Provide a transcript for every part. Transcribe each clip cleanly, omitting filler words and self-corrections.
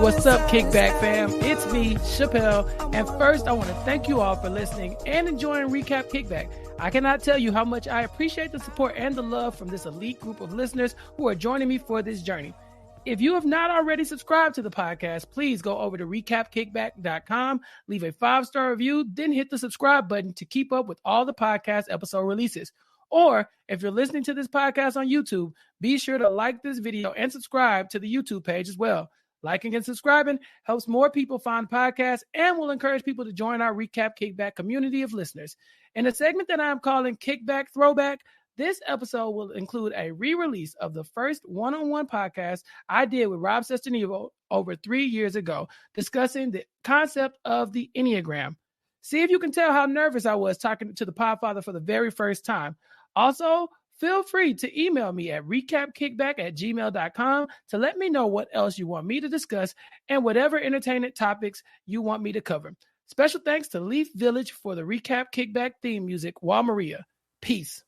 what's up, Kickback fam? It's me, Chappell, and first I want to thank you all for listening and enjoying Recapkickback. I cannot tell you how much I appreciate the support and the love from this elite group of listeners who are joining me for this journey. If you have not already subscribed to the podcast, please go over to recapkickback.com, leave a 5-star review, then hit the subscribe button to keep up with all the podcast episode releases. Or if you're listening to this podcast on YouTube, be sure to like this video and subscribe to the YouTube page as well. Liking and subscribing helps more people find podcasts and will encourage people to join our Recap Kickback community of listeners. In a segment that I'm calling Kickback Throwback, this episode will include a re-release of the first one-on-one podcast I did with Rob Cesternino over 3 years ago, discussing the concept of the Enneagram. See if you can tell how nervous I was talking to the Podfather for the very first time. Also, feel free to email me at recapkickback@gmail.com to let me know what else you want me to discuss and whatever entertainment topics you want me to cover. Special thanks to Leaf Vxllage for the Recap Kickback theme music, Wa Maria. Peace.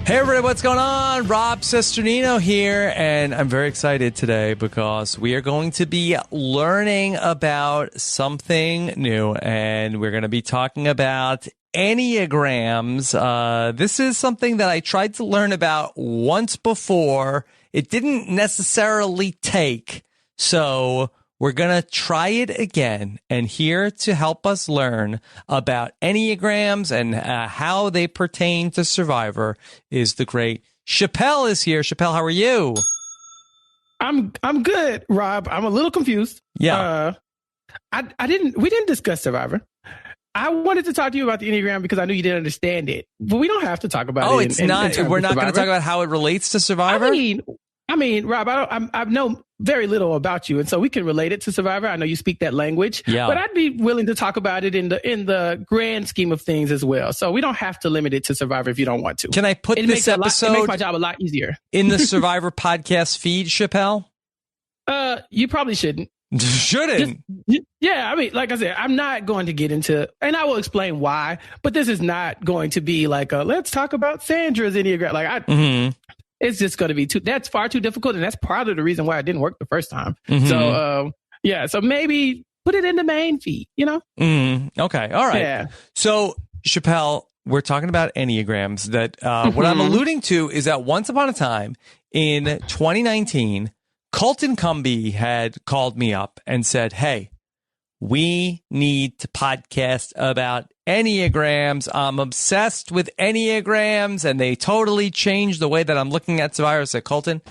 Hey everybody, what's going on? Rob Cesternino here, and I'm very excited today because we are going to be learning about something new, and we're going to be talking about Enneagrams. This is something that I tried to learn about once before. It didn't necessarily take, so we're going to try it again, and here to help us learn about Enneagrams and how they pertain to Survivor is the great Chappell is here. Chappell, how are you? I'm good, Rob. I'm a little confused. Yeah. We didn't discuss Survivor. I wanted to talk to you about the Enneagram because I knew you didn't understand it, but we don't have to talk about it. Oh, it's not. We're not going to talk about how it relates to Survivor? I mean, Rob, I know very little about you, and so we can relate it to Survivor. I know you speak that language, but I'd be willing to talk about it in the grand scheme of things as well. So we don't have to limit it to Survivor if you don't want to. Can I put this episode? It makes my job a lot easier in the Survivor podcast feed, Chappell? You probably shouldn't. Shouldn't. Yeah, I mean, like I said, I'm not going to get into, and I will explain why. But this is not going to be like let's talk about Sandra's Enneagram. Like It's just going to be that's far too difficult. And that's part of the reason why it didn't work the first time. So, so maybe put it in the main feed, you know? Okay. All right. Yeah. So, Chappell, we're talking about Enneagrams that what I'm alluding to is that once upon a time in 2019, Colton Cumbie had called me up and said, hey, we need to podcast about Enneagrams. I'm obsessed with Enneagrams, and they totally changed the way that I'm looking at Survivor. I said, Colton,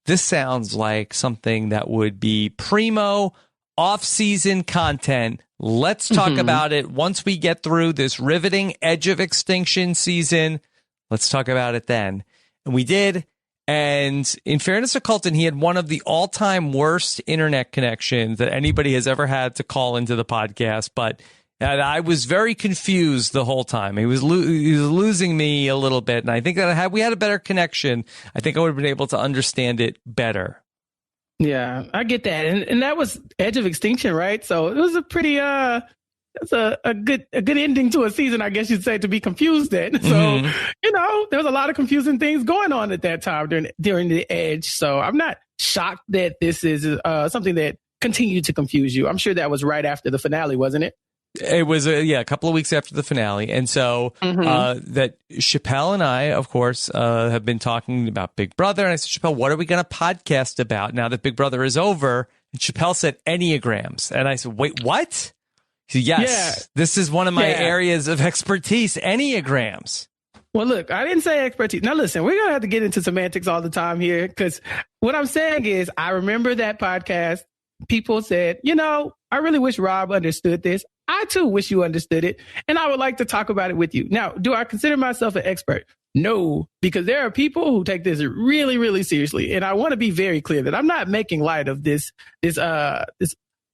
this sounds like something that would be primo off-season content. Let's talk about it once we get through this riveting Edge of Extinction season. Let's talk about it then. And we did. And in fairness to Colton, he had one of the all-time worst internet connections that anybody has ever had to call into the podcast. But I was very confused the whole time. He was losing me a little bit. And I think that had we had a better connection, I think I would have been able to understand it better. Yeah, I get that. And that was Edge of Extinction, right? So it was a pretty that's a good ending to a season, I guess you'd say, to be confused at. So, you know, there was a lot of confusing things going on at that time during the Edge. So I'm not shocked that this is something that continued to confuse you. I'm sure that was right after the finale, wasn't it? It was, a couple of weeks after the finale. And so that Chappell and I, of course, have been talking about Big Brother. And I said, Chappell, what are we going to podcast about now that Big Brother is over? And Chappell said Enneagrams. And I said, wait, what? Yes, this is one of my areas of expertise, Enneagrams. Well, look, I didn't say expertise. Now, listen, we're going to have to get into semantics all the time here because what I'm saying is I remember that podcast. People said, you know, I really wish Rob understood this. I, too, wish you understood it. And I would like to talk about it with you. Now, do I consider myself an expert? No, because there are people who take this really, really seriously. And I want to be very clear that I'm not making light of this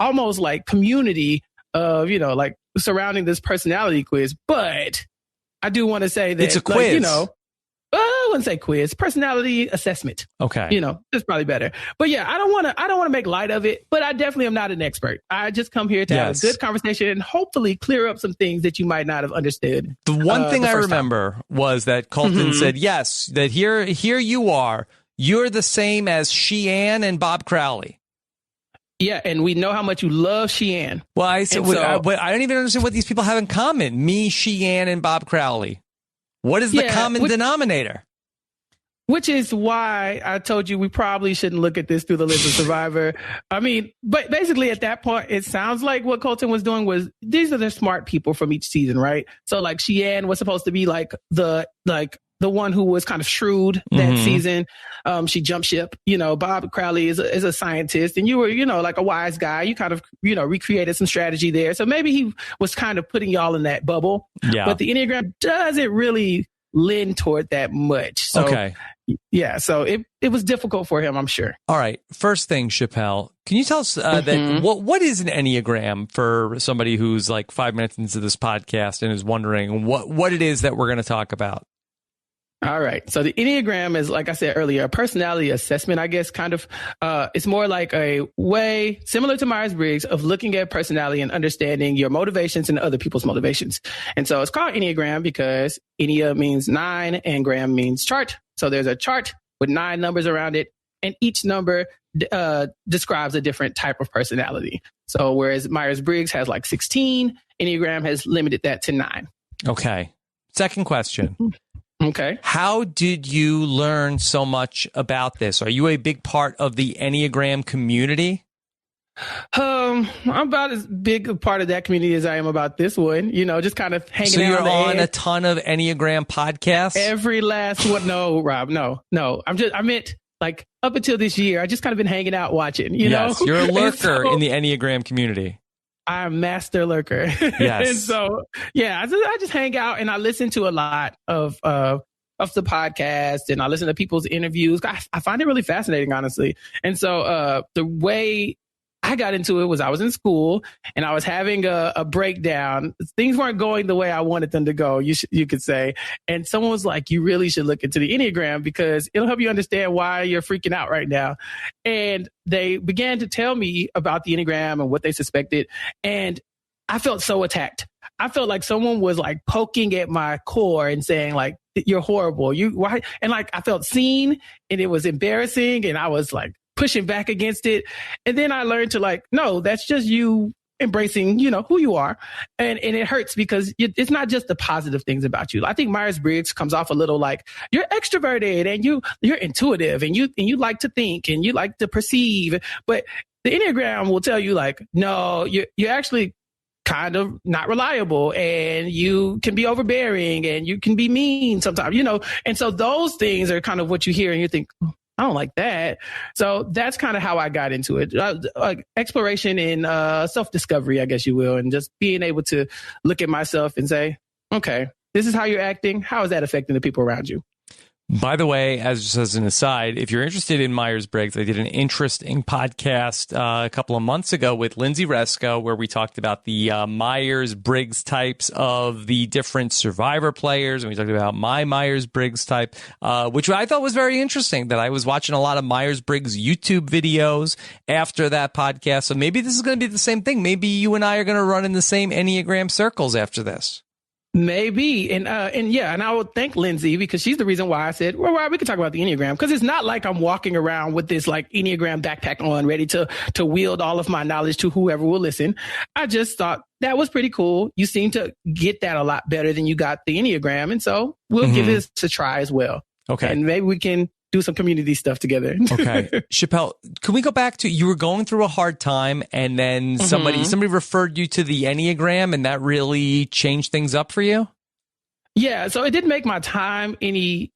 almost like community of, you know, like surrounding this personality quiz. But I do want to say that it's a quiz. Like, you know, wouldn't say quiz, personality assessment. Okay. You know, that's probably better. But yeah, I don't want to make light of it, but I definitely am not an expert. I just come here to have a good conversation and hopefully clear up some things that you might not have understood. The one thing I remember was that Colton said, yes, that here you are. You're the same as Sheehan and Bob Crowley. Yeah, and we know how much you love Sheehan. Well, I don't even understand what these people have in common. Me, Sheehan, and Bob Crowley. What is the common denominator? Which is why I told you we probably shouldn't look at this through the lens of Survivor. I mean, but basically at that point, it sounds like what Colton was doing was these are the smart people from each season, right? So like Sheehan was supposed to be like the one who was kind of shrewd that season. She jumped ship. You know, Bob Crowley is a scientist, and you were, you know, like a wise guy. You kind of, you know, recreated some strategy there. So maybe he was kind of putting y'all in that bubble. Yeah. But the Enneagram doesn't really lend toward that much. So, yeah, so it was difficult for him, I'm sure. All right. First thing, Chappell, can you tell us that what is an Enneagram for somebody who's like 5 minutes into this podcast and is wondering what it is that we're going to talk about? All right. So the Enneagram is, like I said earlier, a personality assessment, I guess, kind of. It's more like a way similar to Myers-Briggs of looking at personality and understanding your motivations and other people's motivations. And so it's called Enneagram because Ennea means 9 and gram means chart. So there's a chart with 9 numbers around it, and each number describes a different type of personality. So whereas Myers-Briggs has like 16, Enneagram has limited that to 9. Okay. Second question. Okay. How did you learn so much about this? Are you a big part of the Enneagram community? I'm about as big a part of that community as I am about this one, you know, just kind of hanging out. So you're on a ton of Enneagram podcasts? Every last one. No, Rob, no. I meant like up until this year, I just kind of been hanging out watching, you know? You're a lurker in the Enneagram community. I'm master lurker. Yes. And so, yeah, I just hang out and I listen to a lot of the podcast, and I listen to people's interviews. I find it really fascinating, honestly. And so the way I got into it was I was in school and I was having a breakdown. Things weren't going the way I wanted them to go, you could say. And someone was like, you really should look into the Enneagram because it'll help you understand why you're freaking out right now. And they began to tell me about the Enneagram and what they suspected. And I felt so attacked. I felt like someone was like poking at my core and saying like, you're horrible. Why? And like, I felt seen and it was embarrassing. And I was like, pushing back against it. And then I learned to like, no, that's just you embracing, you know, who you are. And it hurts because it's not just the positive things about you. I think Myers-Briggs comes off a little like you're extroverted and you're intuitive and you like to think and you like to perceive. But the Enneagram will tell you like, no, you're actually kind of not reliable and you can be overbearing and you can be mean sometimes, you know. And so those things are kind of what you hear and you think, I don't like that. So that's kind of how I got into it. Exploration and self-discovery, I guess you will, and just being able to look at myself and say, okay, this is how you're acting. How is that affecting the people around you? By the way, just as an aside, if you're interested in Myers-Briggs, I did an interesting podcast a couple of months ago with Lindsay Resco, where we talked about the Myers-Briggs types of the different Survivor players. And we talked about my Myers-Briggs type, which I thought was very interesting, that I was watching a lot of Myers-Briggs YouTube videos after that podcast. So maybe this is going to be the same thing. Maybe you and I are going to run in the same Enneagram circles after this. Maybe. And I would thank Lindsay because she's the reason why I said, well, we can talk about the Enneagram, because it's not like I'm walking around with this like Enneagram backpack on, ready to wield all of my knowledge to whoever will listen. I just thought that was pretty cool. You seem to get that a lot better than you got the Enneagram. And so we'll give this a try as well. Okay. And maybe we can do some community stuff together. Okay. Chappell, can we go back to, you were going through a hard time and then somebody referred you to the Enneagram and that really changed things up for you? Yeah. So it didn't make my time any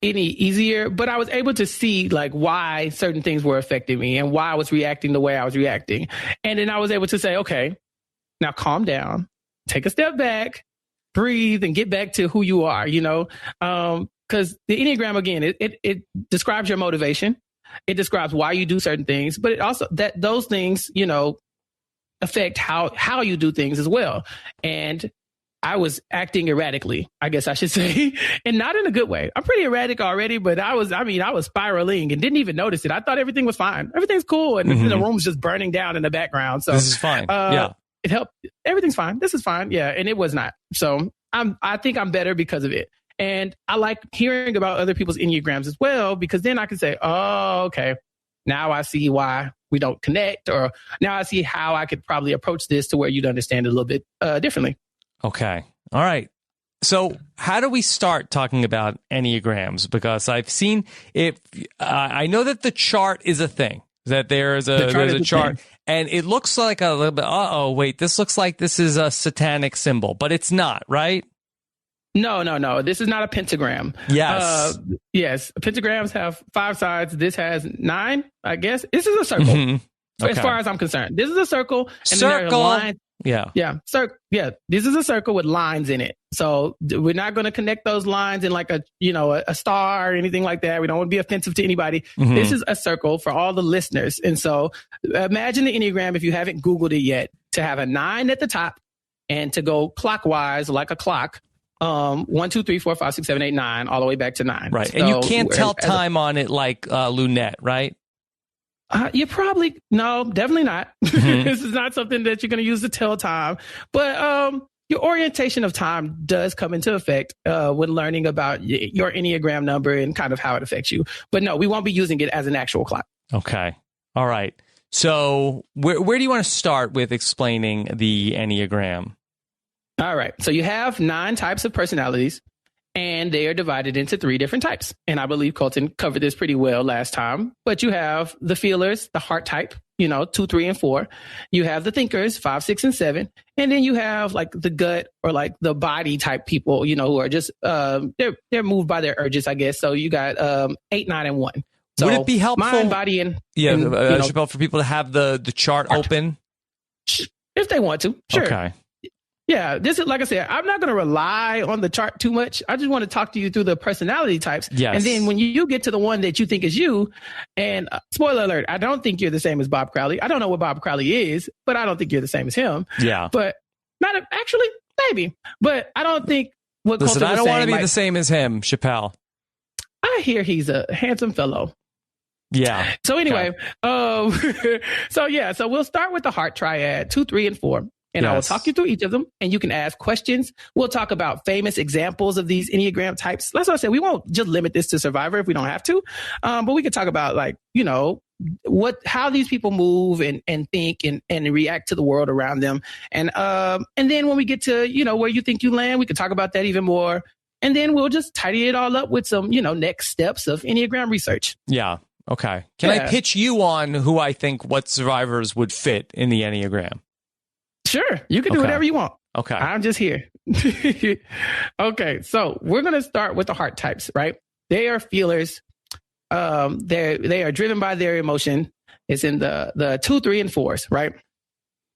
easier, but I was able to see like why certain things were affecting me and why I was reacting the way I was reacting. And then I was able to say, okay, now calm down, take a step back, breathe, and get back to who you are, you know? Because the Enneagram, again, it describes your motivation. It describes why you do certain things, but it also that those things, you know, affect how you do things as well. And I was acting erratically, I guess I should say, and not in a good way. I'm pretty erratic already, but I was spiraling and didn't even notice it. I thought everything was fine. Everything's cool. And the room was just burning down in the background. So this is fine. Yeah. It helped. Everything's fine. This is fine. Yeah. And it was not. So I think I'm better because of it. And I like hearing about other people's Enneagrams as well, because then I can say, oh, okay, now I see why we don't connect, or now I see how I could probably approach this to where you'd understand it a little bit differently. Okay. All right. So how do we start talking about Enneagrams? Because I've seen it. I know that the chart is a thing, that there's a chart, and it looks like a little bit, wait, this looks like this is a satanic symbol, but it's not, right? No. This is not a pentagram. Yes. Yes. Pentagrams have 5 sides. This has 9, I guess. This is a circle. Mm-hmm. Okay. As far as I'm concerned, this is a circle. And then there's a line. Yeah. Yeah. This is a circle with lines in it. So we're not going to connect those lines in like a star or anything like that. We don't want to be offensive to anybody. Mm-hmm. This is a circle for all the listeners. And so imagine the Enneagram, if you haven't Googled it yet, to have a 9 at the top and to go clockwise like a clock. 1, 2, 3, 4, 5, 6, 7, 8, 9, all the way back to 9. Right. So, and you can't tell time on it like Lunette, right? You probably, no, definitely not. Mm-hmm. This is not something that you're going to use to tell time. But your orientation of time does come into effect when learning about your Enneagram number and kind of how it affects you. But no, we won't be using it as an actual clock. Okay. All right. So where do you want to start with explaining the Enneagram? All right. So you have 9 types of personalities, and they are divided into 3 different types. And I believe Colton covered this pretty well last time. But you have the feelers, the heart type, 2, 3, and 4. You have the thinkers, 5, 6, and 7. And then you have like the gut or like the body type people, who are just, they're moved by their urges, I guess. So you got 8, 9, and 1. So would it be helpful? Mind, body, and Chappell, for people to have the chart open? If they want to, sure. Okay. Yeah, this is, like I said, I'm not going to rely on the chart too much. I just want to talk to you through the personality types. Yes. And then when you get to the one that you think is you, and spoiler alert, I don't think you're the same as Bob Crowley. I don't know what Bob Crowley is, but I don't think you're the same as him. Yeah. But actually, maybe. But I don't think what Listen, Colton was I don't want to be like, the same as him, Chappell. I hear he's a handsome fellow. Yeah. So anyway, okay. So we'll start with the heart triad, 2, 3, and 4. And I will talk you through each of them, and you can ask questions. We'll talk about famous examples of these Enneagram types. That's what I said. We won't just limit this to Survivor if we don't have to. But we could talk about how these people move and think and react to the world around them. And then when we get to, where you think you land, we could talk about that even more. And then we'll just tidy it all up with some, next steps of Enneagram research. Yeah. Okay. Can I pitch you on who I think what survivors would fit in the Enneagram? Sure. You can do whatever you want. Okay. I'm just here. Okay. So we're going to start with the heart types, right? They are feelers. They are driven by their emotion. It's in the 2, 3, and 4s, right?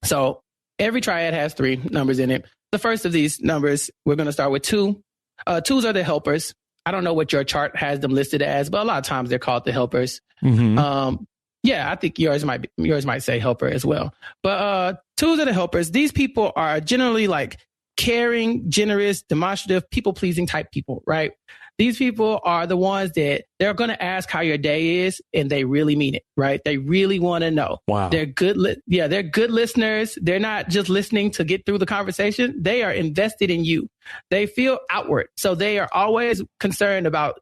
So every triad has 3 numbers in it. The first of these numbers, we're going to start with 2. 2s are the helpers. I don't know what your chart has them listed as, but a lot of times they're called the helpers. Mm-hmm. Yeah, I think yours might say helper as well. But 2s are the helpers. These people are generally like caring, generous, demonstrative, people-pleasing type people, right? These people are the ones that they're going to ask how your day is, and they really mean it, right? They really want to know. Wow. They're good. They're good listeners. They're not just listening to get through the conversation. They are invested in you. They feel outward. So they are always concerned about,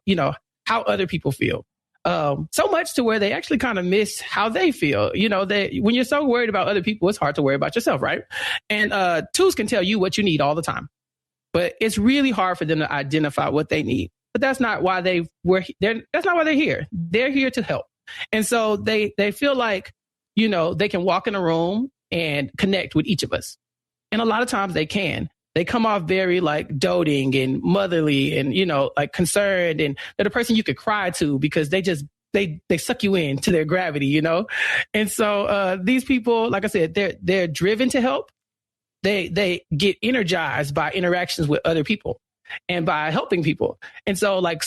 how other people feel. So much to where they actually kind of miss how they feel. When you're so worried about other people, it's hard to worry about yourself, right? And 2s can tell you what you need all the time, but it's really hard for them to identify what they need. But that's not why that's not why they're here. They're here to help. And so they feel like, they can walk in a room and connect with each of us. And a lot of times they can. They come off very like doting and motherly and, like concerned, and they're the person you could cry to because they suck you into their gravity, And so these people, like I said, they're driven to help. They get energized by interactions with other people and by helping people. And so like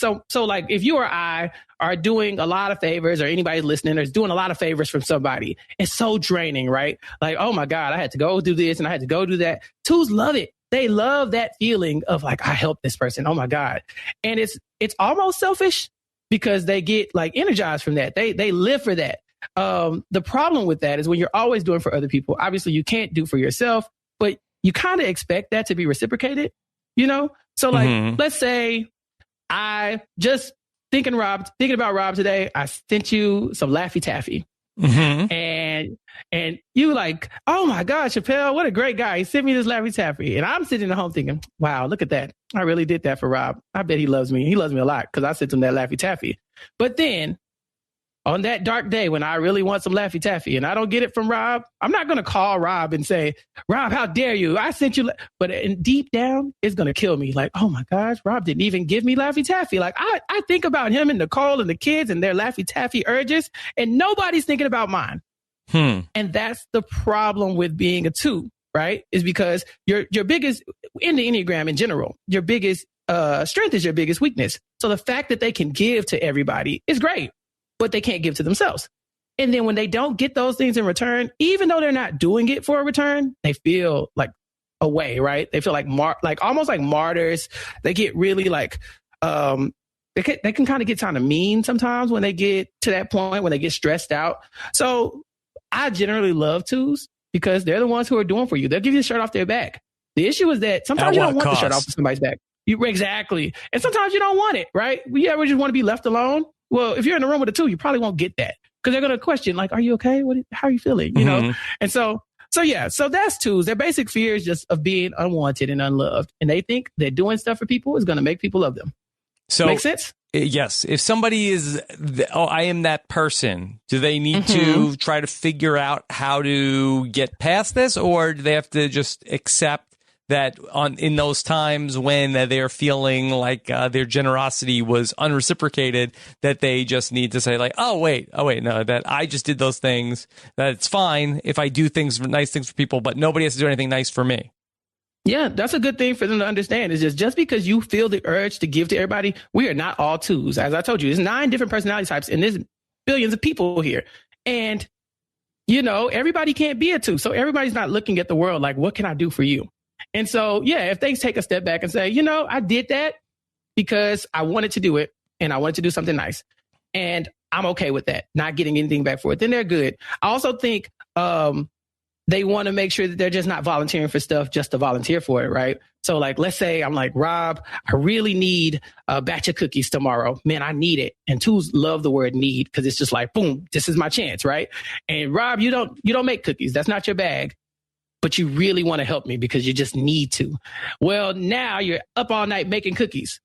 if you or I are doing a lot of favors, or anybody listening is doing a lot of favors from somebody, it's so draining, right? Like, oh my God, I had to go do this and I had to go do that. 2s love it. they love that feeling of like, I helped this person. Oh my God. And it's almost selfish because they get like energized from that. They live for that. The problem with that is when you're always doing for other people, obviously you can't do for yourself, but you kind of expect that to be reciprocated, you know? So like, let's say I just thinking about Rob today, I sent you some Laffy Taffy. And you like, oh my God, Chappell, what a great guy. He sent me this Laffy Taffy. And I'm sitting at home thinking, wow, look at that. I really did that for Rob. I bet he loves me. He loves me a lot because I sent him that Laffy Taffy. But then on that dark day when I really want some Laffy Taffy and I don't get it from Rob, I'm not going to call Rob and say, Rob, how dare you? I sent you. But deep down, it's going to kill me. Like, oh my gosh, Rob didn't even give me Laffy Taffy. Like I think about him and Nicole and the kids and their Laffy Taffy urges, and nobody's thinking about mine. And that's the problem with being a 2, right? Is because your biggest, in the Enneagram in general, your biggest strength is your biggest weakness. So the fact that they can give to everybody is great, but they can't give to themselves. And then when they don't get those things in return, even though they're not doing it for a return, they feel like away, right? They feel like almost like martyrs. They get really like, they can kind of get kind of mean sometimes when they get to that point, when they get stressed out. So I generally love 2s because they're the ones who are doing for you. They'll give you the shirt off their back. The issue is that sometimes you don't want the shirt off somebody's back. Exactly. And sometimes you don't want it, right? You ever just want to be left alone? Well, if you're in the room with a 2, you probably won't get that because they're going to question, like, are you okay? How are you feeling? You know? And so that's 2s. Their basic fear is just of being unwanted and unloved. And they think that doing stuff for people is going to make people love them. So make sense? Yes. If somebody is, I am that person, do they need to try to figure out how to get past this, or do they have to just accept that in those times when they're feeling like their generosity was unreciprocated, that they just need to say like, oh wait, no, that I just did those things, that it's fine if I do nice things for people, but nobody has to do anything nice for me. Yeah, that's a good thing for them to understand. Is just because you feel the urge to give to everybody, we are not all 2s. As I told you, there's 9 different personality types and there's billions of people here. And, you know, everybody can't be a 2. So everybody's not looking at the world like, what can I do for you? And so, yeah, if they take a step back and say, you know, I did that because I wanted to do it and I wanted to do something nice. And I'm okay with that, not getting anything back for it, then they're good. I also think they want to make sure that they're just not volunteering for stuff just to volunteer for it, right? So like, let's say I'm like, Rob, I really need a batch of cookies tomorrow. Man, I need it. And 2s love the word need because it's just like, boom, this is my chance, right? And Rob, you don't make cookies. That's not your bag. But you really want to help me because you just need to. Well, now you're up all night making cookies.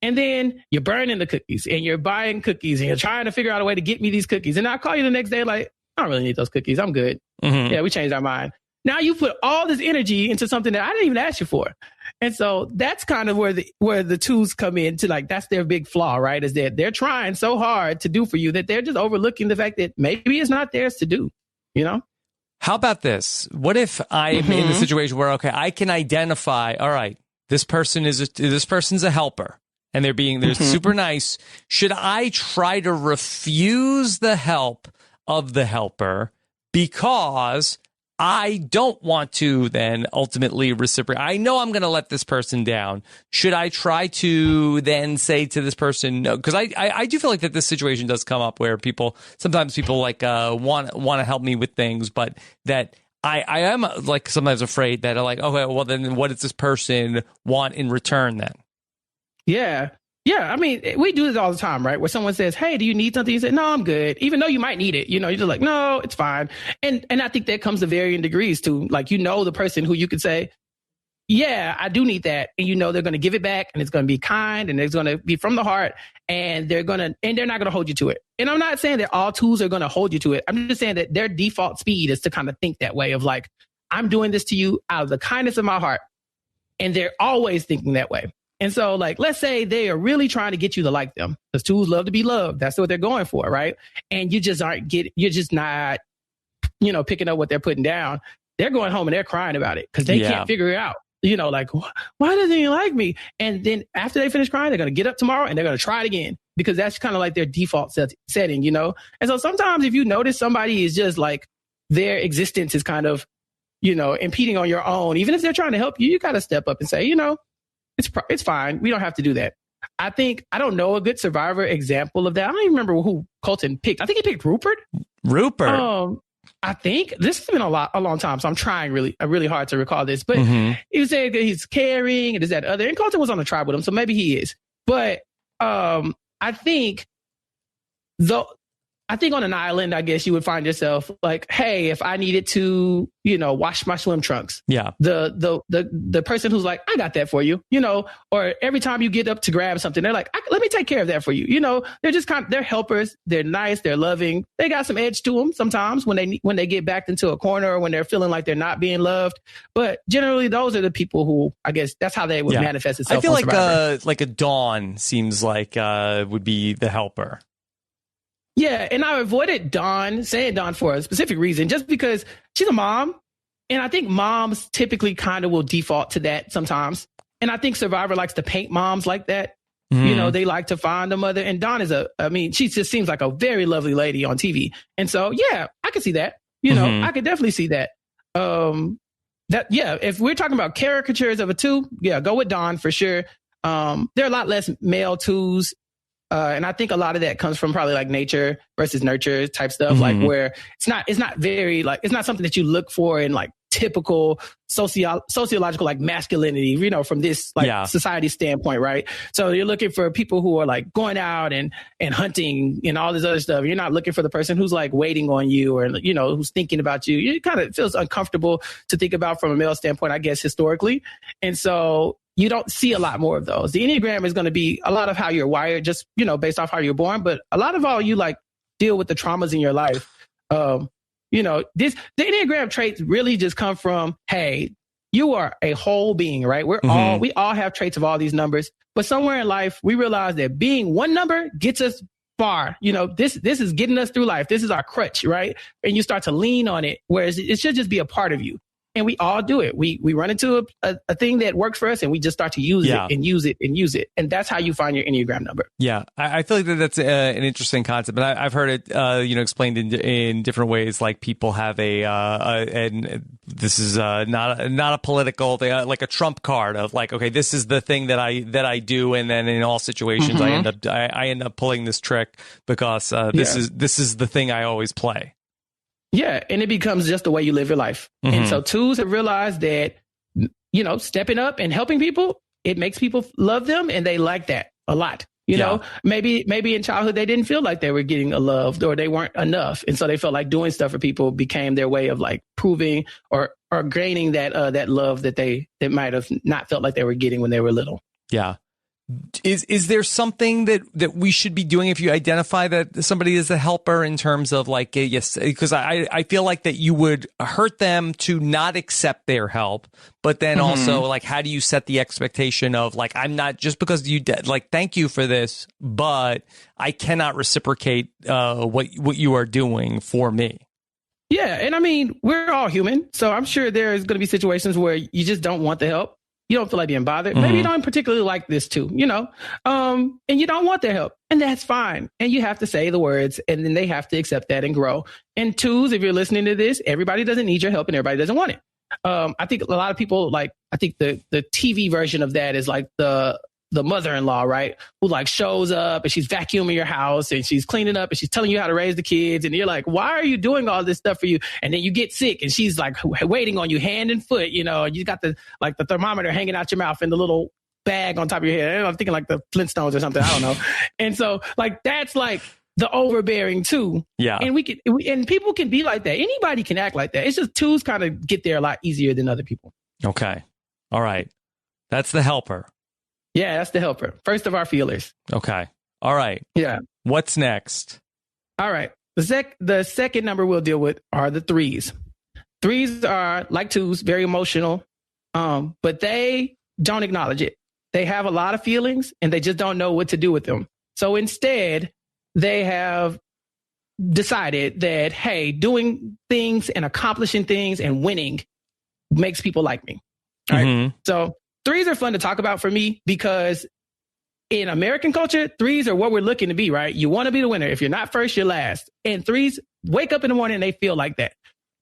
And then you're burning the cookies and you're buying cookies and you're trying to figure out a way to get me these cookies. And I'll call you the next day like, I don't really need those cookies. I'm good. Yeah, we changed our mind. Now you put all this energy into something that I didn't even ask you for. And so that's kind of where the 2s come in to, like, that's their big flaw, right? Is that they're trying so hard to do for you that they're just overlooking the fact that maybe it's not theirs to do, you know? How about this? What if I'm in the situation where, okay, I can identify, all right, this person's a helper and they're super nice. Should I try to refuse the help of the helper because I don't want to then ultimately reciprocate? I know I'm going to let this person down. Should I try to then say to this person no? Because I do feel like that this situation does come up where sometimes people like want to help me with things, but that I am like sometimes afraid that I'm like, okay, well then what does this person want in return then? Yeah. Yeah, I mean, we do this all the time, right? Where someone says, hey, do you need something? You say, no, I'm good. Even though you might need it, you know, you're just like, no, it's fine. And I think that comes to varying degrees too. Like, you know, the person who you could say, yeah, I do need that. And you know, they're going to give it back and it's going to be kind and it's going to be from the heart and they're not going to hold you to it. And I'm not saying that all 2s are going to hold you to it. I'm just saying that their default speed is to kind of think that way of like, I'm doing this to you out of the kindness of my heart. And they're always thinking that way. And so, like, let's say they are really trying to get you to like them, because 2s love to be loved. That's what they're going for, right? And you just you're just not, you know, picking up what they're putting down. They're going home and they're crying about it because they can't figure it out. You know, like, why doesn't he like me? And then after they finish crying, they're going to get up tomorrow and they're going to try it again because that's kind of like their default setting, you know? And so sometimes if you notice somebody is just like, their existence is kind of impeding on your own, even if they're trying to help you, you got to step up and say, it's fine. We don't have to do that. I don't know a good survivor example of that. I don't even remember who Colton picked. I think he picked Rupert. I think this has been a long time. So I'm trying really hard to recall this, but he was saying that he's caring and is that other, and Colton was on the tribe with him. So maybe he is, but I think on an island, I guess you would find yourself like, hey, if I needed to, wash my swim trunks. Yeah. The person who's like, I got that for you, or every time you get up to grab something, they're like, let me take care of that for you. They're just they're helpers. They're nice. They're loving. They got some edge to them sometimes when they get backed into a corner or when they're feeling like they're not being loved. But generally, those are the people who, I guess that's how they would manifest itself. I feel like a Dawn seems like would be the helper. Yeah, and I avoided saying Dawn for a specific reason, just because she's a mom. And I think moms typically kind of will default to that sometimes. And I think Survivor likes to paint moms like that. They like to find a mother. And Dawn she just seems like a very lovely lady on TV. And so, yeah, I could see that. I could definitely see that. If we're talking about caricatures of a two, go with Dawn for sure. There are a lot less male twos. And I think a lot of that comes from probably like nature versus nurture type stuff, like where it's not very like, it's not something that you look for in like typical sociological like masculinity, from this like society standpoint, right? So you're looking for people who are like going out and hunting and all this other stuff. You're not looking for the person who's like waiting on you or, who's thinking about you. It kind of feels uncomfortable to think about from a male standpoint, I guess, historically. And so you don't see a lot more of those. The Enneagram is going to be a lot of how you're wired, just, based off how you're born. But a lot of all you like deal with the traumas in your life. The Enneagram traits really just come from, hey, you are a whole being, right? We all have traits of all these numbers, but somewhere in life, we realize that being one number gets us far. This is getting us through life. This is our crutch, right? And you start to lean on it, whereas it should just be a part of you. And we all do it. We run into a thing that works for us and we just start to use it and use it and use it. And that's how you find your Enneagram number. Yeah. I feel like that's an interesting concept. And I've heard it, explained in different ways. Like people have and this is not a political thing, like a trump card of like, okay, this is the thing that I do. And then in all situations, I end up pulling this trick because this is the thing I always play. Yeah, and it becomes just the way you live your life. And so twos have realized that, stepping up and helping people, it makes people love them and they like that a lot. Maybe in childhood they didn't feel like they were getting loved or they weren't enough. And so they felt like doing stuff for people became their way of like proving or gaining that love that they might have not felt like they were getting when they were little. Yeah. Is there something that we should be doing if you identify that somebody is a helper in terms of like, yes, because I feel like that you would hurt them to not accept their help, but then also like, how do you set the expectation of like, I'm not just because you did like, thank you for this, but I cannot reciprocate what you are doing for me. Yeah. And we're all human. So I'm sure there's going to be situations where you just don't want the help. You don't feel like being bothered. Maybe you don't particularly like this too, and you don't want their help, and that's fine. And you have to say the words, and then they have to accept that and grow. And twos, if you're listening to this, everybody doesn't need your help and everybody doesn't want it. I think a lot of people I think the TV version of that is like the mother-in-law, right? Who like shows up and she's vacuuming your house and she's cleaning up and she's telling you how to raise the kids. And you're like, why are you doing all this stuff for you? And then you get sick and she's like waiting on you hand and foot, and you got the thermometer hanging out your mouth and the little bag on top of your head. I'm thinking like the Flintstones or something. I don't know. And so like, that's like the overbearing too. Yeah. And people can be like that. Anybody can act like that. It's just twos kind of get there a lot easier than other people. Okay. All right. That's the helper. Yeah, that's the helper. First of our feelers. Okay. All right. Yeah. What's next? All right. The second number we'll deal with are the threes. Threes are like twos, very emotional, but they don't acknowledge it. They have a lot of feelings and they just don't know what to do with them. So instead, they have decided that, hey, doing things and accomplishing things and winning makes people like me. All right. So threes are fun to talk about for me because in American culture, threes are what we're looking to be, right? You want to be the winner. If you're not first, you're last. And threes wake up in the morning and they feel like that.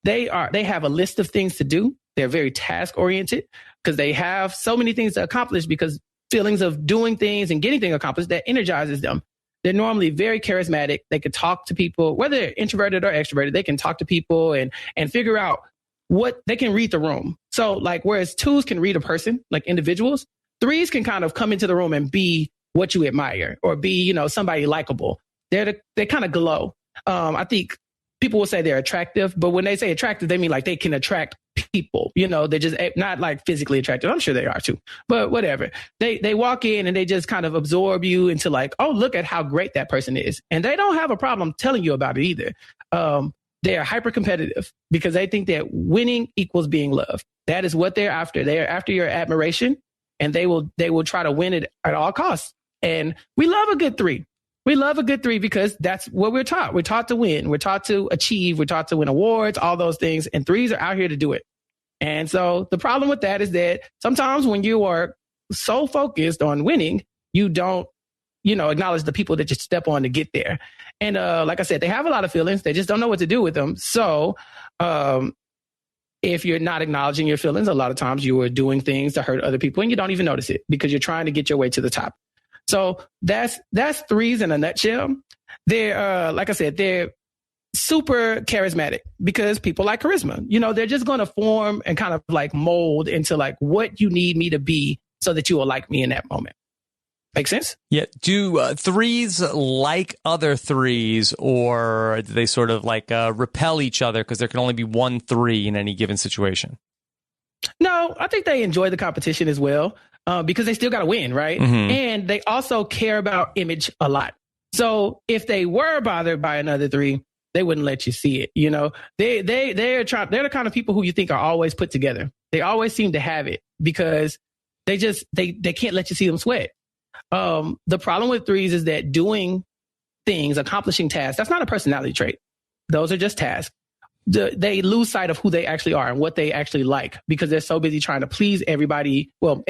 they have a list of things to do. They're very task oriented because they have so many things to accomplish, because feelings of doing things and getting things accomplished, that energizes them. They're normally very charismatic. They can talk to people, whether they're introverted or extroverted. They can talk to people and figure out what they can read the room. So like, whereas 2s can read a person, like individuals, 3s can kind of come into the room and be what you admire, or be, somebody likable. They kind of glow. I think people will say they're attractive, but when they say attractive, they mean like they can attract people. They're just not like physically attractive. I'm sure they are too, but whatever. They walk in and they just kind of absorb you into like, oh, look at how great that person is. And they don't have a problem telling you about it either. They're hyper competitive because they think that winning equals being loved. That is what they're after. They're after your admiration, and they will try to win it at all costs. And we love a good 3. We love a good 3 because that's what we're taught. We're taught to win. We're taught to achieve. We're taught to win awards, all those things. And 3s are out here to do it. And so the problem with that is that sometimes when you are so focused on winning, you don't, acknowledge the people that you step on to get there. And like I said, they have a lot of feelings. They just don't know what to do with them. So if you're not acknowledging your feelings, a lot of times you are doing things to hurt other people and you don't even notice it because you're trying to get your way to the top. So that's 3s in a nutshell. They're, like I said, they're super charismatic because people like charisma. They're just going to form and kind of like mold into like what you need me to be so that you will like me in that moment. Make sense? Yeah. Do 3s like other 3s, or do they sort of like repel each other because there can only be one 3 in any given situation? No, I think they enjoy the competition as well. Because they still got to win, right? Mm-hmm. And they also care about image a lot. So if they were bothered by another 3, they wouldn't let you see it. They're the kind of people who you think are always put together. They always seem to have it because they can't let you see them sweat. The problem with 3s is that doing things, accomplishing tasks, that's not a personality trait. Those are just tasks. They lose sight of who they actually are and what they actually like because they're so busy trying to please everybody. Well,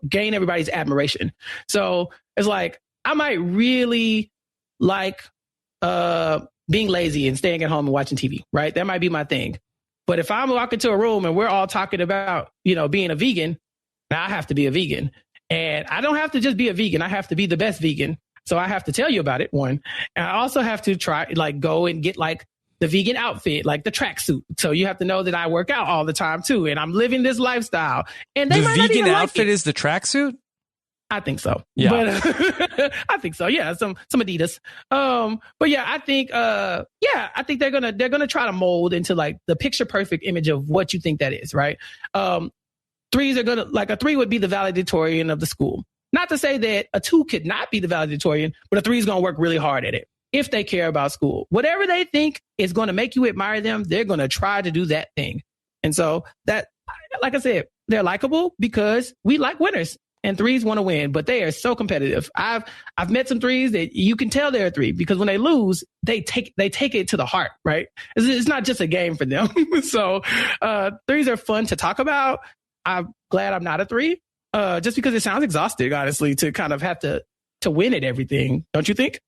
gain everybody's admiration. So it's like, I might really like being lazy and staying at home and watching TV, right? That might be my thing. But if I'm walking to a room and we're all talking about, being a vegan, now I have to be a vegan. And I don't have to just be a vegan. I have to be the best vegan. So I have to tell you about it, one. And I also have to try, like, go and get like the vegan outfit, like the tracksuit. So you have to know that I work out all the time too, and I'm living this lifestyle. And they might not even like it. The vegan outfit is the tracksuit? I think so. Yeah. But I think so. Yeah. Some Adidas. But yeah, I think they're gonna try to mold into like the picture perfect image of what you think that is, right? 3s are gonna, like, a 3 would be the valedictorian of the school. Not to say that a 2 could not be the valedictorian, but a 3 is gonna work really hard at it. If they care about school, whatever they think is going to make you admire them, they're going to try to do that thing. And so that, like I said, they're likable because we like winners, and 3s want to win, but they are so competitive. I've met some 3s that you can tell they're a 3 because when they lose, they take it to the heart, right? It's not just a game for them. So 3s are fun to talk about. I'm glad I'm not a 3, just because it sounds exhausting, honestly, to kind of have to win at everything. Don't you think?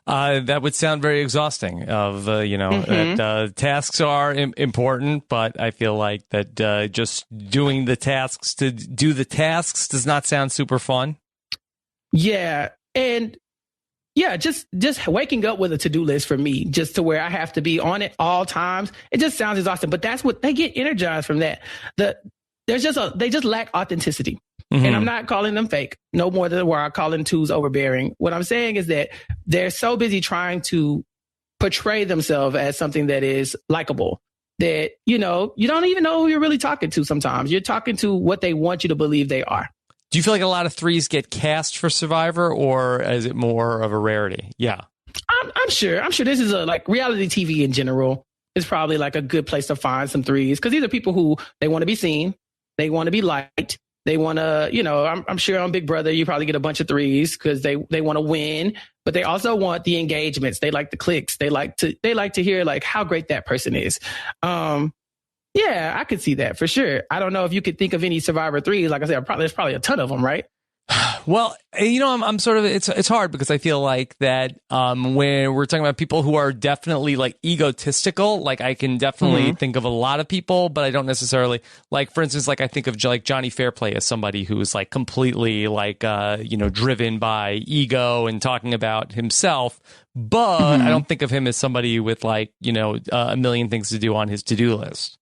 That would sound very exhausting. That tasks are important, but I feel like that just doing the tasks to do the tasks does not sound super fun. Yeah. And yeah, just waking up with a to-do list for me, just to where I have to be on it all times. It just sounds exhausting, but that's what they get energized from that. They just lack authenticity. Mm-hmm. And I'm not calling them fake, no more than where I call them 2s overbearing. What I'm saying is that they're so busy trying to portray themselves as something that is likable that, you don't even know who you're really talking to sometimes. You're talking to what they want you to believe they are. Do you feel like a lot of 3s get cast for Survivor, or is it more of a rarity? Yeah. I'm sure this is like reality TV in general is probably like a good place to find some 3s, because these are people who they want to be seen. They want to be liked. They want to, I'm sure on Big Brother, you probably get a bunch of 3s because they want to win, but they also want the engagements. They like the clicks. They like to hear like how great that person is. Yeah, I could see that for sure. I don't know if you could think of any Survivor 3s. Like I said, there's probably a ton of them, right? Well, I'm sort of, it's hard because I feel like that when we're talking about people who are definitely like egotistical, like I can definitely think of a lot of people, but I don't necessarily, like, for instance, like I think of like Johnny Fairplay as somebody who's like completely like, driven by ego and talking about himself. But I don't think of him as somebody with like, a million things to do on his to-do list.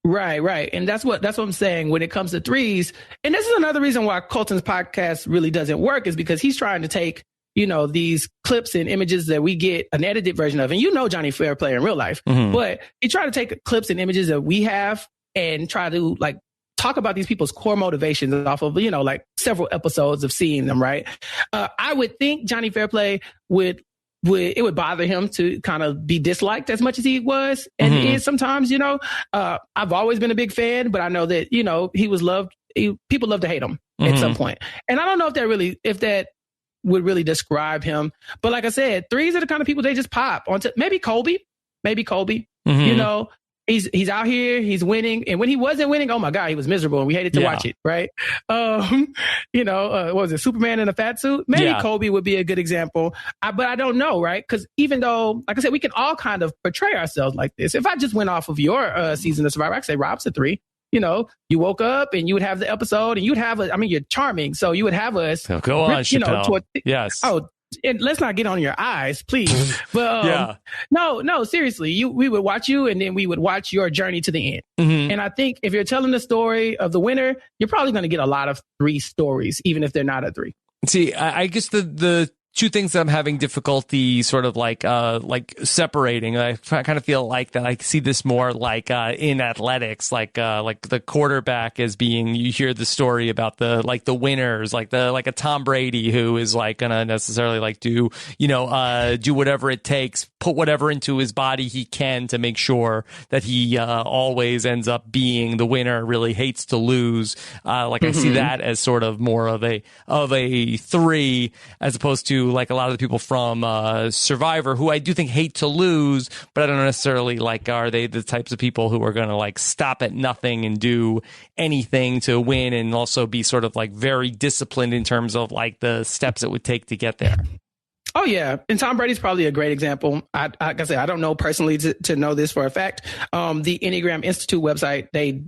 Right. And that's what I'm saying when it comes to threes. And this is another reason why Colton's podcast really doesn't work, is because he's trying to take, these clips and images that we get an edited version of. And Johnny Fairplay in real life, but he tried to take clips and images that we have and try to like talk about these people's core motivations off of, like several episodes of seeing them. Right. I would think Johnny Fairplay would bother him to kind of be disliked as much as he was and is sometimes, I've always been a big fan, but I know that, he was loved. People love to hate him at some point. And I don't know if that would really describe him. But like I said, threes are the kind of people they just pop onto. Maybe Colby, He's out here, he's winning. And when he wasn't winning, oh my God, he was miserable and we hated to watch it, right? What was it, Superman in a fat suit? Maybe Kobe would be a good example. But I don't know, right? Because even though, like I said, we can all kind of portray ourselves like this. If I just went off of your season of Survivor, I could say Rob's a 3. You woke up and you would have the episode and you'd have you're charming. So you would have us. So go on, Chappell. Yes. Oh, and let's not get on your eyes, please. But no, seriously, we would watch you and then we would watch your journey to the end. And I think if you're telling the story of the winner, you're probably going to get a lot of 3 stories, even if they're not a 3. See, I guess the two things that I'm having difficulty sort of like separating. I kind of feel like that I see this more like in athletics, like the quarterback as being, you hear the story about the winners, like a Tom Brady who is like gonna necessarily like do whatever it takes, put whatever into his body he can to make sure that he always ends up being the winner, really hates to lose. I see that as sort of more of a 3 as opposed to like a lot of the people from Survivor, who I do think hate to lose, but I don't necessarily like, are they the types of people who are going to like stop at nothing and do anything to win and also be sort of like very disciplined in terms of like the steps it would take to get there? Oh, yeah. And Tom Brady's probably a great example. Like I said, I don't know personally to know this for a fact. The Enneagram Institute website,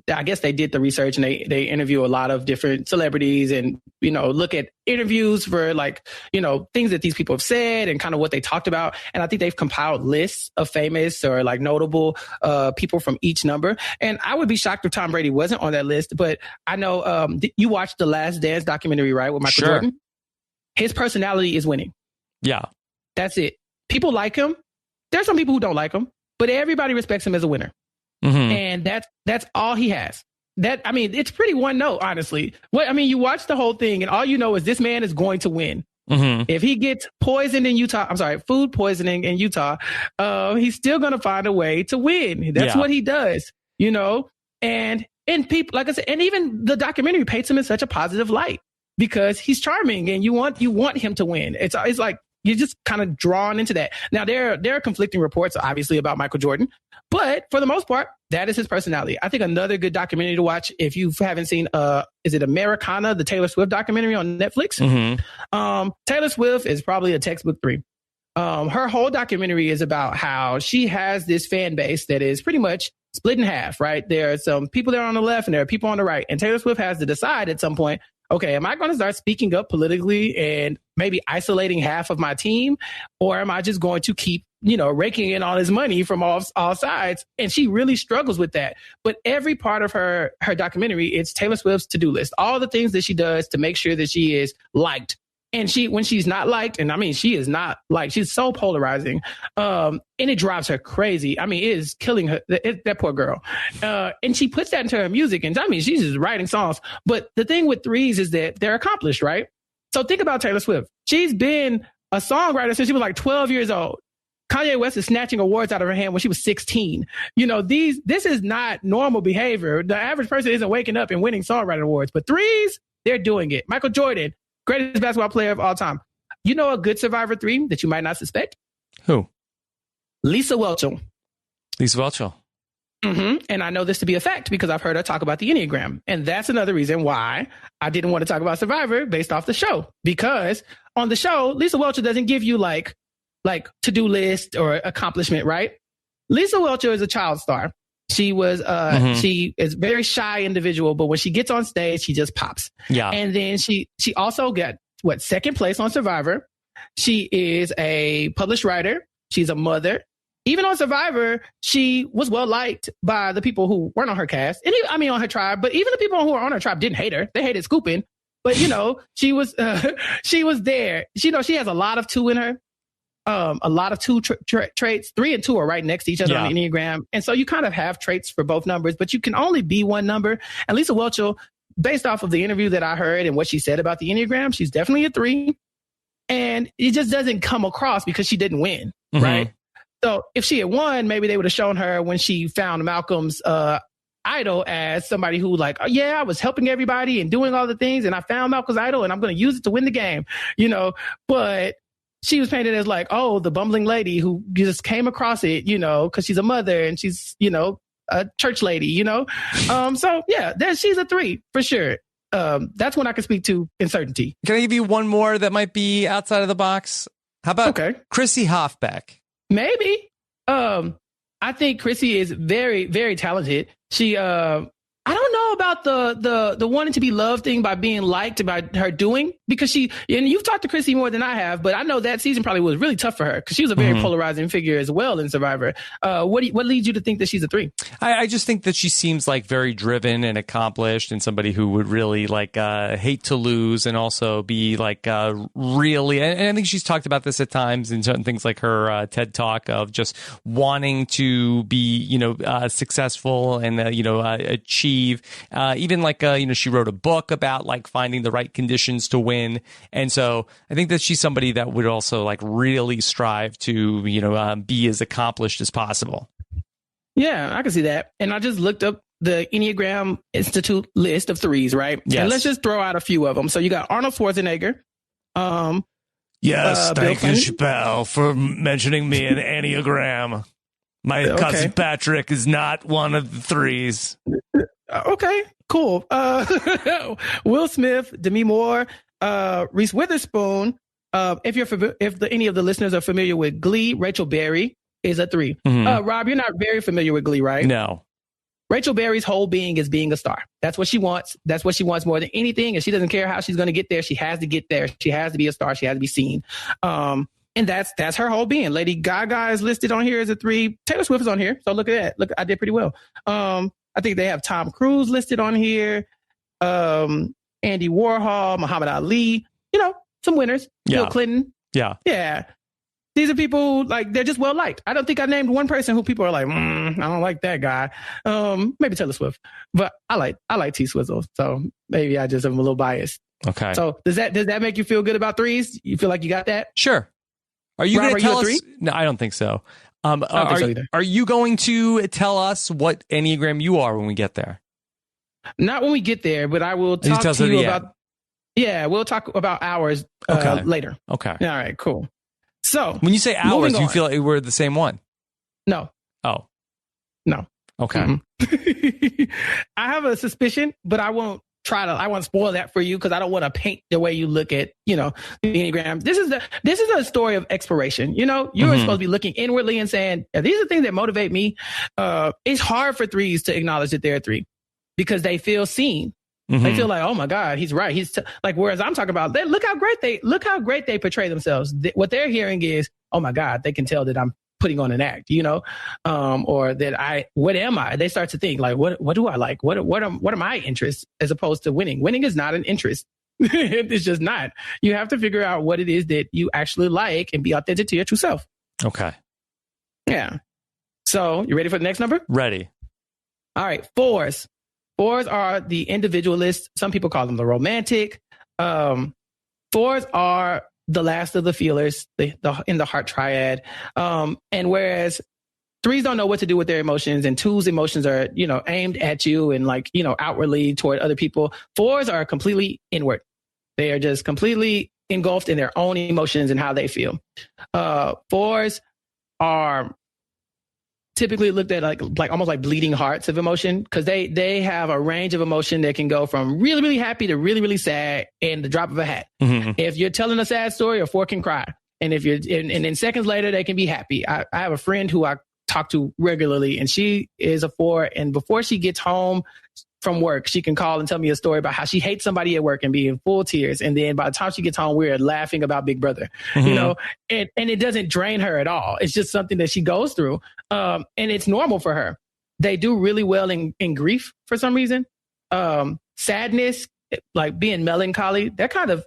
I guess they did the research and they interview a lot of different celebrities and, look at interviews for like, things that these people have said and kind of what they talked about. And I think they've compiled lists of famous or like notable people from each number. And I would be shocked if Tom Brady wasn't on that list. But I know you watched the Last Dance documentary, right? With Michael Jordan. His personality is winning. Yeah. That's it. People like him. There's some people who don't like him, but everybody respects him as a winner. And that's all he has. It's pretty one note, honestly. You watch the whole thing and all you know is this man is going to win. If he gets poisoned in Utah, food poisoning in Utah, he's still going to find a way to win. That's what he does, and people, like I said, and even the documentary paints him in such a positive light because he's charming and you want him to win. It's like, you're just kind of drawn into that. Now, there are conflicting reports, obviously, about Michael Jordan, but for the most part, that is his personality. I think another good documentary to watch, if you haven't seen, is it Americana, the Taylor Swift documentary on Netflix? Taylor Swift is probably a textbook 3. Her whole documentary is about how she has this fan base that is pretty much split in half, right? There are some people there on the left and there are people on the right. And Taylor Swift has to decide at some point, okay, am I going to start speaking up politically and maybe isolating half of my team? Or am I just going to keep, raking in all his money from all sides? And she really struggles with that. But every part of her documentary, it's Taylor Swift's to-do list. All the things that she does to make sure that she is liked. And when she's not liked, and she is not liked, she's so polarizing. And it drives her crazy. It is killing her, that poor girl. And she puts that into her music. And she's just writing songs. But the thing with threes is that they're accomplished, right? So think about Taylor Swift. She's been a songwriter since she was like 12 years old. Kanye West is snatching awards out of her hand when she was 16. This is not normal behavior. The average person isn't waking up and winning songwriting awards. But threes, they're doing it. Michael Jordan, greatest basketball player of all time. A good Survivor 3 that you might not suspect? Who? Lisa Whelchel. Lisa Whelchel. And I know this to be a fact because I've heard her talk about the Enneagram. And that's another reason why I didn't want to talk about Survivor based off the show. Because on the show, Lisa Welcher doesn't give you like to-do list or accomplishment, right? Lisa Welcher is a child star. She was she is a very shy individual, but when she gets on stage, she just pops. Yeah. And then she also got second place on Survivor. She is a published writer. She's a mother. Even on Survivor, she was well liked by the people who weren't on her cast. And on her tribe, but even the people who were on her tribe didn't hate her. They hated Scoopin'. But, she was there. She has a lot of 2 in her. A lot of 2 traits. 3 and 2 are right next to each other on the Enneagram. And so you kind of have traits for both numbers, but you can only be one number. And Lisa Welcher, based off of the interview that I heard and what she said about the Enneagram, she's definitely a 3. And it just doesn't come across because she didn't win, right? So if she had won, maybe they would have shown her when she found Malcolm's idol as somebody who I was helping everybody and doing all the things. And I found Malcolm's idol and I'm going to use it to win the game, but she was painted as the bumbling lady who just came across it, because she's a mother and she's, a church lady, So yeah, she's a 3 for sure. That's one I can speak to in certainty. Can I give you one more that might be outside of the box? How about Chrissy Hofbeck? Maybe. I think Chrissy is very, very talented. She, I don't know about the wanting to be loved thing by being liked by her doing, because and you've talked to Chrissy more than I have, but I know that season probably was really tough for her because she was a very polarizing figure as well in Survivor. What leads you to think that she's a 3? I just think that she seems very driven and accomplished and somebody who would really hate to lose and also be really, and I think she's talked about this at times in certain things like her TED Talk of just wanting to be, successful and, achieve. Even she wrote a book about finding the right conditions to win. And so I think that she's somebody that would also really strive to, be as accomplished as possible. Yeah, I can see that. And I just looked up the Enneagram Institute list of 3s, right? Yes. And let's just throw out a few of them. So you got Arnold Schwarzenegger. Yes, thank you, Chappell, for mentioning me in Enneagram. My cousin Patrick is not one of the 3s. Okay, cool. Will Smith, Demi Moore, Reese Witherspoon. If any of the listeners are familiar with Glee, Rachel Berry is a 3. Rob, you're not very familiar with Glee, right? No. Rachel Berry's whole being is being a star. That's what she wants. That's what she wants more than anything. And she doesn't care how she's going to get there. She has to get there. She has to be a star. She has to be seen. And that's her whole being. Lady Gaga is listed on here as a 3. Taylor Swift is on here. So look at that. Look, I did pretty well. I think they have Tom Cruise listed on here. Andy Warhol, Muhammad Ali, some winners. Bill Clinton. Yeah. Yeah. These are people they're just well liked. I don't think I named one person who people are I don't like that guy. Maybe Taylor Swift, but I like T Swizzle. So maybe I just am a little biased. Okay. So does that make you feel good about 3s? You feel like you got that? Sure. Are you going to tell us? No, I don't think so. I don't think so either. Are you going to tell us what Enneagram you are when we get there? Not when we get there, but I will talk to you about. Yeah, we'll talk about hours later. Okay. All right, cool. So when you say hours, you feel like we're the same one? No. Oh. No. Okay. I have a suspicion, but I won't spoil that for you because I don't want to paint the way you look at, the Enneagram. This is a story of exploration. You're supposed to be looking inwardly and saying, these are things that motivate me. It's hard for 3s to acknowledge that they're 3 because they feel seen. They feel like, oh my God, he's right. He's whereas I'm talking about, look how great they portray themselves. What they're hearing is, oh my God, they can tell that I'm putting on an act, or that what am I? They start to think what do I like? What are my interests as opposed to winning? Winning is not an interest. It's just not. You have to figure out what it is that you actually like and be authentic to your true self. Okay. Yeah. So you ready for the next number? Ready. All right. 4s. 4s are the individualists. Some people call them the romantic. 4s are the last of the feelers in the heart triad. And whereas 3s don't know what to do with their emotions and 2s emotions are, aimed at you and outwardly toward other people. 4s are completely inward. They are just completely engulfed in their own emotions and how they feel. 4s typically looked at like almost like bleeding hearts of emotion, because they have a range of emotion that can go from really, really happy to really, really sad in the drop of a hat. Mm-hmm. If you're telling a sad story, a 4 can cry. And if you're, and then seconds later, they can be happy. I have a friend who I talk to regularly, and she is a 4. And before she gets home from work, she can call and tell me a story about how she hates somebody at work and be in full tears. And then by the time she gets home, we're laughing about Big Brother, mm-hmm. you know, and it doesn't drain her at all. It's just something that she goes through. And it's normal for her. They do really well in grief for some reason. Sadness, like being melancholy, that kind of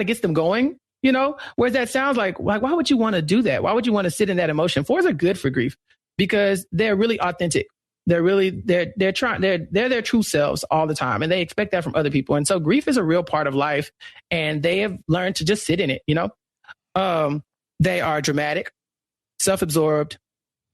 gets them going, you know, whereas that sounds like, why would you want to do that? Why would you want to sit in that emotion? 4s are good for grief because they're really authentic. They're really, they're their true selves all the time. And they expect that from other people. And so grief is a real part of life, and they have learned to just sit in it, you know? They are dramatic, self-absorbed,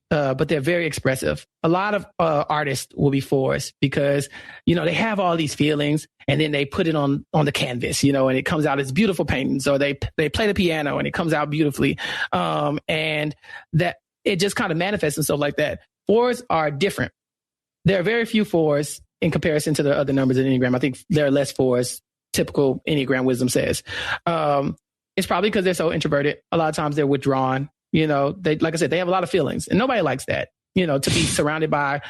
but they're very expressive. A lot of artists will be 4s because, you know, they have all these feelings and then they put it on the canvas, you know, and it comes out as beautiful paintings, or they play the piano and it comes out beautifully. And that it just kind of manifests itself like that. 4s are different. There are very few 4s in comparison to the other numbers in Enneagram. I think there are less 4s, typical Enneagram wisdom says. It's probably because they're so introverted. A lot of times they're withdrawn. You know, they, like I said, they have a lot of feelings, and nobody likes that, you know, to be surrounded by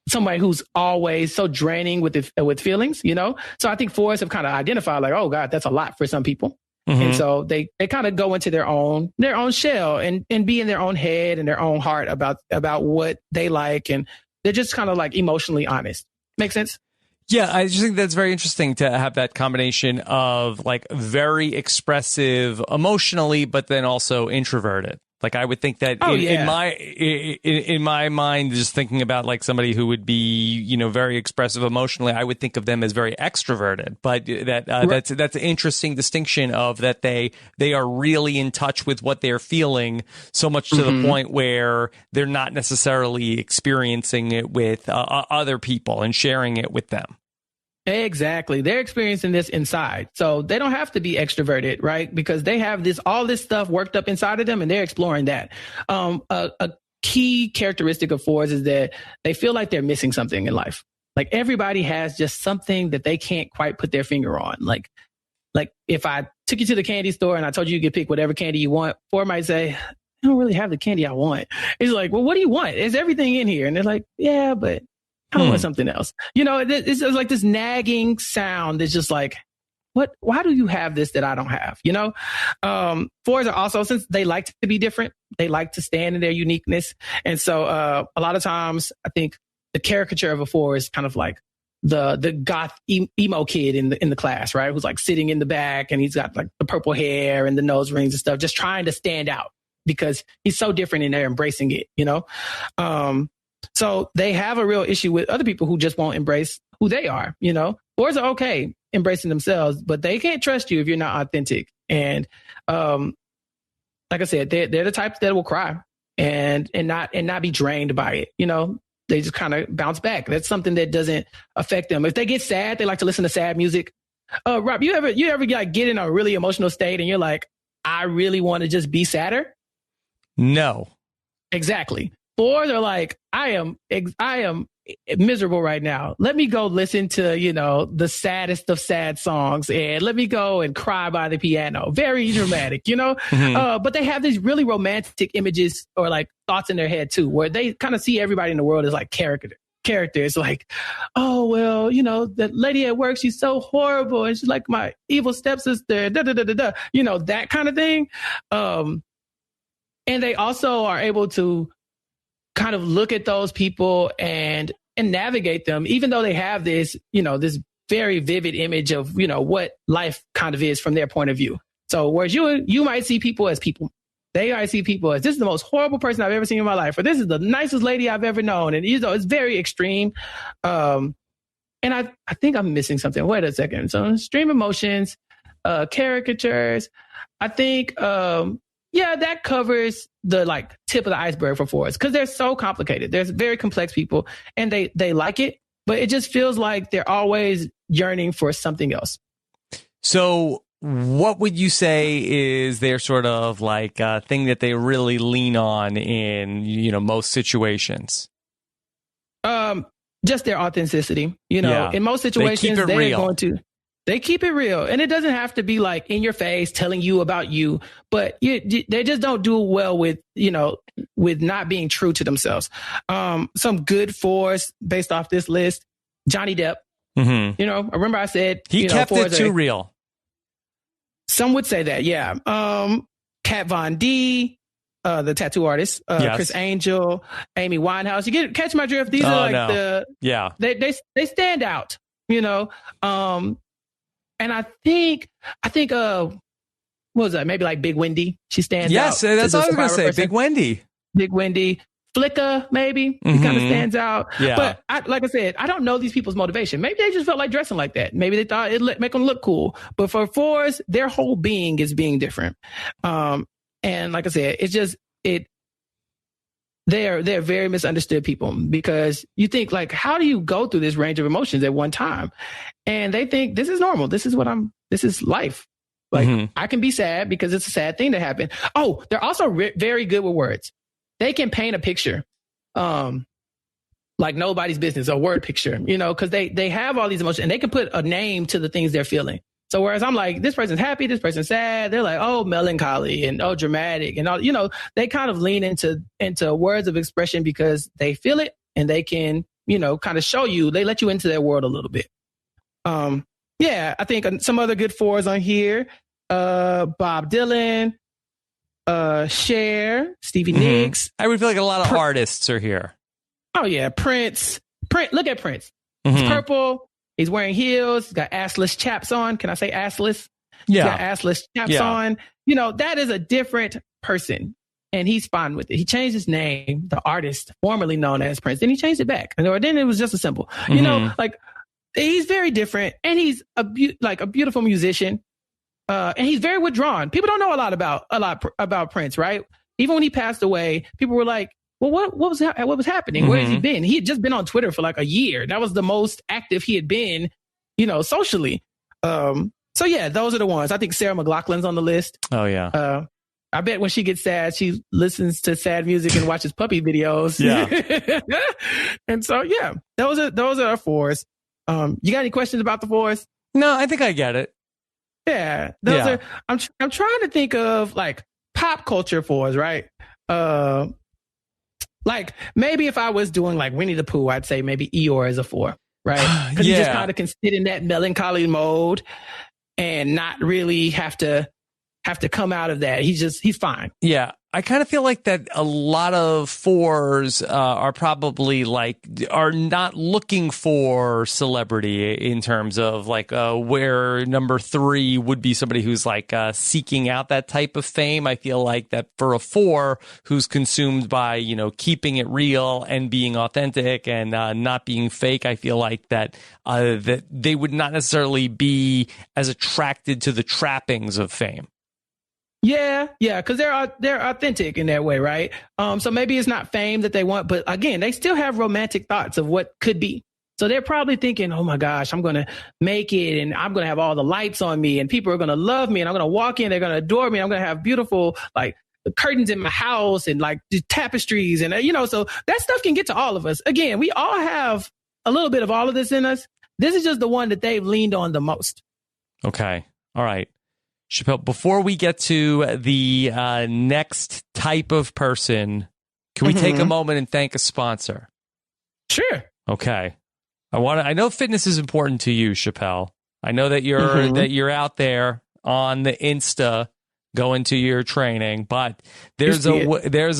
somebody who's always so draining with feelings, you know? So I think 4s have kind of identified like, oh God, that's a lot for some people. Mm-hmm. And so they kind of go into their own shell and be in their own head and their own heart about what they like. And they're just kind of like emotionally honest. Make sense? Yeah, I just think that's very interesting to have that combination of like very expressive emotionally, but then also introverted. Like I would think that in my mind, just thinking about like somebody who would be, you know, very expressive emotionally, I would think of them as very extroverted. But that's an interesting distinction of that they are really in touch with what they're feeling, so much to the point where they're not necessarily experiencing it with other people and sharing it with them. Exactly. They're experiencing this inside. So they don't have to be extroverted, right? Because they have all this stuff worked up inside of them, and they're exploring that. A key characteristic of 4s is that they feel like they're missing something in life. Like everybody has just something that they can't quite put their finger on. Like if I took you to the candy store and I told you could pick whatever candy you want, 4 might say, I don't really have the candy I want. It's like, well, what do you want? Is everything in here? And they're like, yeah, but I want something else. You know, it's like this nagging sound that's just like, why do you have this that I don't have? You know, 4s are also, since they like to be different, they like to stand in their uniqueness. And so a lot of times I think the caricature of a 4 is kind of like the goth emo kid in the class, right? Who's like sitting in the back and he's got like the purple hair and the nose rings and stuff, just trying to stand out because he's so different and they're embracing it, you know? So they have a real issue with other people who just won't embrace who they are, you know? 4s are okay embracing themselves, but they can't trust you if you're not authentic. And like I said, they're the types that will cry and not be drained by it. You know, they just kind of bounce back. That's something that doesn't affect them. If they get sad, they like to listen to sad music. Rob, you ever like get in a really emotional state and you're like, I really want to just be sadder? No. Exactly. 4s are like, I am miserable right now. Let me go listen to, you know, the saddest of sad songs, and let me go and cry by the piano. Very dramatic, you know? But they have these really romantic images or like thoughts in their head too, where they kind of see everybody in the world as like characters. Like, oh, well, you know, that lady at work, she's so horrible. And she's like my evil stepsister, you know, that kind of thing. And they also are able to kind of look at those people and navigate them, even though they have this, you know, this very vivid image of, you know, what life kind of is from their point of view. So whereas you might see people as people, they might see people as, this is the most horrible person I've ever seen in my life, or this is the nicest lady I've ever known. And, you know, it's very extreme. And I think I'm missing something. Wait a second. So extreme emotions, caricatures, I think, yeah, that covers the like tip of the iceberg for 4s because they're so complicated. There's very complex people and they like it, but it just feels like they're always yearning for something else. So what would you say is their sort of like thing that they really lean on in, most situations? Just their authenticity. In most situations, they keep it real. And it doesn't have to be like in your face telling you about you, but they just don't do well with not being true to themselves. Some good fours based off this list, Johnny Depp. Mm-hmm. I remember I said he kept it too real. Some would say that, yeah. Kat Von D, the tattoo artist, yes. Chris Angel, Amy Winehouse. You catch my drift? These are like they stand out, and I think what was that? Maybe like Big Wendy. She stands out. Yes, that's what I was going to say. Big Wendy. Flicka, maybe. He kind of stands out. Yeah. But like I said, I don't know these people's motivation. Maybe they just felt like dressing like that. Maybe they thought it'd make them look cool. But for fours, their whole being is being different. And like I said, they're very misunderstood people, because you think like, how do you go through this range of emotions at one time? And they think this is normal. This is life. Like I can be sad because it's a sad thing to happen. Oh, they're also very good with words. They can paint a picture, like nobody's business, a word picture, because they have all these emotions and they can put a name to the things they're feeling. So whereas I'm like, this person's happy, this person's sad, they're like, oh, melancholy and oh, dramatic and all, they kind of lean into words of expression because they feel it and they can, kind of show you, they let you into their world a little bit. Yeah, I think some other good fours on here, Bob Dylan, Cher, Stevie Nicks. I would feel like a lot of artists are here. Oh yeah, Prince. Look at Prince. He's purple. He's wearing heels. He's got assless chaps on. Can I say assless? Yeah. He's got assless chaps on. That is a different person, and he's fine with it. He changed his name, the artist formerly known as Prince, then he changed it back. Or then it was just a symbol. Like he's very different, and he's a beautiful musician. And he's very withdrawn. People don't know a lot about Prince, right? Even when he passed away, people were like, well, what was happening? Where has he been? He had just been on Twitter for like a year. That was the most active he had been, socially. So yeah, those are the ones. I think Sarah McLachlan's on the list. Oh yeah. I bet when she gets sad, she listens to sad music and watches puppy videos. Yeah. And so yeah, those are our fours. You got any questions about the fours? No, I think I get it. Yeah, those are. I'm trying to think of like pop culture fours, right? Like maybe if I was doing like Winnie the Pooh, I'd say maybe Eeyore is a 4, right? Because he just kind of can sit in that melancholy mode and not really have to come out of that. He's fine. Yeah. I kind of feel like that a lot of 4s are probably are not looking for celebrity in terms of like where number 3 would be somebody who's like seeking out that type of fame. I feel like that for a 4 who's consumed by, keeping it real and being authentic and not being fake, I feel like that they would not necessarily be as attracted to the trappings of fame. Yeah, because they're authentic in that way, right? So maybe it's not fame that they want, but again, they still have romantic thoughts of what could be. So they're probably thinking, oh my gosh, I'm going to make it and I'm going to have all the lights on me and people are going to love me and I'm going to walk in, they're going to adore me. I'm going to have beautiful like the curtains in my house and like the tapestries and so that stuff can get to all of us. Again, we all have a little bit of all of this in us. This is just the one that they've leaned on the most. Okay. All right. Chappell, before we get to the next type of person, can we take a moment and thank a sponsor? Sure. Okay. I know fitness is important to you, Chappell. I know that you're out there on the Insta going to your training, but there's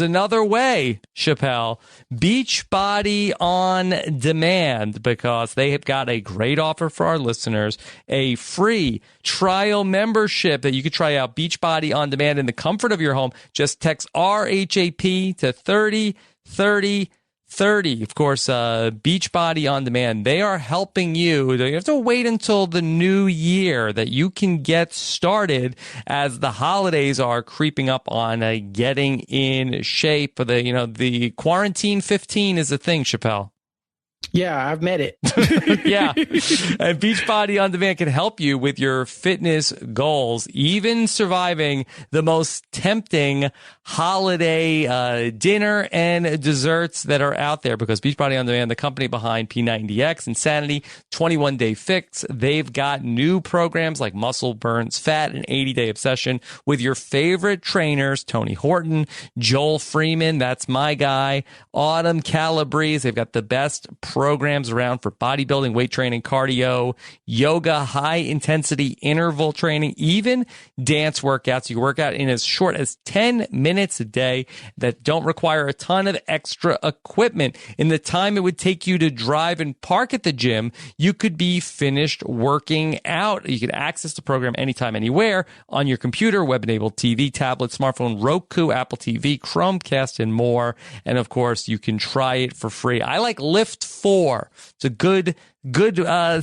another way, Chappell. Beachbody on Demand, because they have got a great offer for our listeners, a free trial membership that you could try out Beachbody on Demand in the comfort of your home. Just text RHAP to 3030. Of course, Beachbody on Demand, they are helping you. You have to wait until the new year that you can get started as the holidays are creeping up on getting in shape. The quarantine 15 is a thing, Chappell. Yeah, I've met it. Yeah. And Beachbody On Demand can help you with your fitness goals, even surviving the most tempting holiday dinner and desserts that are out there, because Beachbody On Demand, the company behind P90X, Insanity, 21-Day Fix, they've got new programs like Muscle Burns Fat and 80-Day Obsession with your favorite trainers, Tony Horton, Joel Freeman, that's my guy, Autumn Calabrese. They've got the best programs around for bodybuilding, weight training, cardio, yoga, high intensity interval training, even dance workouts. You can work out in as short as 10 minutes a day that don't require a ton of extra equipment. In the time it would take you to drive and park at the gym, you could be finished working out. You can access the program anytime, anywhere on your computer, web-enabled TV, tablet, smartphone, Roku, Apple TV, Chromecast, and more. And of course, you can try it for free. I like Lift 4. It's a good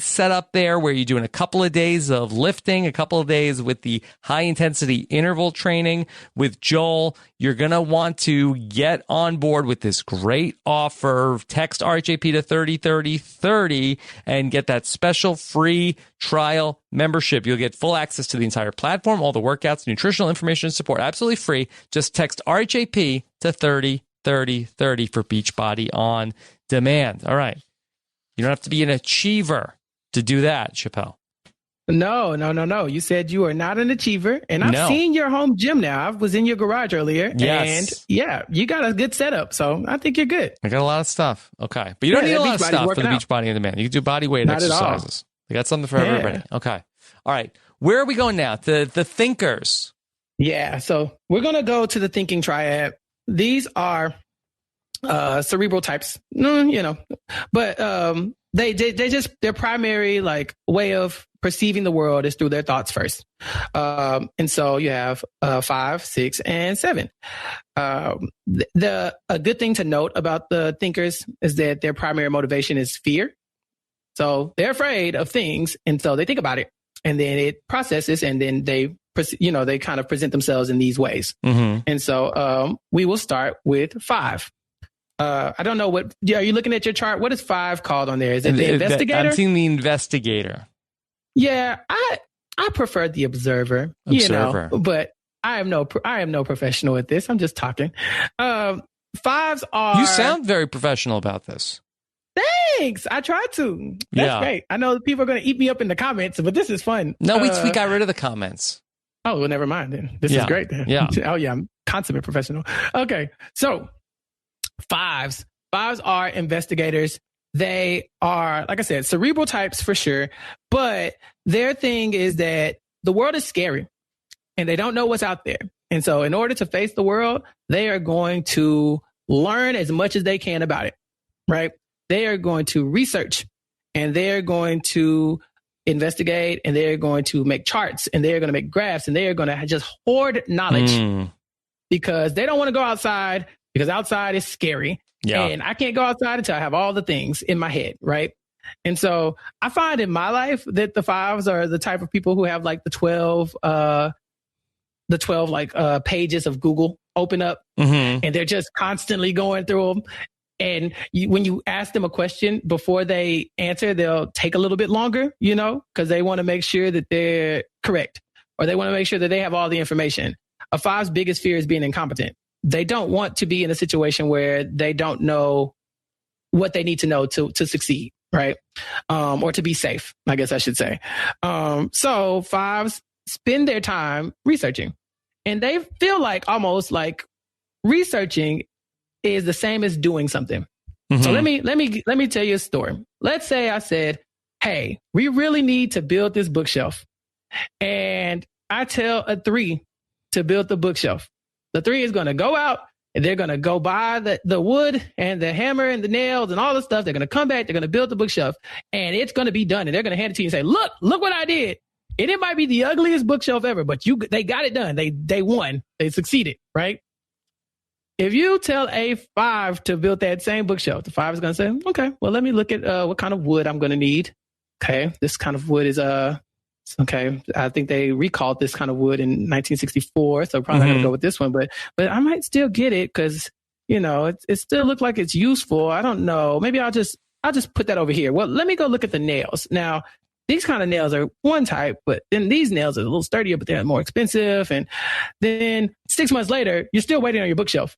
setup there where you're doing a couple of days of lifting, a couple of days with the high intensity interval training. With Joel, you're going to want to get on board with this great offer. Text RHAP to 303030 and get that special free trial membership. You'll get full access to the entire platform, all the workouts, nutritional information, and support. Absolutely free. Just text RHAP to 303030 for Beachbody On Demand. All right. You don't have to be an achiever to do that, Chappell. No. You said you are not an achiever, and I've seen your home gym now. I was in your garage earlier, and yeah, you got a good setup, so I think you're good. I got a lot of stuff. Okay, but you don't need a lot of stuff for the Beachbody On Demand. You can do body weight exercises. They got something for everybody. Okay, all right. Where are we going now? The thinkers. Yeah, so we're gonna go to the thinking triad. These are cerebral types, but they just, their primary like way of perceiving the world is through their thoughts first. And so you have 5, 6, and 7. A good thing to note about the thinkers is that their primary motivation is fear. So they're afraid of things, and so they think about it, and then it processes, and then they kind of present themselves in these ways. Mm-hmm. And so we will start with 5. I don't know are you looking at your chart? What is 5 called on there? Is it the investigator? I'm seeing the investigator. Yeah, I prefer the observer. But I am no professional at this. I'm just talking. 5s are. You sound very professional about this. Thanks. I tried to. That's great. I know people are going to eat me up in the comments, but this is fun. No, we got rid of the comments. Oh, well, never mind then. This is great then. Yeah. Oh yeah, I'm consummate professional. Okay, so 5s are investigators. They are, like I said, cerebral types for sure, but their thing is that the world is scary and they don't know what's out there. And so in order to face the world, they are going to learn as much as they can about it, right? They are going to research, and they're going to investigate, and they're going to make charts, and they're going to make graphs, and they are going to just hoard knowledge because they don't want to go outside, because outside is scary. Yeah. And I can't go outside until I have all the things in my head, right? And so I find in my life that the 5s are the type of people who have like the 12 pages of Google open up, and they're just constantly going through them. And when you ask them a question before they answer, they'll take a little bit longer, because they want to make sure that they're correct, or they want to make sure that they have all the information. A 5's biggest fear is being incompetent. They don't want to be in a situation where they don't know what they need to know to succeed, right? Or to be safe, I guess I should say. So 5s spend their time researching, and they feel like almost like researching is the same as doing something. Mm-hmm. So let me tell you a story. Let's say I said, hey, we really need to build this bookshelf. And I tell a 3 to build the bookshelf. The 3 is going to go out, and they're going to go buy the wood and the hammer and the nails and all the stuff. They're going to come back. They're going to build the bookshelf, and it's going to be done. And they're going to hand it to you and say, look what I did. And it might be the ugliest bookshelf ever, but they got it done. They won. They succeeded, right? If you tell a 5 to build that same bookshelf, the 5 is going to say, okay, well, let me look at what kind of wood I'm going to need. Okay, this kind of wood is okay. I think they recalled this kind of wood in 1964, so probably not going to go with this one. But I might still get it because it still looks like it's useful. I don't know. Maybe I'll just I'll just put that over here. Well, let me go look at the nails. Now, these kind of nails are one type, but then these nails are a little sturdier, but they're more expensive. And then 6 months later, you're still waiting on your bookshelf.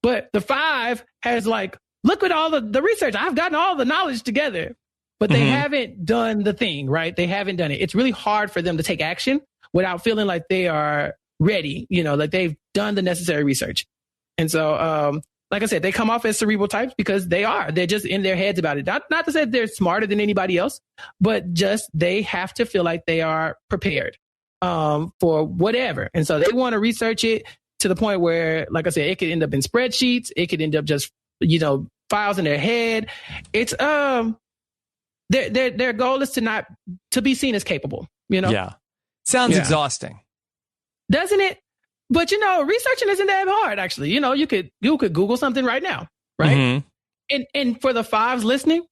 But the 5 has like, look at all the research. I've gotten all the knowledge together, but they haven't done the thing, right? They haven't done it. It's really hard for them to take action without feeling like they are ready, like they've done the necessary research. And so, like I said, they come off as cerebral types because they are. They're just in their heads about it. Not to say they're smarter than anybody else, but just they have to feel like they are prepared for whatever. And so they want to research it to the point where, like I said, it could end up in spreadsheets. It could end up just, files in their head. It's their goal is to be seen as capable. Yeah, sounds exhausting, doesn't it? But researching isn't that hard, actually. You could Google something right now, right? And for the 5s listening,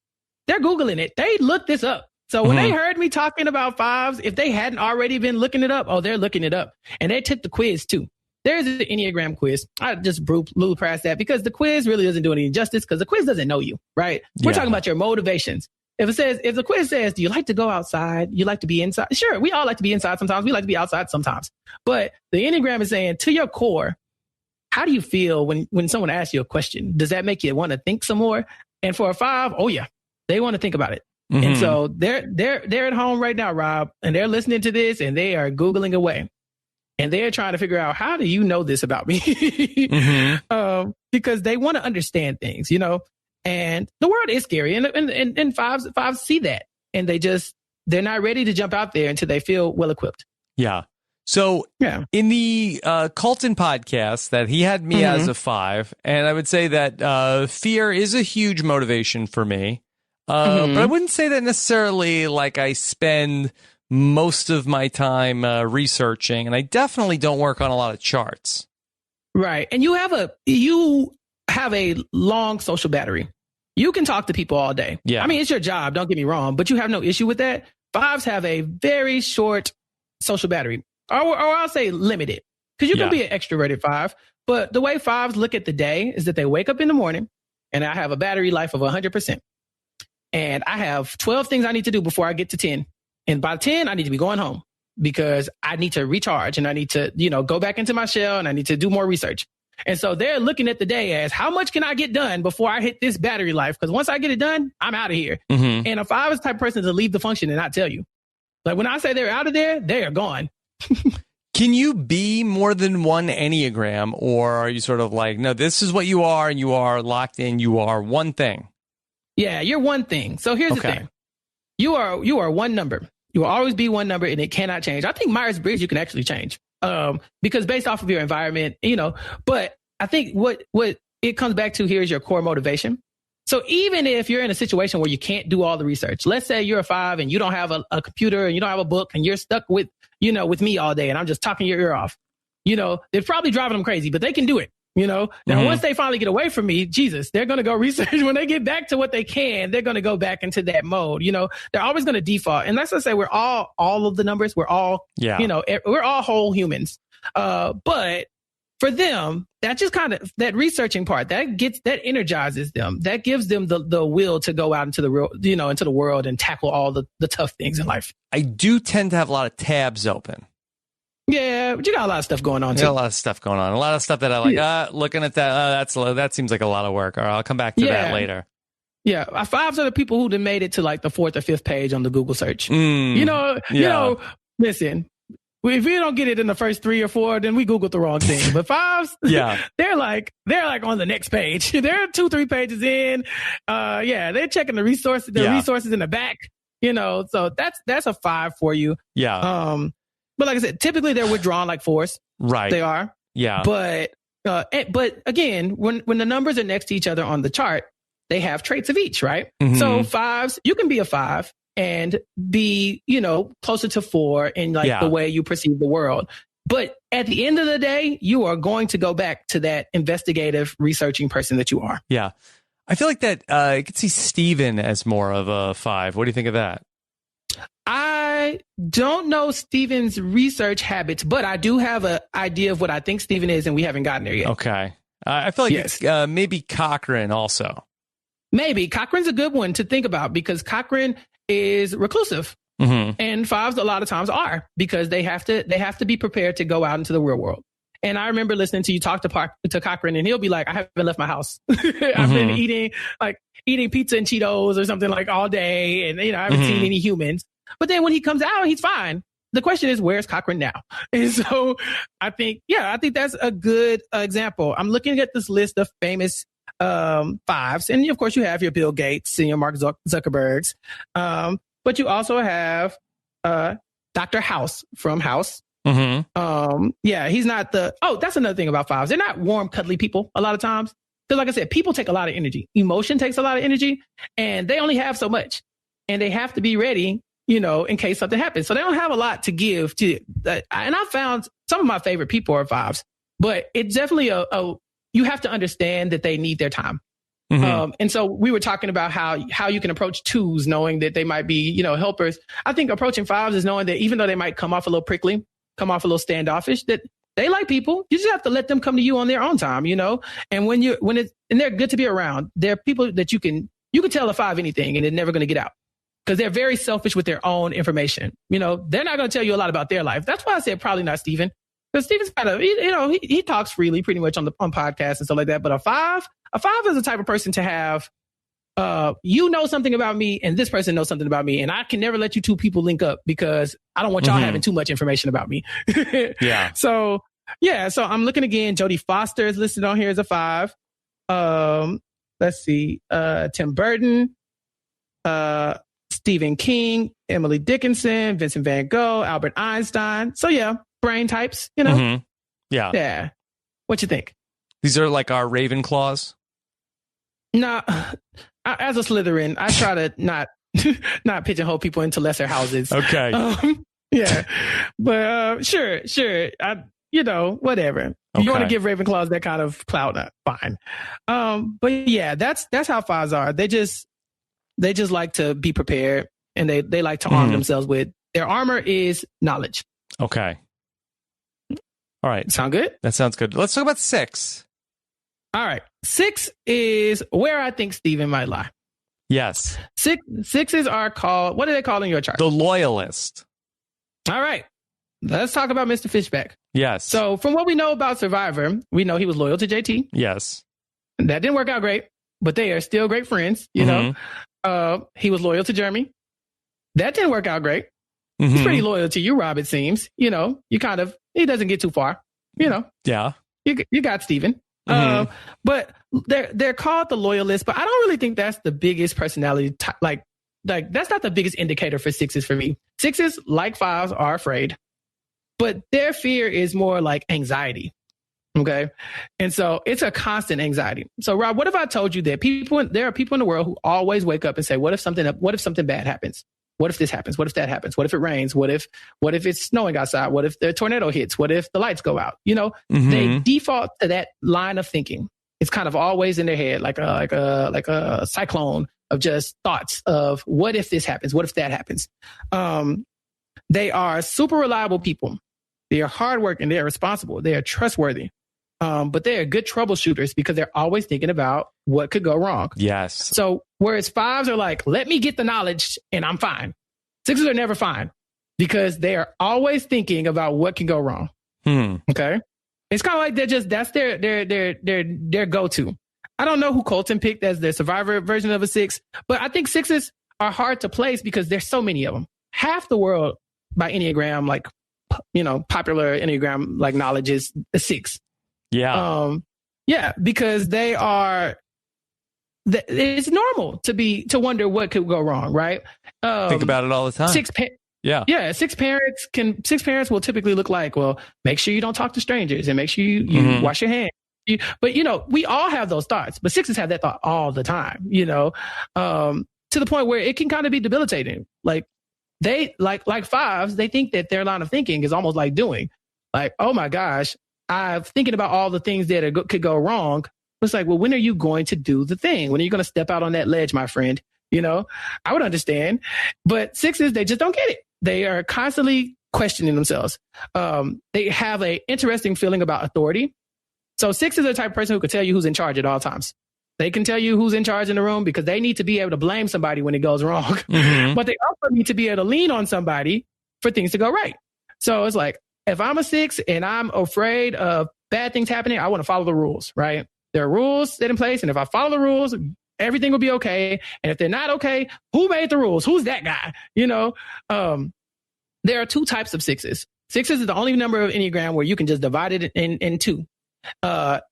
they're Googling it. They looked this up. So when they heard me talking about 5s, if they hadn't already been looking it up, they're looking it up. And they took the quiz too. There's an Enneagram quiz. I just blew past that because the quiz really doesn't do any justice because the quiz doesn't know you, right? We're talking about your motivations. If the quiz says, do you like to go outside? You like to be inside? Sure, we all like to be inside sometimes. We like to be outside sometimes. But the Enneagram is saying, to your core, how do you feel when someone asks you a question? Does that make you want to think some more? And for a 5, they want to think about it. And so they're at home right now, Rob, and they're listening to this and they are Googling away. And they're trying to figure out, how do you know this about me? Because they want to understand things, and the world is scary. And fives see that. And they're not ready to jump out there until they feel well equipped. Yeah. So in the Colton podcast that he had me as a 5, and I would say that fear is a huge motivation for me. But I wouldn't say that necessarily like I spend most of my time researching, and I definitely don't work on a lot of charts. Right. And you have a long social battery. You can talk to people all day. Yeah. I mean, it's your job. Don't get me wrong, but you have no issue with that. 5s have a very short social battery, or I'll say limited, because you can be an extroverted 5. But the way 5s look at the day is that they wake up in the morning and I have a battery life of 100%. And I have 12 things I need to do before I get to 10. And by 10, I need to be going home because I need to recharge and I need to, go back into my shell and I need to do more research. And so they're looking at the day as, how much can I get done before I hit this battery life? Because once I get it done, I'm out of here. And a 5 is the type of person to leave the function and not tell you. Like when I say they're out of there, they are gone. Can you be more than one Enneagram, or are you sort of like, no, this is what you are and you are locked in, you are one thing? Yeah, you're one thing. So here's the thing. You are one number. You will always be one number and it cannot change. I think Myers-Briggs you can actually change because based off of your environment, but I think what it comes back to here is your core motivation. So even if you're in a situation where you can't do all the research, let's say you're a 5 and you don't have a computer and you don't have a book and you're stuck with me all day and I'm just talking your ear off, they're probably driving them crazy, but they can do it. Now, once they finally get away from me, Jesus, they're going to go research. When they get back to what they can, they're going to go back into that mode. They're always going to default. And let's just say we're all of the numbers. We're all, we're all whole humans. But for them, that just kind of that researching part that energizes them. That gives them the will to go out into the real, into the world and tackle all the tough things in life. I do tend to have a lot of tabs open. Yeah, but you got a lot of stuff going on, too. A lot of stuff going on. A lot of stuff that I like, looking at that, that seems like a lot of work. Or I'll come back to that later. Yeah, 5s are the people who made it to like the 4th or 5th page on the Google search. Listen, if we don't get it in the first 3 or 4, then we Googled the wrong thing. But 5s, they're like on the next page. They're 2-3 pages in. They're checking the resources in the back. So that's a 5 for you. Yeah. But like I said, typically they're withdrawn like 4s. Right. They are. Yeah. But again, when the numbers are next to each other on the chart, they have traits of each, right? So 5s, you can be a 5 and be, closer to 4 in like the way you perceive the world. But at the end of the day, you are going to go back to that investigative, researching person that you are. Yeah. I feel like that I could see Steven as more of a 5. What do you think of that? I don't know Steven's research habits, but I do have an idea of what I think Steven is, and we haven't gotten there yet. Okay. I feel like it's, maybe Cochran also. Maybe Cochrane's a good one to think about because Cochrane is reclusive. And fives a lot of times are because they have to be prepared to go out into the real world. And I remember listening to you talk to Cochrane, and he'll be like, I haven't left my house. I've been eating pizza and Cheetos or something like all day. And, I haven't seen any humans. But then when he comes out, he's fine. The question is, where's Cochrane now? And so I think that's a good example. I'm looking at this list of famous fives. And of course, you have your Bill Gates and your Mark Zuckerbergs. But you also have Dr. House from House. He's not that's another thing about fives. They're not warm, cuddly people a lot of times. Because like I said, people take a lot of energy. Emotion takes a lot of energy, and they only have so much. And they have to be ready, in case something happens. So they don't have a lot to give to. And I found some of my favorite people are fives, but it's definitely you have to understand that they need their time. And so we were talking about how you can approach twos, knowing that they might be, helpers. I think approaching fives is knowing that even though they might come off a little prickly, come off a little standoffish, that they like people. You just have to let them come to you on their own time, And and they're good to be around. They're people that you can tell a five anything and they're never going to get out because they're very selfish with their own information. They're not going to tell you a lot about their life. That's why I said probably not Steven. Because Steven's kind of, he talks freely pretty much on podcasts and stuff like that. But a five is the type of person to have, something about me and this person knows something about me. And I can never let you two people link up because I don't want y'all having too much information about me. So I'm looking again. Jodie Foster is listed on here as a five. Let's see. Tim Burton, Stephen King, Emily Dickinson, Vincent van Gogh, Albert Einstein. So brain types, Yeah. What you think? These are like our Ravenclaws? No, as a Slytherin, I try to not pigeonhole people into lesser houses. Okay. But sure. Whatever. Okay. You want to give Ravenclaws that kind of clout, fine. But yeah, that's how fives are. They just like to be prepared, and they like to arm themselves with their armor is knowledge. Okay. All right. Sound good? That sounds good. Let's talk about 6. All right. 6 is where I think Steven might lie. Yes. Sixes are called, what are they called in your chart? The loyalist. All right. Let's talk about Mr. Fishback. Yes. So from what we know about Survivor, we know he was loyal to JT. Yes. That didn't work out great, but they are still great friends, He was loyal to Jeremy. That didn't work out great. He's pretty loyal to you, Rob, it seems. He doesn't get too far, Yeah. You got Steven. But they're called the loyalists, but I don't really think that's the biggest personality type. Like that's not the biggest indicator for sixes for me. Sixes, like fives, are afraid, but their fear is more like anxiety. Okay. And so it's a constant anxiety. So Rob, what if I told you that there are people in the world who always wake up and say, what if something bad happens? What if this happens? What if that happens? What if it rains? What if it's snowing outside? What if the tornado hits? What if the lights go out? They default to that line of thinking. It's kind of always in their head, like a cyclone of just thoughts of what if this happens? What if that happens? They are super reliable people. They are hardworking. They are responsible. They are trustworthy. But they are good troubleshooters because they're always thinking about what could go wrong. Yes. So whereas fives are like, let me get the knowledge and I'm fine. Sixes are never fine because they are always thinking about what can go wrong. Okay. It's kind of like that's their go-to. I don't know who Colton picked as their survivor version of a 6, but I think sixes are hard to place because there's so many of them. Half the world by Enneagram, popular Enneagram knowledge is a 6. Yeah. Because they are. It's normal to wonder what could go wrong, right? Think about it all the time. Six parents will typically look like, well, make sure you don't talk to strangers and make sure you wash your hands. But we all have those thoughts, but sixes have that thought all the time. To the point where it can kind of be debilitating. Like they like fives, they think that their line of thinking is almost like doing. Like, oh my gosh, I'm thinking about all the things that could go wrong. It's like, well, when are you going to do the thing? When are you going to step out on that ledge, my friend? I would understand. But sixes, they just don't get it. They are constantly questioning themselves. They have an interesting feeling about authority. So sixes are the type of person who could tell you who's in charge at all times. They can tell you who's in charge in the room because they need to be able to blame somebody when it goes wrong. But they also need to be able to lean on somebody for things to go right. So it's like, if I'm a 6 and I'm afraid of bad things happening, I want to follow the rules, right? There are rules set in place. And if I follow the rules, everything will be okay. And if they're not okay, who made the rules? Who's that guy? There are 2 types of 6s. 6s is the only number of Enneagram where you can just divide it in 2.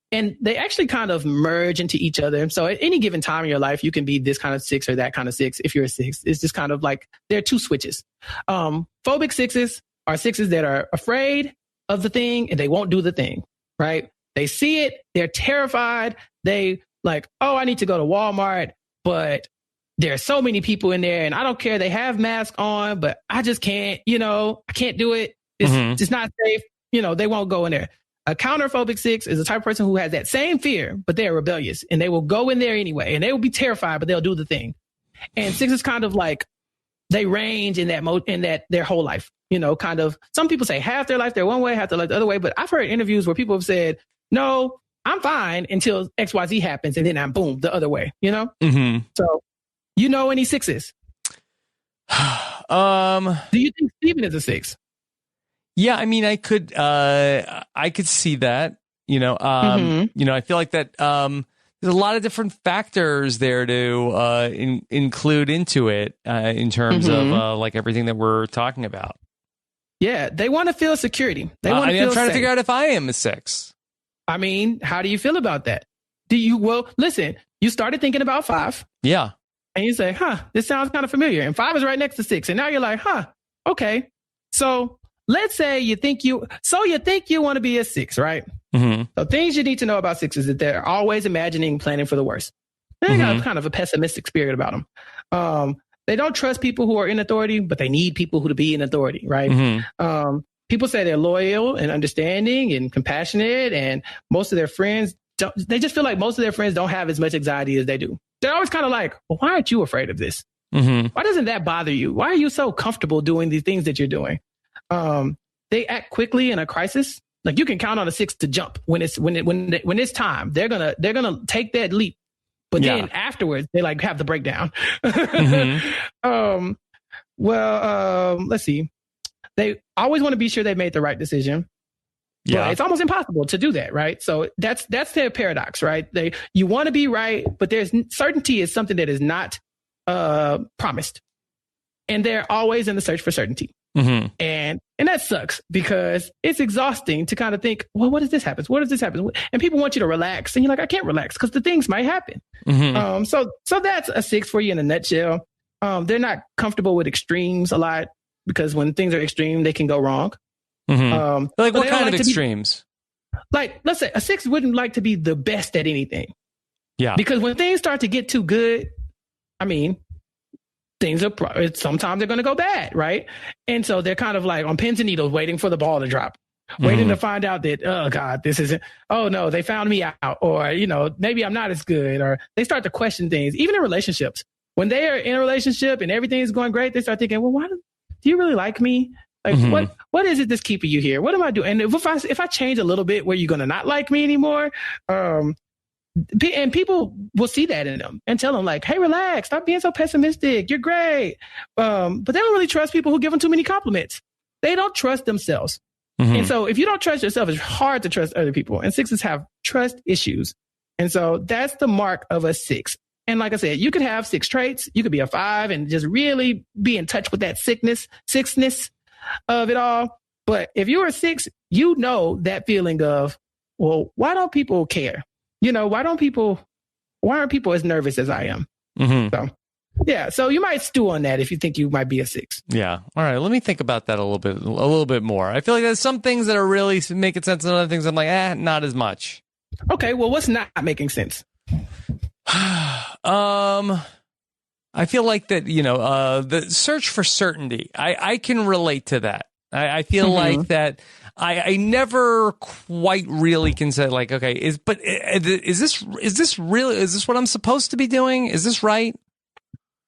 And they actually kind of merge into each other. So at any given time in your life, you can be this kind of 6 or that kind of 6 if you're a 6. It's just kind of like there are 2 switches. Phobic 6s are 6s that are afraid of the thing and they won't do the thing, right? They see it. They're terrified. They like, oh, I need to go to Walmart, but there are so many people in there and I don't care. They have masks on, but I just can't, I can't do it. It's just not safe. They won't go in there. A counterphobic 6 is the type of person who has that same fear, but they're rebellious and they will go in there anyway and they will be terrified, but they'll do the thing. And 6 is kind of like they range in that their whole life, kind of. Some people say half their life they're one way, half their life the other way. But I've heard interviews where people have said, no, I'm fine until XYZ happens and then I'm boom the other way, So, any 6s? Do you think Steven is a 6? Yeah, I mean, I could see that, I feel like that, there's a lot of different factors there to, include into it, in terms of, like everything that we're talking about. Yeah. They want to feel security. They want to feel I'm trying safe. to figure out if I am a 6. I mean, how do you feel about that? Listen, you started thinking about 5. Yeah. And you say, this sounds kind of familiar. And 5 is right next to 6. And now you're like, okay. So let's say you think you want to be a 6, right? So things you need to know about 6 is that they're always imagining, planning for the worst. They got kind of a pessimistic spirit about them. They don't trust people who are in authority, but they need people who to be in authority, right? People say they're loyal and understanding and compassionate, and most of their friends they just feel like most of their friends don't have as much anxiety as they do. They're always kind of like, well, why aren't you afraid of this? Why doesn't that bother you? Why are you so comfortable doing these things that you're doing? They act quickly in a crisis. Like you can count on a 6 to jump when it's time. They're gonna take that leap, but then afterwards they like have the breakdown. Let's see. They always want to be sure they made the right decision. Yeah, but it's almost impossible to do that, right? So that's their paradox, right? You want to be right, but there's certainty is something that is not promised, and they're always in the search for certainty. And that sucks because it's exhausting to kind of think, well, what if this happens? What if this happens? And people want you to relax, and you're like, I can't relax because the things might happen. So that's a 6 for you in a nutshell. They're not comfortable with extremes a lot because when things are extreme, they can go wrong. Like what kind of extremes? Like, let's say a 6 wouldn't like to be the best at anything. Yeah. Because when things start to get too good, I mean, sometimes they're going to go bad, right? And so they're kind of like on pins and needles waiting for the ball to drop, waiting to find out that, oh God, this isn't, oh no, they found me out, or, maybe I'm not as good, or they start to question things, even in relationships. When they are in a relationship and everything is going great, they start thinking, well, why do you really like me? Like, what is it that's keeping you here? What am I doing? And if I change a little bit, where you're going to not like me anymore? And people will see that in them and tell them like, hey, relax, stop being so pessimistic. You're great. But they don't really trust people who give them too many compliments. They don't trust themselves. And so if you don't trust yourself, it's hard to trust other people. And 6s have trust issues. And so that's the mark of a 6. And like I said, you could have 6 traits. You could be a 5 and just really be in touch with that sixness of it all. But if you're a 6, that feeling of, well, why don't people care? Why aren't people as nervous as I am? So, yeah. So you might stew on that if you think you might be a 6. Yeah. All right. Let me think about that a little bit more. I feel like there's some things that are really making sense, and other things I'm like, not as much. Okay. Well, what's not making sense? I feel like that, the search for certainty. I can relate to that. I feel like that. I never quite really can say like, okay, is this what I'm supposed to be doing? Is this right?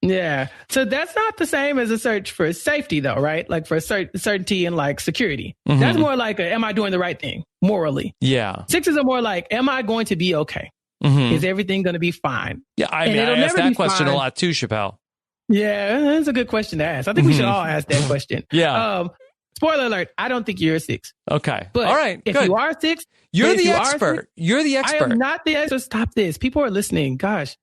Yeah. So that's not the same as a search for safety though, right? Like for certainty and like security. That's more like am I doing the right thing morally? Yeah. 6s are more like, am I going to be okay? Is everything going to be fine? Yeah, I ask that question a lot too, Chappell. Yeah, that's a good question to ask. I think we should all ask that question. Yeah. Spoiler alert, I don't think you're a 6. Okay. But all right. If good. you are a 6, you're the expert. You're the expert. I am not the expert. Stop this. People are listening. Gosh.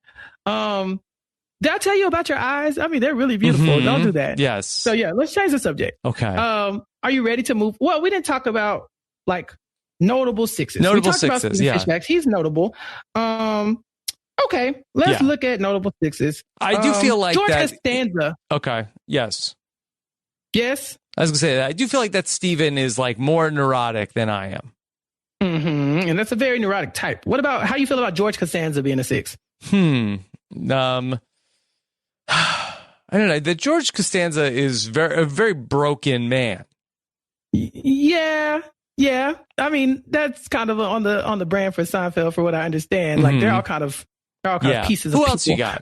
Did I tell you about your eyes? I mean, they're really beautiful. Don't do that. Yes. So yeah, let's change the subject. Okay. Are you ready to move? Well, we didn't talk about like notable 6s. Notable we talked 6s, about yeah. Fishbacks. He's notable. Okay, let's look at notable 6s. I do feel like George that. Costanza. Okay. Yes. Yes. I was gonna say that. I do feel like that Steven is like more neurotic than I am. And that's a very neurotic type. What about how you feel about George Costanza being a 6? I don't know. That George Costanza is a very broken man. Yeah. I mean, that's kind of on the brand for Seinfeld, for what I understand. Like they're all kind of pieces of people. Who else you got?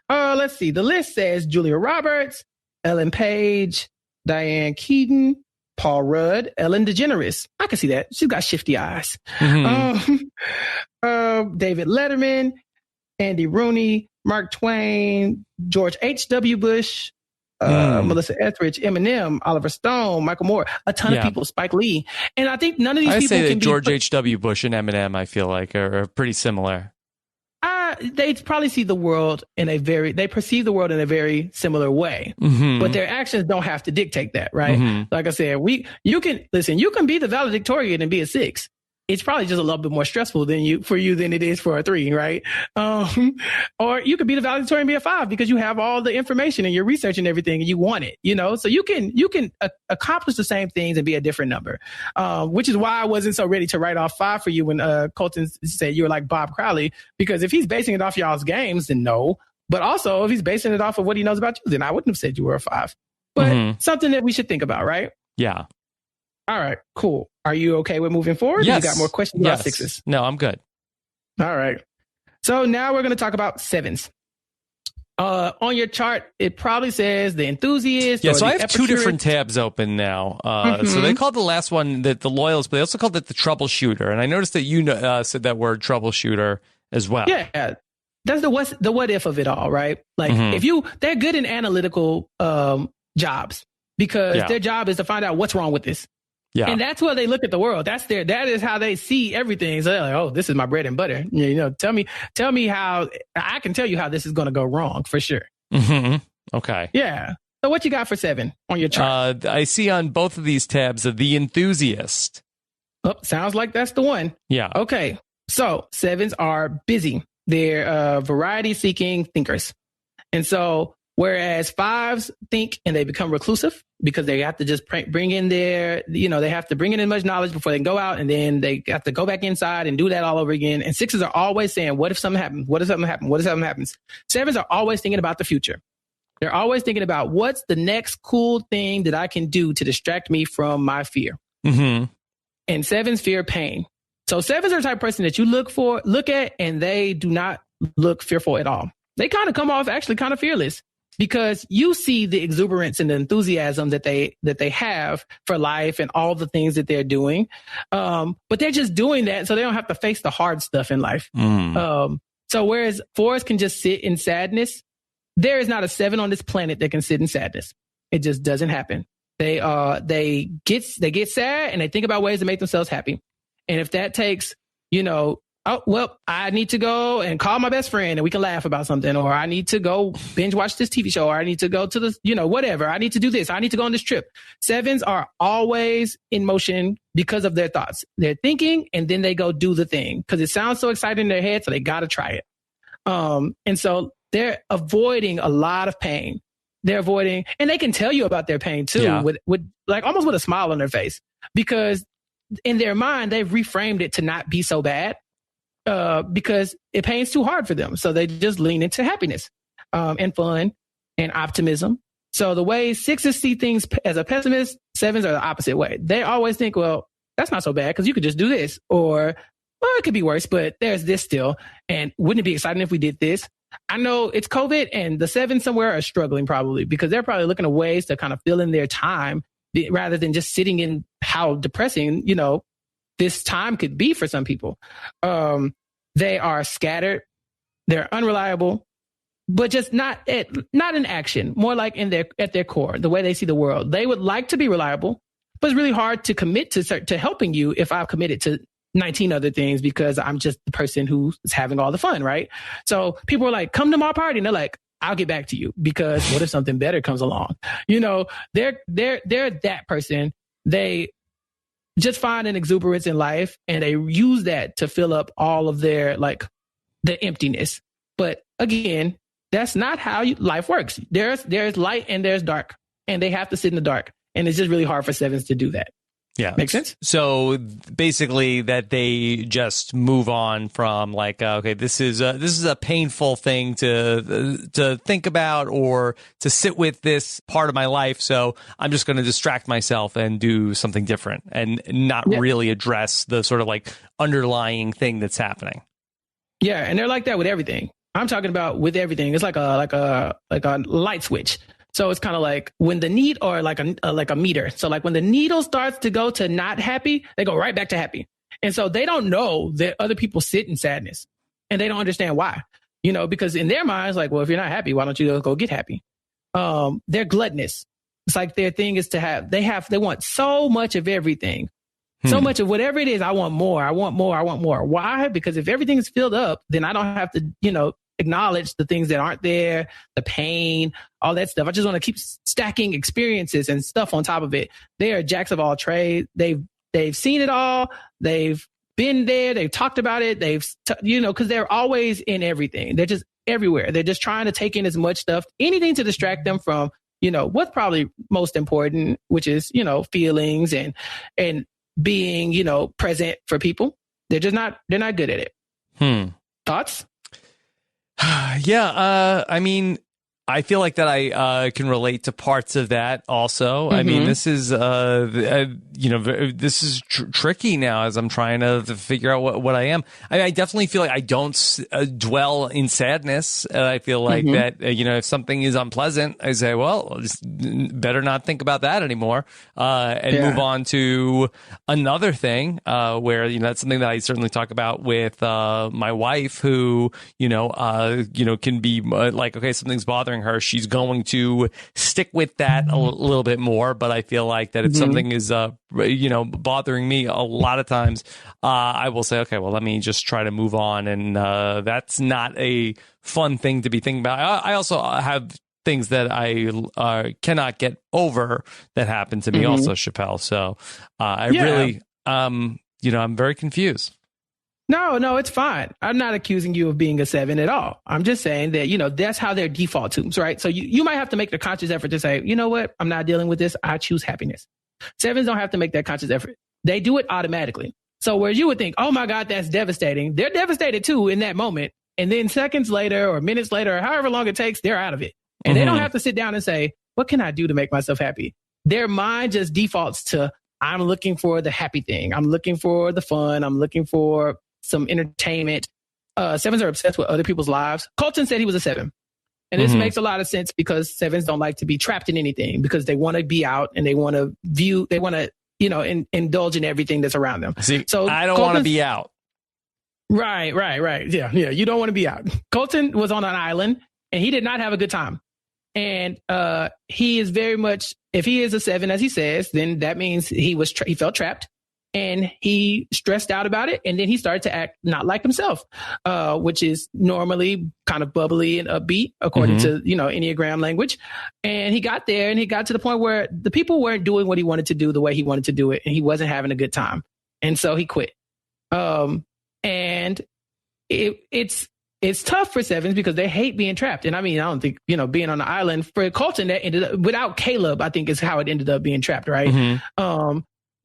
Let's see. The list says Julia Roberts, Ellen Page, Diane Keaton, Paul Rudd, Ellen DeGeneres. I can see that. She's got shifty eyes. David Letterman, Andy Rooney, Mark Twain, George H.W. Bush, Melissa Etheridge, Eminem, Oliver Stone, Michael Moore, a ton of people, Spike Lee. And I think none of these people say can that be George H.W. Bush and Eminem, I feel like, are pretty similar. They probably see the world they perceive the world in a very similar way, but their actions don't have to dictate that, right? Like I said, you can be the valedictorian and be a 6. It's probably just a little bit more stressful than it is for a 3, right? Or you could be the valedictorian and be a 5 because you have all the information and you're researching everything and you want it, so you can accomplish the same things and be a different number, which is why I wasn't so ready to write off 5 for you when Colton said you were like Bob Crowley, because if he's basing it off y'all's games, then no. But also if he's basing it off of what he knows about you, then I wouldn't have said you were a 5. But something that we should think about, right? Yeah. All right, cool. Are you okay with moving forward? Yes. You got more questions about 6s? No, I'm good. All right. So now we're going to talk about 7s. On your chart, it probably says the enthusiast. Yeah, so I have 2 different tabs open now. So they called the last one the loyalist, but they also called it the troubleshooter. And I noticed that you said that word troubleshooter as well. Yeah, that's the what if of it all, right? Like they're good in analytical jobs because their job is to find out what's wrong with this. Yeah. And that's where they look at the world. That is how they see everything. So they're like, oh, this is my bread and butter. Tell me how I can tell you how this is going to go wrong for sure. Okay. Yeah. So what you got for 7 on your chart? I see on both of these tabs the enthusiast. Oh, sounds like that's the one. Yeah. Okay. So 7s are busy. They're variety seeking thinkers. And so whereas 5s think and they become reclusive because they have to just bring in they have to bring in as much knowledge before they can go out, and then they have to go back inside and do that all over again. And 6s are always saying, what if something happens? What if something happens? What if something happens? 7s are always thinking about the future. They're always thinking about what's the next cool thing that I can do to distract me from my fear. And 7s fear pain. So 7s are the type of person that you look at, and they do not look fearful at all. They kind of come off actually kind of fearless, because you see the exuberance and the enthusiasm that they have for life and all the things that they're doing. But they're just doing that so they don't have to face the hard stuff in life. So whereas 4s can just sit in sadness, there is not a 7 on this planet that can sit in sadness. It just doesn't happen. They get sad and they think about ways to make themselves happy. And if that takes, oh, well, I need to go and call my best friend and we can laugh about something, or I need to go binge watch this TV show, or I need to go to the, whatever. I need to do this. I need to go on this trip. 7s are always in motion because of their thoughts. They're thinking and then they go do the thing because it sounds so exciting in their head. So they got to try it. And so they're avoiding a lot of pain. They're avoiding, and they can tell you about their pain too, with like almost with a smile on their face, because in their mind, they've reframed it to not be so bad. Because it pain's too hard for them. So they just lean into happiness and fun and optimism. So the way 6s see things as a pessimist, 7s are the opposite way. They always think, well, that's not so bad because you could just do this. Or, well, it could be worse, but there's this still. And wouldn't it be exciting if we did this? I know it's COVID and the 7s somewhere are struggling probably because they're probably looking at ways to kind of fill in their time rather than just sitting in how depressing, this time could be for some people. They are scattered. They're unreliable, but just not in action, more like at their core, the way they see the world. They would like to be reliable, but it's really hard to commit to helping you if I've committed to 19 other things because I'm just the person who's having all the fun, right? So people are like, come to my party. And they're like, I'll get back to you because what if something better comes along? They're that person. They just find an exuberance in life and they use that to fill up all of their, like, the emptiness. But again, that's not how life works. There's light and there's dark, and they have to sit in the dark. And it's just really hard for sevens to do that. Yeah. Makes sense? So basically that they just move on from like, okay, this is a painful thing to think about or to sit with this part of my life. So I'm just going to distract myself and do something different and not really address the sort of like underlying thing that's happening. Yeah. And they're like that with everything. I'm talking about with everything. It's like a light switch. So it's kind of like when the need or like a meter. So like when the needle starts to go to not happy, they go right back to happy. And so they don't know that other people sit in sadness and they don't understand why, because in their minds, like, well, if you're not happy, why don't you go get happy? They're gluttonous. It's like their thing is they want so much of everything, so much of whatever it is. I want more. I want more. I want more. Why? Because if everything is filled up, then I don't have to, acknowledge the things that aren't there, the pain, all that stuff. I just want to keep stacking experiences and stuff on top of it. They are jacks of all trades. They've seen it all. They've been there. They've talked about it. Because they're always in everything. They're just everywhere. They're just trying to take in as much stuff, anything to distract them from, what's probably most important, which is, feelings and being, present for people. They're not good at it. Thoughts? Yeah, I mean, I feel like that I can relate to parts of that also. I mean, this is this is tricky now as I'm trying to figure out what I am. I definitely feel like I don't dwell in sadness. I feel like that if something is unpleasant, I say, well, just better not think about that anymore, and move on to another thing. Where that's something that I certainly talk about with my wife, who can be like, okay, something's bothering her, she's going to stick with that a little bit more. But I feel like that if something is, bothering me a lot of times, I will say, okay, well, let me just try to move on. And that's not a fun thing to be thinking about. I also have things that I cannot get over that happened to me also, Chappell. So really, I'm very confused. No, it's fine. I'm not accusing you of being a 7 at all. I'm just saying that, that's how their default tunes, right? So you might have to make the conscious effort to say, you know what? I'm not dealing with this. I choose happiness. 7s don't have to make that conscious effort. They do it automatically. So where you would think, oh my God, that's devastating. They're devastated too in that moment. And then seconds later or minutes later, or however long it takes, they're out of it. And they don't have to sit down and say, what can I do to make myself happy? Their mind just defaults to, I'm looking for the happy thing. I'm looking for the fun. I'm looking for some entertainment. 7s are obsessed with other people's lives. Colton said he was a 7. And this makes a lot of sense because 7s don't like to be trapped in anything because they want to be out and they want to indulge in everything that's around them. See, so I don't want to be out. Right. Yeah. You don't want to be out. Colton was on an island and he did not have a good time. And he is very much, if he is a 7, as he says, then that means he felt trapped. And he stressed out about it. And then he started to act not like himself, which is normally kind of bubbly and upbeat, according to, Enneagram language. And he got there and he got to the point where the people weren't doing what he wanted to do the way he wanted to do it. And he wasn't having a good time. And so he quit. And it's tough for 7s because they hate being trapped. And I mean, I don't think, being on the island for Colton, that ended up without Caleb, I think is how it ended up being trapped. Right.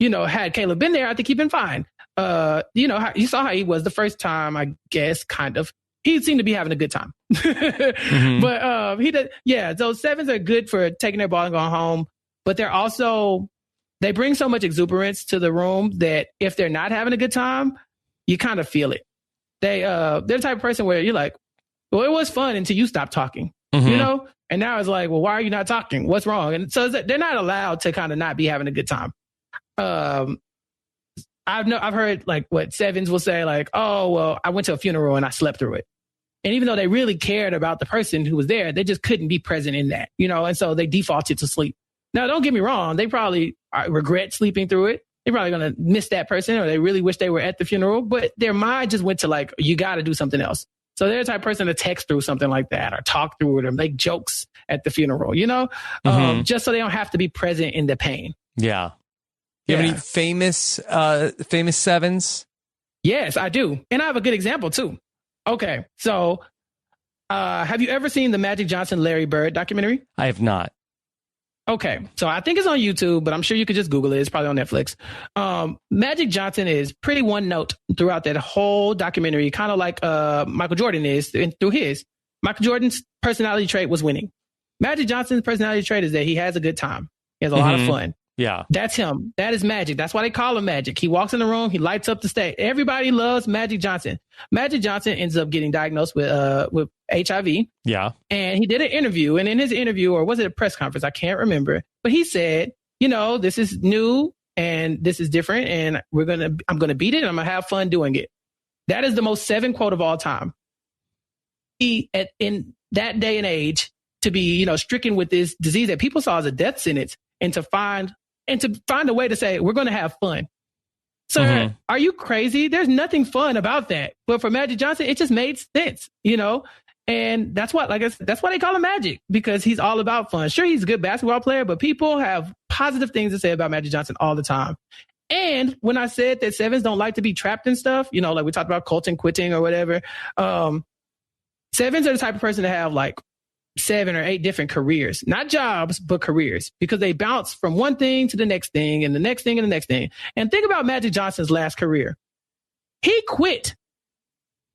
Had Caleb been there, I think he'd been fine. You saw how he was the first time, I guess, kind of. He seemed to be having a good time. But he did. Yeah. Those 7s are good for taking their ball and going home. But they bring so much exuberance to the room that if they're not having a good time, you kind of feel it. They're the type of person where you're like, well, it was fun until you stopped talking, And now it's like, well, why are you not talking? What's wrong? And so they're not allowed to kind of not be having a good time. I I've heard like what sevens will say like, oh, well, I went to a funeral and I slept through it. And even though they really cared about the person who was there, they just couldn't be present in that, and so they defaulted to sleep. Now, don't get me wrong. They probably regret sleeping through it. They're probably going to miss that person, or they really wish they were at the funeral, but their mind just went to like, you got to do something else. So they're the type of person to text through something like that, or talk through it, or make jokes at the funeral, just so they don't have to be present in the pain. Yeah. You have any famous sevens? Yes, I do. And I have a good example too. Okay. So, have you ever seen the Magic Johnson, Larry Bird documentary? I have not. Okay. So I think it's on YouTube, but I'm sure you could just Google it. It's probably on Netflix. Magic Johnson is pretty one note throughout that whole documentary, kind of like Michael Jordan is through his. Michael Jordan's personality trait was winning. Magic Johnson's personality trait is that he has a good time. He has a lot of fun. Yeah. That's him. That is Magic. That's why they call him Magic. He walks in the room. He lights up the stage. Everybody loves Magic Johnson. Magic Johnson ends up getting diagnosed with HIV. Yeah. And he did an interview. And in his interview, or was it a press conference? I can't remember. But he said, this is new and this is different. And I'm going to beat it. And I'm going to have fun doing it. That is the most seven quote of all time. In that day and age, to be, stricken with this disease that people saw as a death sentence, and to find a way to say, we're going to have fun. Sir, are you crazy? There's nothing fun about that. But for Magic Johnson, it just made sense, and that's what, like I said, that's why they call him Magic, because he's all about fun. Sure, he's a good basketball player, but people have positive things to say about Magic Johnson all the time. And when I said that sevens don't like to be trapped and stuff, like we talked about Colton quitting or whatever, sevens are the type of person to have like 7 or 8 different careers, not jobs, but careers, because they bounce from one thing to the next thing and the next thing and the next thing. And think about Magic Johnson's last career. He quit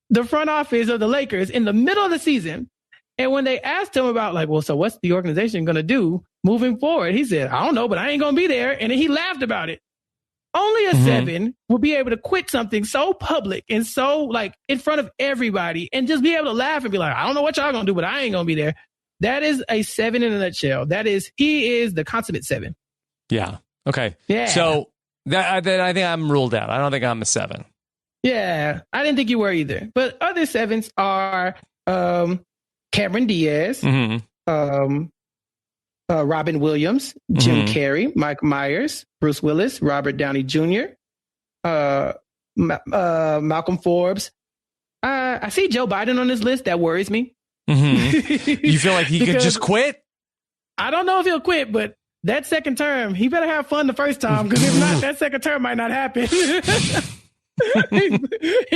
the front office of the Lakers in the middle of the season. And when they asked him about like, well, so what's the organization going to do moving forward? He said, I don't know, but I ain't going to be there. And then he laughed about it. Only a seven will be able to quit something so public and so like in front of everybody and just be able to laugh and be like, I don't know what y'all going to do, but I ain't going to be there. That is a seven in a nutshell. He is the consummate seven. Yeah. Okay. Yeah. So that I think I'm ruled out. I don't think I'm a 7. Yeah. I didn't think you were either. But other sevens are Cameron Diaz, Robin Williams, Jim Carrey, Mike Myers, Bruce Willis, Robert Downey Jr., Malcolm Forbes. I see Joe Biden on this list. That worries me. You feel like he could just quit? I don't know if he'll quit, but that second term, he better have fun the first time, because if not, that second term might not happen. he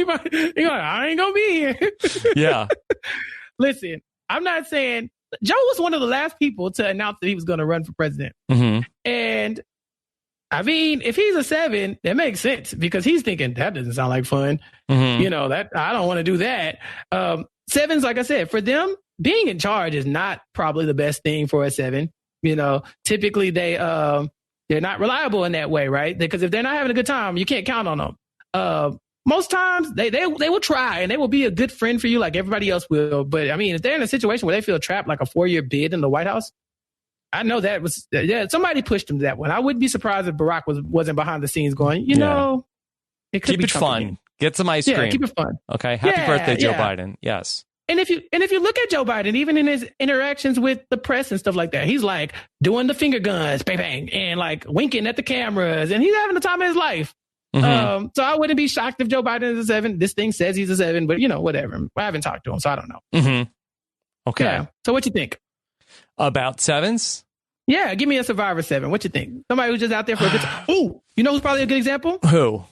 might, I ain't gonna be here. Yeah. Listen, I'm not saying Joe was one of the last people to announce that he was going to run for president. And I mean, if he's a 7, that makes sense, because he's thinking that doesn't sound like fun. That I don't want to do that. Sevens, like I said, for them, being in charge is not probably the best thing for a 7. Typically they're not reliable in that way, right? Because if they're not having a good time, you can't count on them. Most times they will try and they will be a good friend for you like everybody else will. But I mean, if they're in a situation where they feel trapped, like a 4-year bid in the White House, I know that was, somebody pushed them to that one. I wouldn't be surprised if Barack wasn't behind the scenes going, it could keep it fun. Again. Get some ice cream. Keep it fun. Okay. Happy birthday, Joe Biden. Yes. And if you look at Joe Biden, even in his interactions with the press and stuff like that, he's like doing the finger guns, bang, bang, and like winking at the cameras, and he's having the time of his life. So I wouldn't be shocked if Joe Biden is a 7. This thing says he's a 7, but whatever. I haven't talked to him, so I don't know. Okay. Yeah. So what you think about 7s? Yeah, give me a survivor 7. What you think? Somebody who's just out there for a good time. Ooh, you know who's probably a good example? Who?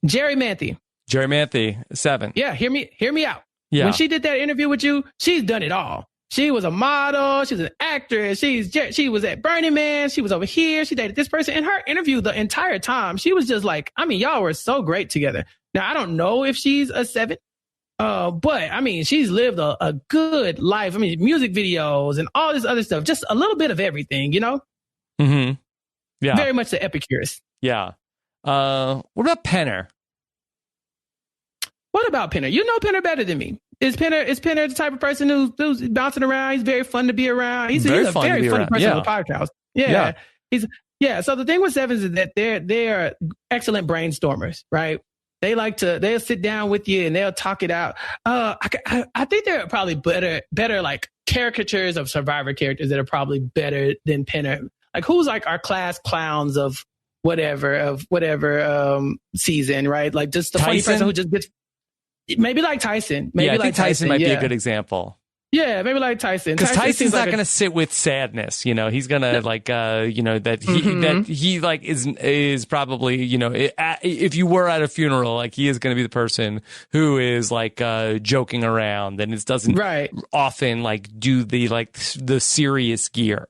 Jerry Manthe. Jerry Manthe, 7. Yeah, hear me out. Yeah. When she did that interview with you, she's done it all. She was a model. She was an actress. She was at Burning Man. She was over here. She dated this person. In her interview the entire time, she was just like, I mean, y'all were so great together. Now, I don't know if she's a 7, but I mean, she's lived a good life. I mean, music videos and all this other stuff, just a little bit of everything, Yeah. Very much the Epicurus. Yeah. What about Penner? What about Penner? You know Penner better than me. Is Penner the type of person who's bouncing around? He's very fun to be around. He's a very funny person on the podcast. Yeah. Yeah. So the thing with sevens is that they're excellent brainstormers, right? They'll sit down with you and they'll talk it out. I think they're probably better like caricatures of Survivor characters that are probably better than Penner. Like who's like our class clowns of whatever season, right? Like just the funny person who just gets, maybe like Tyson. Maybe I think Tyson might be a good example. Yeah, maybe like Tyson. Because Tyson's not going to sit with sadness. You know, he's going to that he like is probably, you know, if you were at a funeral, like he is going to be the person who is like joking around and it doesn't often like do the serious gear.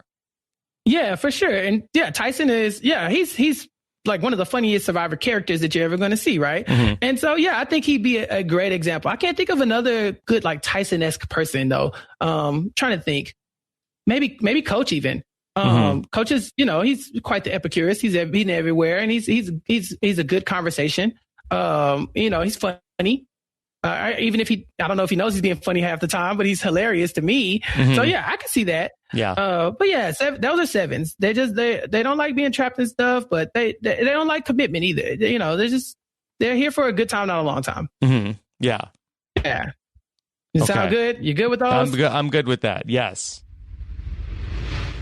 Yeah, for sure. And yeah, Tyson is, he's like one of the funniest Survivor characters that you're ever going to see, right? Mm-hmm. And so, yeah, I think he'd be a great example. I can't think of another good like Tyson-esque person though. Trying to think, maybe Coach even. Coach is, you know, he's quite the epicurus. He's been everywhere, and he's a good conversation. You know, he's funny. Even if I don't know if he knows he's being funny half the time, but he's hilarious to me. Mm-hmm. So yeah, I can see that. Yeah. But yeah, those are sevens. They don't like being trapped and stuff, but they don't like commitment either. You know, they're here for a good time, not a long time. Mm-hmm. Yeah. Yeah. You sound good? You good with those? I'm good with that. Yes.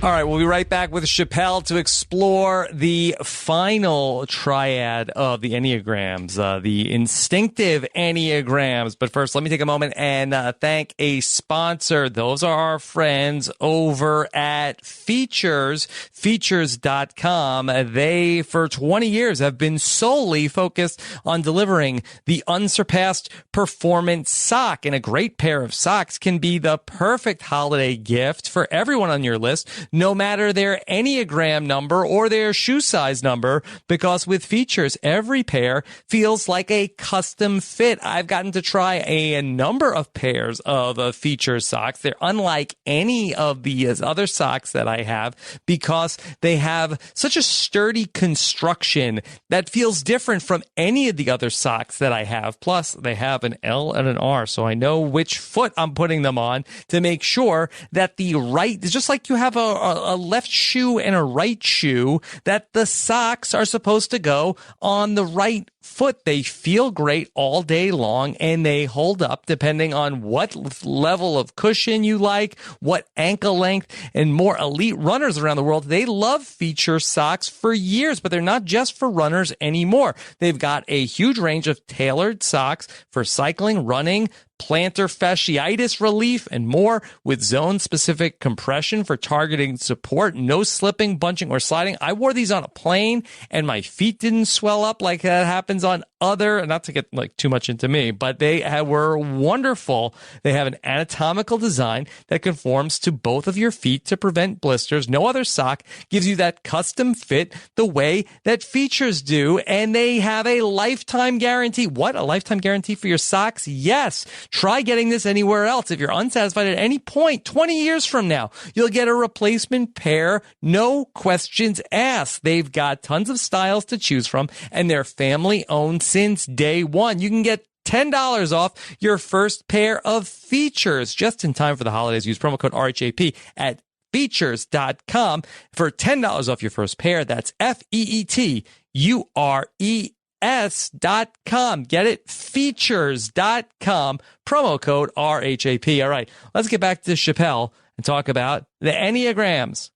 All right, we'll be right back with Chappell to explore the final triad of the Enneagrams, the instinctive Enneagrams. But first, let me take a moment and thank a sponsor. Those are our friends over at Features, Features.com. They, for 20 years, have been solely focused on delivering the unsurpassed performance sock. And a great pair of socks can be the perfect holiday gift for everyone on your list, no matter their Enneagram number or their shoe size number, because with Features, every pair feels like a custom fit. I've gotten to try a number of pairs of Features socks. They're unlike any of the other socks that I have because they have such a sturdy construction that feels different from any of the other socks that I have. Plus, they have an L and an R, so I know which foot I'm putting them on to make sure that the right, just like you have a left shoe and a right shoe, that the socks are supposed to go on the right foot. They feel great all day long, and they hold up depending on what level of cushion you like, what ankle length, and more elite runners around the world. They love Feature socks for years, but they're not just for runners anymore. They've got a huge range of tailored socks for cycling, running, plantar fasciitis relief, and more, with zone-specific compression for targeting support, no slipping, bunching, or sliding. I wore these on a plane, and my feet didn't swell up like that happens on other, not to get like too much into me, but they were wonderful. They have an anatomical design that conforms to both of your feet to prevent blisters. No other sock gives you that custom fit the way that Features do, and they have a lifetime guarantee. What? A lifetime guarantee for your socks? Yes. Try getting this anywhere else. If you're unsatisfied at any point, 20 years from now, you'll get a replacement pair, no questions asked. They've got tons of styles to choose from, and they're family-owned since day one. You can get $10 off your first pair of Features just in time for the holidays. Use promo code RHAP at Features.com for $10 off your first pair. That's FEETURES.com. Get it? Features.com. Promo code RHAP. All right, let's get back to Chappell and talk about the Enneagrams.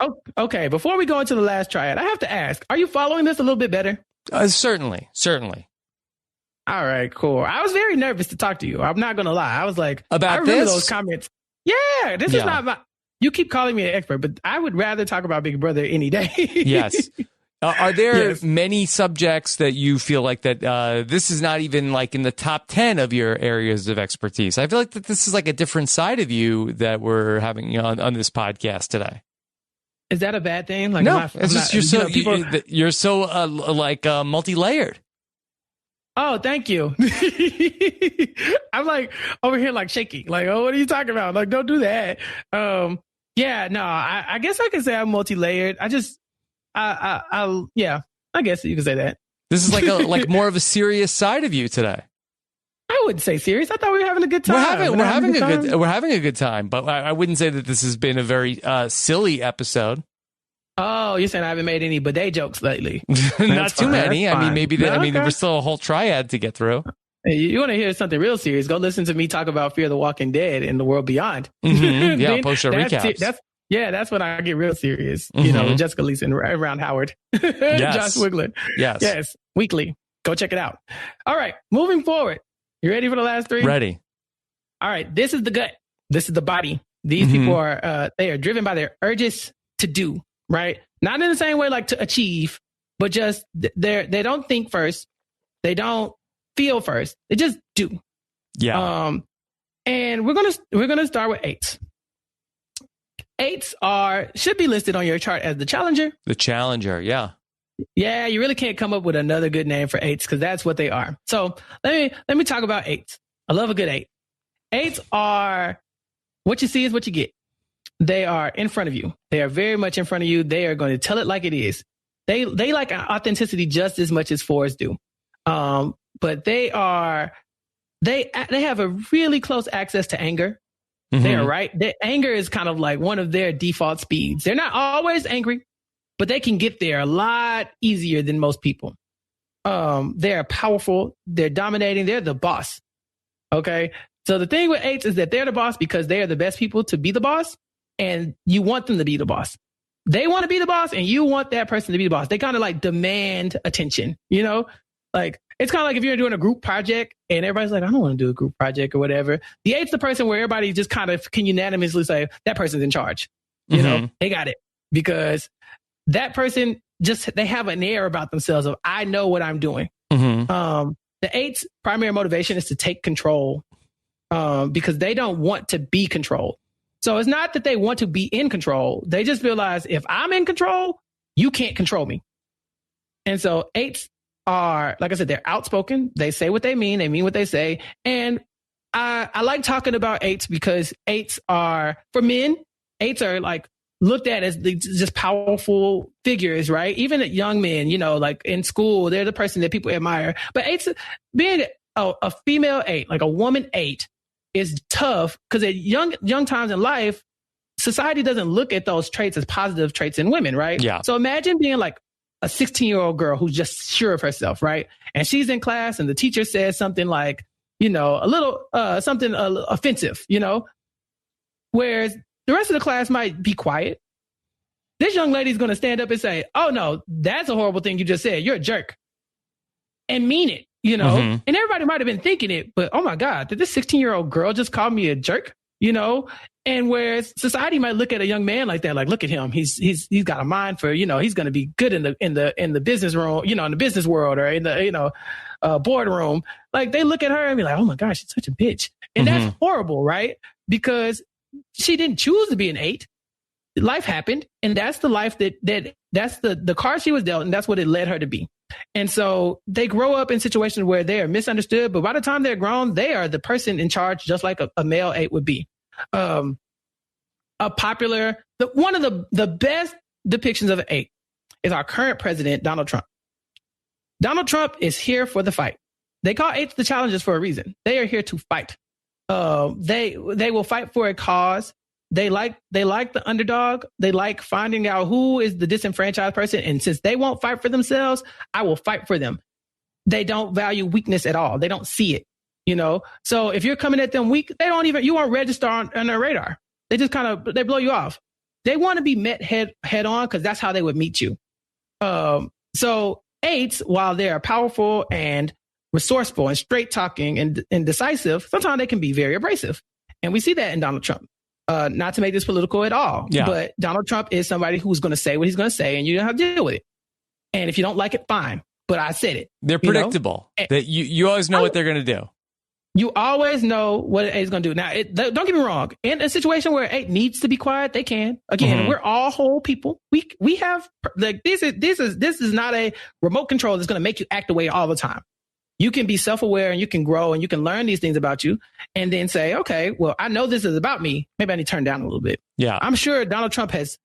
Oh, okay, before we go into the last triad, I have to ask, are you following this a little bit better? Certainly. All right, cool. I was very nervous to talk to you. I'm not going to lie. I was like, about I remember this? Those comments. Yeah, this is not my, you keep calling me an expert, but I would rather talk about Big Brother any day. Yes. Are there many subjects that you feel like that this is not even like in the top 10 of your areas of expertise? I feel like that this is like a different side of you that we're having on this podcast today. Is that a bad thing? Like, no, it's just you're so like multi-layered. Oh, thank you. I'm like over here like shaking. Like, oh, what are you talking about? Like, don't do that. Yeah, no, I guess I can say I'm multi-layered. I guess you can say that. This is like more of a serious side of you today. I wouldn't say serious. I thought we were having a good time. We're having a good time, but I wouldn't say that this has been a very silly episode. Oh, you're saying I haven't made any bidet jokes lately? Not too many. I mean, maybe okay. there was still a whole triad to get through. Hey, you want to hear something real serious? Go listen to me talk about Fear the Walking Dead and the world beyond. Mm-hmm. Yeah, post your recaps. That's when I get real serious. You know, with Jessica Leeson, Ron Howard, Josh Wigler. Yes, weekly. Go check it out. All right, moving forward. You ready for the last three? Ready. All right, this is the gut. This is the body. These people are they are driven by their urges to do, right? Not in the same way like to achieve, but just they don't think first. They don't feel first. They just do. Yeah. And we're gonna start with 8s. 8s should be listed on your chart as the challenger. The challenger, yeah. Yeah, you really can't come up with another good name for 8s because that's what they are. So let me talk about 8s. I love a good 8. 8s are what you see is what you get. They are in front of you. They are very much in front of you. They are going to tell it like it is. They like authenticity just as much as 4s do. But they have a really close access to anger. They are right. Anger is kind of like one of their default speeds. They're not always angry, but they can get there a lot easier than most people. They're powerful. They're dominating. They're the boss. Okay. So the thing with 8s is that they're the boss because they are the best people to be the boss, and you want them to be the boss. They want to be the boss, and you want that person to be the boss. They kind of like demand attention, you know? Like, it's kind of like if you're doing a group project and everybody's like, I don't want to do a group project or whatever. The 8's the person where everybody just kind of can unanimously say, that person's in charge. You know, they got it. Because that person they have an air about themselves of, I know what I'm doing. The 8's primary motivation is to take control because they don't want to be controlled. So it's not that they want to be in control. They just realize if I'm in control, you can't control me. And so 8's are, like I said, they're outspoken. They say what they mean what they say. And I like talking about 8's because 8's are, for men, 8's are like looked at as just powerful figures, right? Even at young men, you know, like in school, they're the person that people admire. But 8's, being a female 8, like a woman 8, is tough because at young times in life, society doesn't look at those traits as positive traits in women, right? Yeah. So imagine being like a 16-year-old girl who's just sure of herself, right? And she's in class and the teacher says something like, you know, a little, something offensive, you know, whereas the rest of the class might be quiet. This young lady's going to stand up and say, oh no, that's a horrible thing you just said. You're a jerk. And mean it, you know? And everybody might have been thinking it, but oh my God, did this 16-year-old girl just call me a jerk? You know? And whereas society might look at a young man like that, like, look at him. He's got a mind for, you know, he's going to be good in the business room, you know, in the business world or in the, you know, boardroom. Like they look at her and be like, oh my gosh, she's such a bitch. And that's horrible, right? Because she didn't choose to be an 8. Life happened. And that's the life that's the card she was dealt. And that's what it led her to be. And so they grow up in situations where they are misunderstood. But by the time they're grown, they are the person in charge, just like a male 8 would be. One of the best depictions of an 8 is our current president, Donald Trump. Donald Trump is here for the fight. They call 8s the challengers for a reason. They are here to fight. They will fight for a cause. They like the underdog. They like finding out who is the disenfranchised person. And since they won't fight for themselves, I will fight for them. They don't value weakness at all. They don't see it, you know? So if you're coming at them weak, you won't register on their radar. They just they blow you off. They want to be met head on because that's how they would meet you. So 8s, while they are powerful and resourceful and straight talking and decisive, sometimes they can be very abrasive. And we see that in Donald Trump. Not to make this political at all, but Donald Trump is somebody who's going to say what he's going to say, and you don't have to deal with it. And if you don't like it, fine. But I said it. They're predictable. That you always know what they're going to do. You always know what an 8 is going to do. Now, don't get me wrong. In a situation where an 8 needs to be quiet, they can. Again, we're all whole people. We have like this is not a remote control that's going to make you act the way all the time. You can be self-aware and you can grow and you can learn these things about you and then say, okay, well, I know this is about me. Maybe I need to turn down a little bit. Yeah. I'm sure Donald Trump has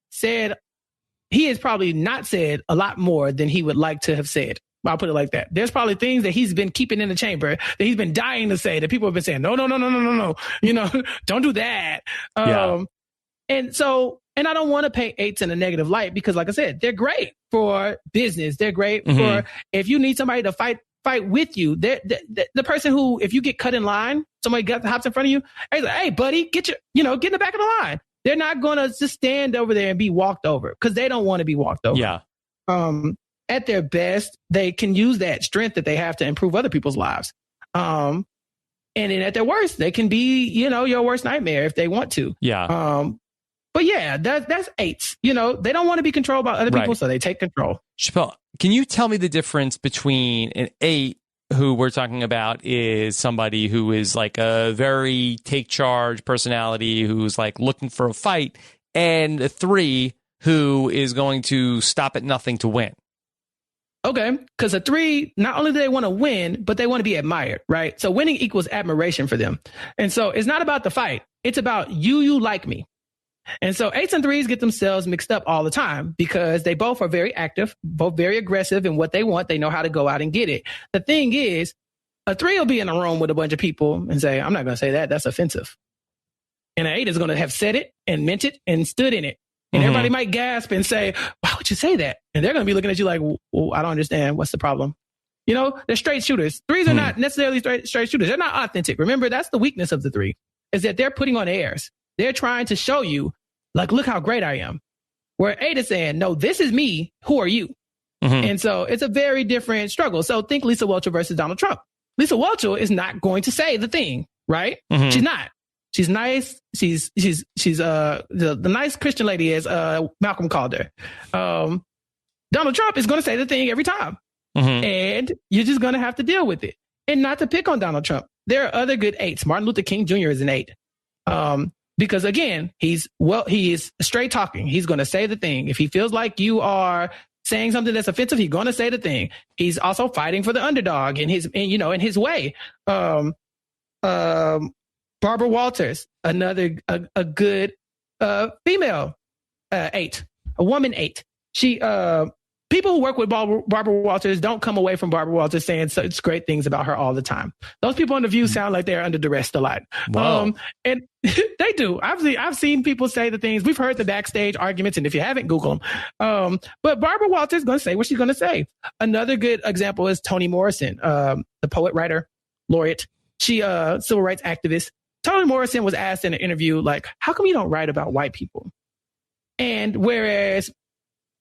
probably not said a lot more than he would like to have said. I'll put it like that. There's probably things that he's been keeping in the chamber that he's been dying to say that people have been saying, no, you know, don't do that. And so And I don't want to paint eights in a negative light because, like I said, they're great for business. They're great for if you need somebody to fight with you. The person who, if you get cut in line, somebody hops in front of you, he's like, hey, buddy, get in the back of the line. They're not going to just stand over there and be walked over because they don't want to be walked over. Yeah. At their best, they can use that strength that they have to improve other people's lives. And then at their worst, they can be, your worst nightmare if they want to. Yeah. But yeah, that's eights. They don't want to be controlled by other people, so they take control. Chappell, can you tell me the difference between an 8, who we're talking about is somebody who is like a very take charge personality, who's like looking for a fight, and a 3 who is going to stop at nothing to win? Okay, because a 3, not only do they want to win, but they want to be admired, right? So winning equals admiration for them. And so it's not about the fight. It's about you like me. And so 8s and 3s get themselves mixed up all the time because they both are very active, both very aggressive in what they want. They know how to go out and get it. The thing is, a 3 will be in a room with a bunch of people and say, I'm not going to say that. That's offensive. And an 8 is going to have said it and meant it and stood in it. And everybody might gasp and say, why would you say that? And they're going to be looking at you like, well, I don't understand. What's the problem? They're straight shooters. 3s are not necessarily straight shooters. They're not authentic. Remember, that's the weakness of the 3, is that they're putting on airs. They're trying to show you, like, look how great I am. Where 8 is saying, no, this is me. Who are you? And so it's a very different struggle. So think Lisa Whelchel versus Donald Trump. Lisa Whelchel is not going to say the thing, right? She's not. She's nice. She's the nice Christian lady, as Malcolm called her. Donald Trump is going to say the thing every time. And you're just going to have to deal with it. And not to pick on Donald Trump. There are other good 8s. Martin Luther King Jr. is an 8. Because again, he is straight talking. He's going to say the thing. If he feels like you are saying something that's offensive, he's going to say the thing. He's also fighting for the underdog in his way. Barbara Walters, another a good female 8, a woman 8. She people who work with Barbara Walters don't come away from Barbara Walters saying such great things about her all the time. Those people on The View sound like they're under duress a lot. Wow. And they do. I've seen people say the things. We've heard the backstage arguments, and if you haven't, Google them. But Barbara Walters is going to say what she's going to say. Another good example is Toni Morrison, the poet, writer, laureate. She civil rights activist. Toni Morrison was asked in an interview, like, how come you don't write about white people? And whereas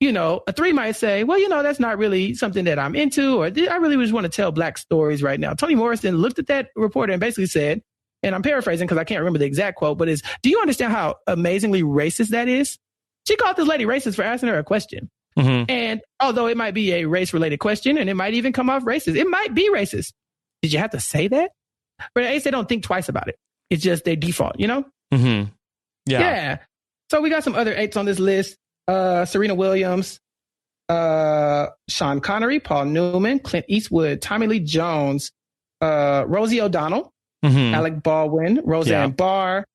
a 3 might say, well, that's not really something that I'm into, or I really just want to tell Black stories right now. Toni Morrison looked at that reporter and basically said, and I'm paraphrasing because I can't remember the exact quote, but do you understand how amazingly racist that is? She called this lady racist for asking her a question. And although it might be a race-related question, and it might even come off racist, it might be racist. Did you have to say that? But at least they don't think twice about it. It's just their default, Yeah. So we got some other 8s on this list. Serena Williams, Sean Connery, Paul Newman, Clint Eastwood, Tommy Lee Jones, Rosie O'Donnell, Alec Baldwin, Roseanne Barr.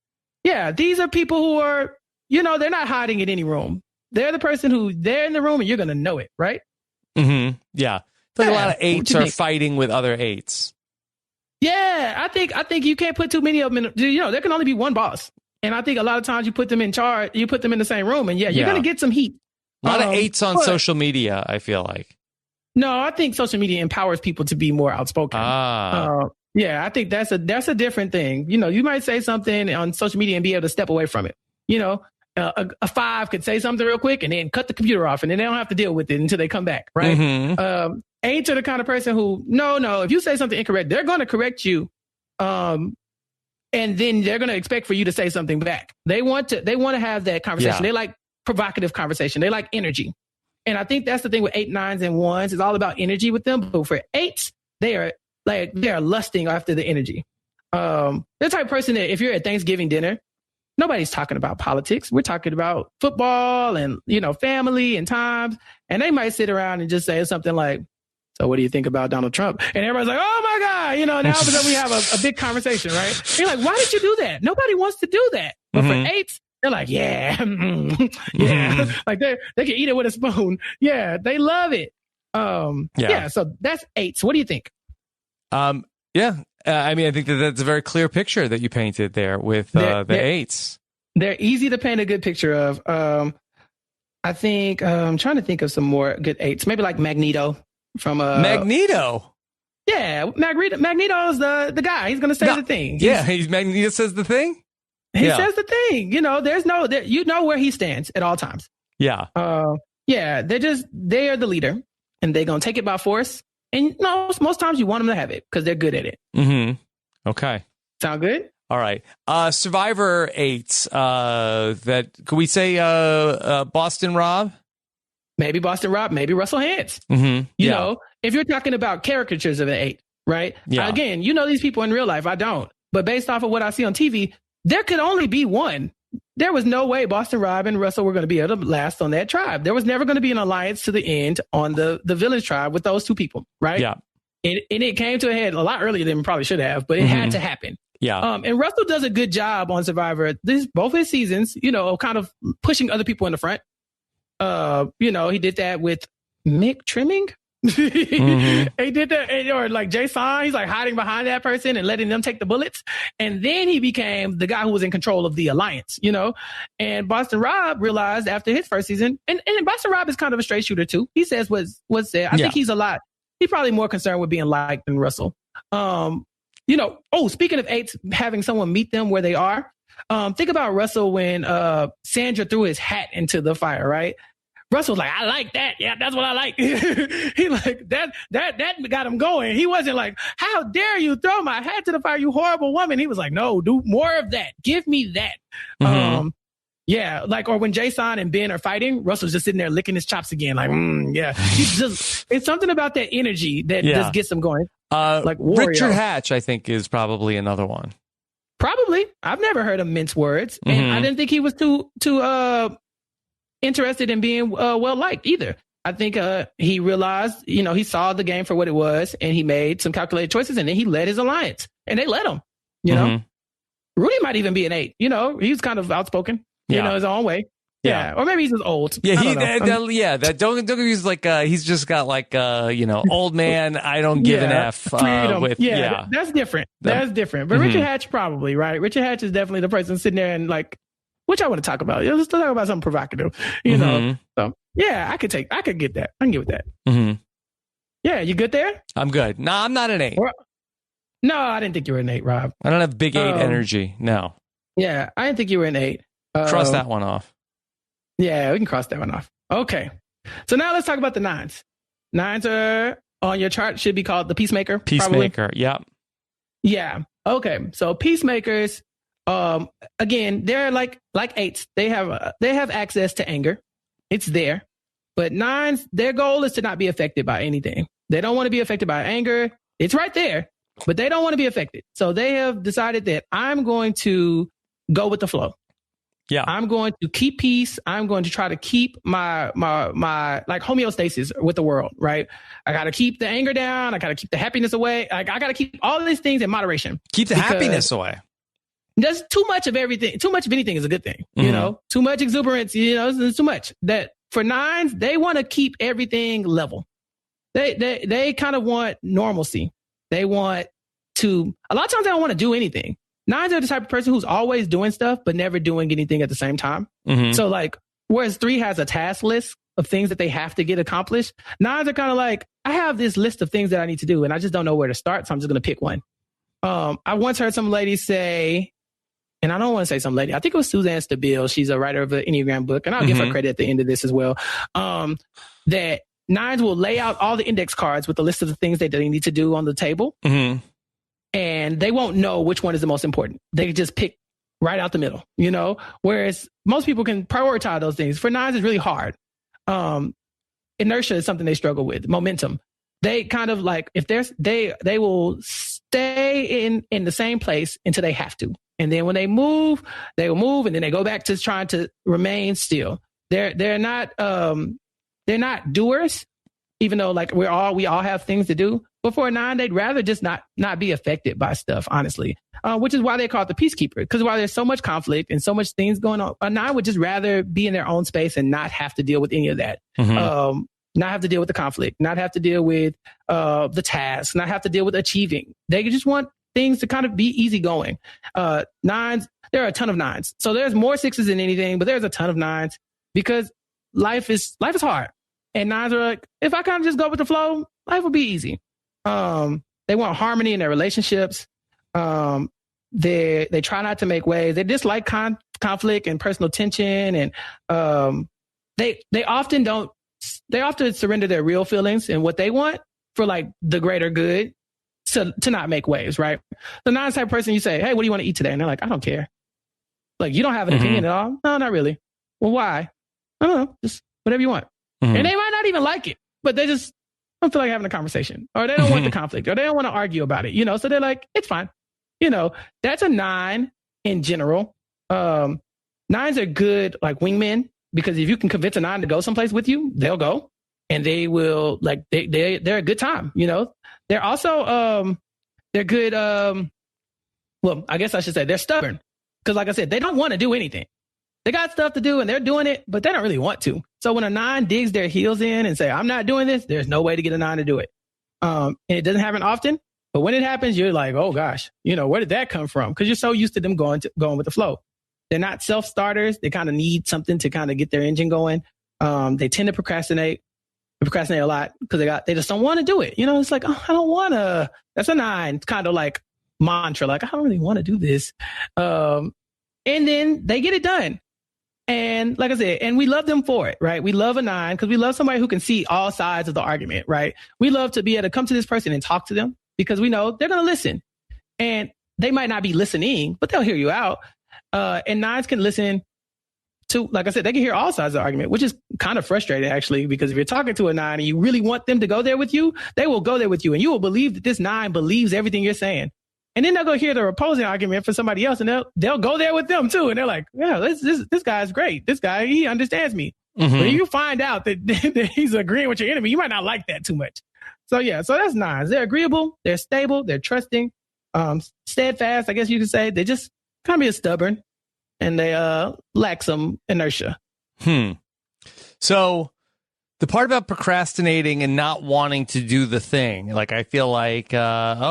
Yeah, these are people who are, they're not hiding in any room. They're the person who they're in the room and you're going to know it, right? Yeah. It's like a lot of 8s are fighting with other 8s. Yeah, I think you can't put too many of them in, there can only be one boss. And I think a lot of times you put them in charge, you put them in the same room, and you're going to get some heat. A lot of 8s on social media, I feel like. No, I think social media empowers people to be more outspoken. Yeah, I think that's a different thing. You might say something on social media and be able to step away from it. A 5 could say something real quick and then cut the computer off, and then they don't have to deal with it until they come back, right? 8s are the kind of person who, no, if you say something incorrect, they're going to correct you. And then they're going to expect for you to say something back. They want to have that conversation. Yeah. They like provocative conversation. They like energy. And I think that's the thing with 8, 9s, and 1s. It's all about energy with them. But for 8s, they are lusting after the energy. The type of person that if you're at Thanksgiving dinner, nobody's talking about politics. We're talking about football and, family and times. And they might sit around and just say something like, so what do you think about Donald Trump? And everybody's like, oh my God, now all of a sudden we have a big conversation, right? And you're like, why did you do that? Nobody wants to do that. But for 8s, they're like, yeah, like they can eat it with a spoon. Yeah, they love it. Yeah. So that's 8s. What do you think? I think that's a very clear picture that you painted there with the 8s. They're easy to paint a good picture of. I think I'm trying to think of some more good 8s. Maybe like Magneto from Magneto. Yeah, Magneto's the guy. He's gonna say the thing. Magneto says the thing. He says the thing. There's you know where he stands at all times. Yeah. Yeah. They are the leader, and they're gonna take it by force. And most times you want them to have it because they're good at it. Mm-hmm. Okay. Sound good? All right. Survivor 8s. Could we say Boston Rob? Maybe Boston Rob. Maybe Russell Hantz. Mm-hmm. You know, if you're talking about caricatures of an 8, right? Yeah. Again, these people in real life. I don't. But based off of what I see on TV, there could only be one. There was no way Boston Rob and Russell were going to be able to last on that tribe. There was never going to be an alliance to the end on the Vxllage tribe with those two people, right? Yeah. And it came to a head a lot earlier than it probably should have, but it had to happen. Yeah. And Russell does a good job on Survivor. Both his seasons, kind of pushing other people in the front. He did that with Mick Trimming. He did that, or like Jason, he's like hiding behind that person and letting them take the bullets. And then he became the guy who was in control of the alliance, and Boston Rob realized after his first season, and Boston Rob is kind of a straight shooter too. He says what's said. I think he's probably more concerned with being liked than Russell. Speaking of 8s, having someone meet them where they are. Think about Russell when Sandra threw his hat into the fire, right? Russell was like, I like that. Yeah, that's what I like. He like that got him going. He wasn't like, how dare you throw my hat to the fire, you horrible woman. He was like, no, do more of that. Give me that. Or when Jason and Ben are fighting, Russell's just sitting there licking his chops again. Like, yeah. It's something about that energy that just gets him going. Like Richard Hatch, I think, is probably another one. Probably. I've never heard him mince words. And I didn't think he was too interested in being well liked either. I think he realized, he saw the game for what it was, and he made some calculated choices, and then he led his alliance, and they let him. Rudy might even be an 8. He's kind of outspoken, his own way. Yeah. Or maybe he's just old. Yeah, don't use like he's just got like old man, I don't give an F that's different. That's different. But Richard Hatch probably, right? Richard Hatch is definitely the person sitting there and like, which I want to talk about. Let's talk about something provocative, So yeah, I could get that. I can get with that. Yeah, you good there? I'm good. No, I'm not an 8. No, I didn't think you were an 8, Rob. I don't have big 8 energy. No. Yeah, I didn't think you were an 8. Cross that one off. Yeah, we can cross that one off. Okay. So now let's talk about the 9s. 9s are on your chart, should be called the Peacemaker. Peacemaker, probably. Yep. Yeah. Okay. So Peacemakers, again, they're like 8s. They have access to anger. It's there. But 9s, their goal is to not be affected by anything. They don't want to be affected by anger. It's right there, but they don't want to be affected. So they have decided that I'm going to go with the flow. Yeah. I'm going to keep peace. I'm going to try to keep my like homeostasis with the world, right? I got to keep the anger down. I got to keep the happiness away. I got to keep all these things in moderation. Keep the happiness away. There's too much of everything. Too much of anything is a good thing. Too much exuberance, it's too much. That for 9s, they want to keep everything level. They kind of want normalcy. They want to, a lot of times they don't want to do anything. 9s are the type of person who's always doing stuff, but never doing anything at the same time. So like, whereas 3 has a task list of things that they have to get accomplished, 9s are kind of like, I have this list of things that I need to do, and I just don't know where to start. So I'm just going to pick one. I once heard some lady say, and I don't want to say some lady, I think it was Suzanne Stabile. She's a writer of an Enneagram book, and I'll give her credit at the end of this as well. That 9s will lay out all the index cards with a list of the things that they need to do on the table. And they won't know which one is the most important. They just pick right out the middle, whereas most people can prioritize those things. For 9s, it's really hard. Inertia is something they struggle with. Momentum. They kind of like, if they will stay in the same place until they have to. And then when they move, they will move, and then they go back to trying to remain still. They're not doers, even though like we all have things to do. But for a 9, they'd rather just not be affected by stuff, honestly. Which is why they call it the peacekeeper. Because while there's so much conflict and so much things going on, a 9 would just rather be in their own space and not have to deal with any of that. Not have to deal with the conflict, not have to deal with the task, not have to deal with achieving. They just want things to kind of be easygoing. Nines, there are a ton of nines. So there's more sixes than anything, but there's a ton of nines because life is hard. And nines are like, if I kind of just go with the flow, life will be easy. They want harmony in their relationships. They try not to make waves. They dislike conflict and personal tension. And they often surrender their real feelings and what they want for like the greater good to not make waves, right? The nine type person, you say, hey, what do you want to eat today? And they're like, I don't care. Like, you don't have an opinion at all? No, not really. Well, why? I don't know. Just whatever you want. And they might not even like it, but they just don't feel like having a conversation, or they don't want the conflict, or they don't want to argue about it, so they're like, it's fine. That's a nine in general. Nines are good like wingmen, because if you can convince a nine to go someplace with you, they'll go, and they will like, they're a good time. They're also, they're good. Well, I guess I should say they're stubborn, because like I said, they don't want to do anything. They got stuff to do and they're doing it, but they don't really want to. So when a nine digs their heels in and say, I'm not doing this, there's no way to get a nine to do it. And it doesn't happen often, but when it happens, you're like, oh gosh, where did that come from? Because you're so used to them going with the flow. They're not self-starters. They kind of need something to kind of get their engine going. They tend to procrastinate a lot because they just don't want to do it. It's like, oh, I don't want to. That's a nine. It's kind of like mantra, like, I don't really want to do this. And then they get it done. And like I said, and we love them for it, right? We love a nine because we love somebody who can see all sides of the argument, right? We love to be able to come to this person and talk to them because we know they're going to listen. And they might not be listening, but they'll hear you out. And nines can listen to, like I said, they can hear all sides of the argument, which is kind of frustrating, actually, because if you're talking to a nine and you really want them to go there with you, they will go there with you. And you will believe that this nine believes everything you're saying. And then they'll go hear the opposing argument for somebody else, and they'll go there with them too. And they're like, yeah, this guy's great. This guy, he understands me. When you find out that he's agreeing with your enemy, you might not like that too much. So that's nines. They're agreeable. They're stable. They're trusting, steadfast, I guess you could say. They just kind of be stubborn, and they lack some inertia. So the part about procrastinating and not wanting to do the thing, like I feel like, that